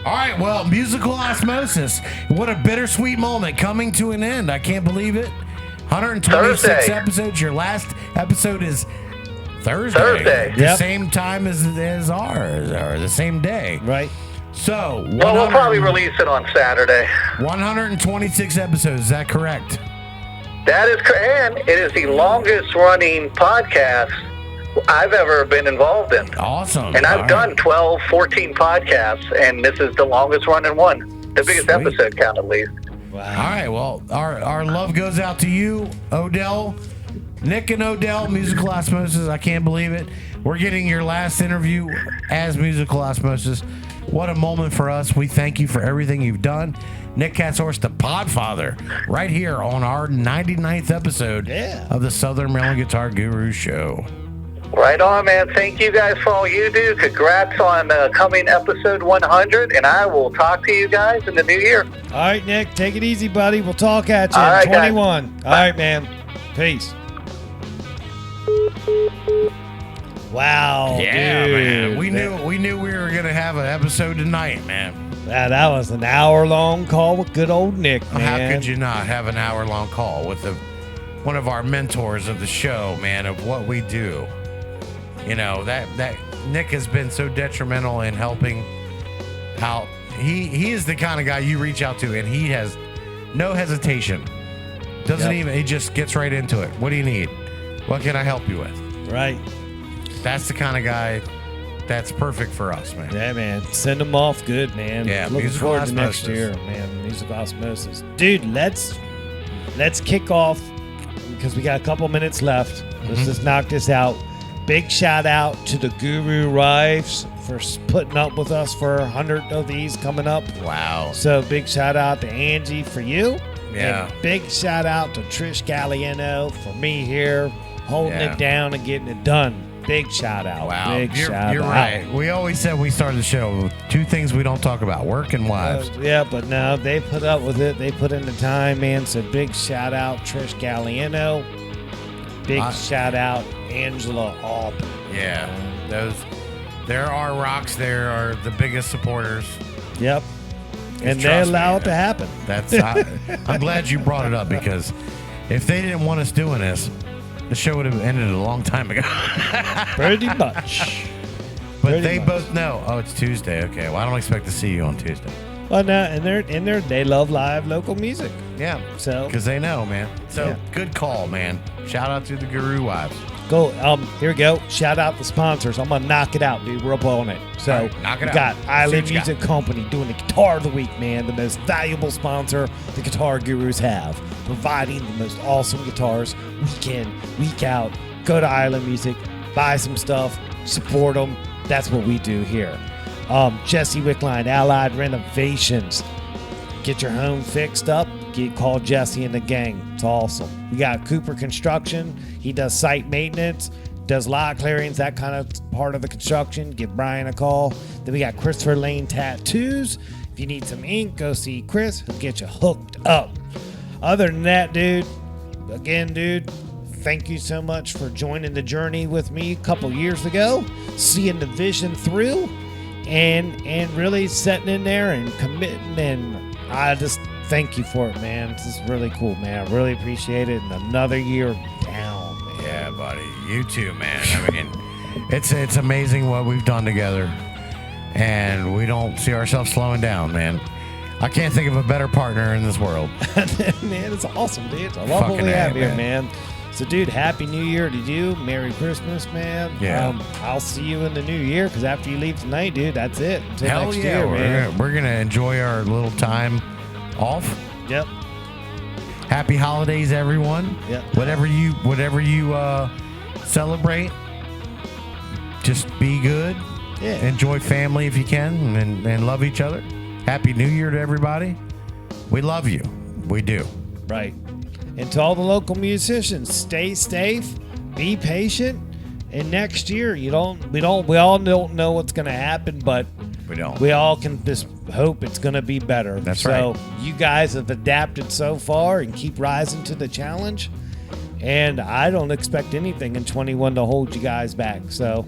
All right, well, Musical Osmosis. What a bittersweet moment coming to an end. I can't believe it. 126 Thursday. Episodes. Your last episode is Thursday. The same time as ours, or the same day. Right. So, we'll probably release it on Saturday. 126 episodes, is that correct? That is correct, and it is the longest running podcast I've ever been involved in. Awesome. And I've done 12, 14 podcasts, and this is the longest running one. The biggest episode count, at least. Wow. All right, well, our love goes out to you, Odell. Nick and Odell, Musical Osmosis. I can't believe it. We're getting your last interview as Musical Osmosis. What a moment for us. We thank you for everything you've done. Nick Katsouros, the Podfather, right here on our 99th episode of the Southern Maryland Guitar Guru Show. Right on, man. Thank you guys for all you do. Congrats on coming episode 100, and I will talk to you guys in the new year. All right, Nick. Take it easy, buddy. We'll talk at you all right, 21. Guys. All right, man. Peace. Wow, yeah, dude. man. We knew we were gonna have an episode tonight, man. That was an hour-long call with good old Nick, man. How could you not have an hour-long call with one of our mentors of the show, man, of what we do? That Nick has been so detrimental in helping out. He is the kind of guy you reach out to, and he has no hesitation. Doesn't even. He just gets right into it. What do you need? What can I help you with? Right. That's the kind of guy that's perfect for us, man. Yeah, man. Send them off good, man. Yeah, looking Musical forward to next Osmosis. year, man. Musical Osmosis. Dude, let's kick off because we got a couple minutes left. Let's just knock this out. Big shout out to the Guru Rives for putting up with us for 100 of these coming up. Wow. So big shout out to Angie for you. Yeah. And big shout out to Trish Galliano for me here holding it down and getting it done. Big shout out. Wow. Big shout out. You're right. We always said we started the show with two things we don't talk about, work and wives. Yeah, but no, they put up with it. They put in the time, man. So big shout out Trish Galliano. Big shout out, Angela Alp. Yeah, there are rocks. There are the biggest supporters. Yep. And they Trust allow me, it to happen. I'm glad you brought it up, because if they didn't want us doing this, the show would have ended a long time ago. Pretty much. But they both know. Oh, it's Tuesday. Okay. Well, I don't expect to see you on Tuesday. Well, no, and they love live local music. Yeah. So because they know, man. So Yeah. good call, man. Shout out to the Guru Wives. go. Here we go. Shout out the sponsors. I'm gonna knock it out, dude. We're up on it. So All right, knock it we out. got See Island what you got. Music Company doing the Guitar of the Week, man. The most valuable sponsor the guitar gurus have, providing the most awesome guitars week in, week out. Go to Island Music, buy some stuff, support them. That's what we do here. Jesse Wickline, Allied Renovations. Get your home fixed up. Call Jesse and the gang. It's awesome. We got Cooper Construction. He does site maintenance, does lot clearings, that kind of part of the construction. Give Brian a call. Then we got Christopher Lane Tattoos. If you need some ink, go see Chris. He'll get you hooked up. Other than that, dude, thank you so much for joining the journey with me a couple years ago, seeing the vision through, and really setting in there and committing. And I just thank you for it, man. This is really cool, man. I really appreciate it. And another year down, man. Yeah, buddy. You too, man. I mean, it's amazing what we've done together, and we don't see ourselves slowing down, man. I can't think of a better partner in this world. Man, it's awesome, dude. I love what Fucking we A, have here, man. man. So, dude, Happy New Year to you. Merry Christmas, man. Yeah. I'll see you in the new year, because after you leave tonight, dude, that's it. Until Hell next yeah, year, man. we're gonna enjoy our little time off. Yep. Happy holidays, everyone. Yep. Whatever you celebrate, just be good. Yeah. Enjoy family if you can, and love each other. Happy New Year to everybody. We love you. We do. Right. And to all the local musicians, stay safe, be patient, and next year we all don't know what's going to happen, but We don't. we all can just hope it's going to be better. That's so right. you guys have adapted so far and keep rising to the challenge. And I don't expect anything in 21 to hold you guys back. So,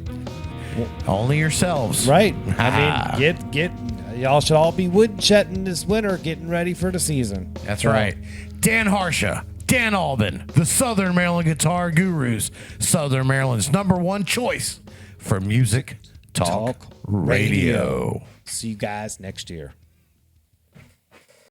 Only yourselves. right. I mean, get y'all should all be woodshedding this winter, getting ready for the season. That's So, right. Dan Harsha, Dan Albin, the Southern Maryland Guitar Gurus, Southern Maryland's #1 choice for Music Talk, Talk Radio. See you guys next year.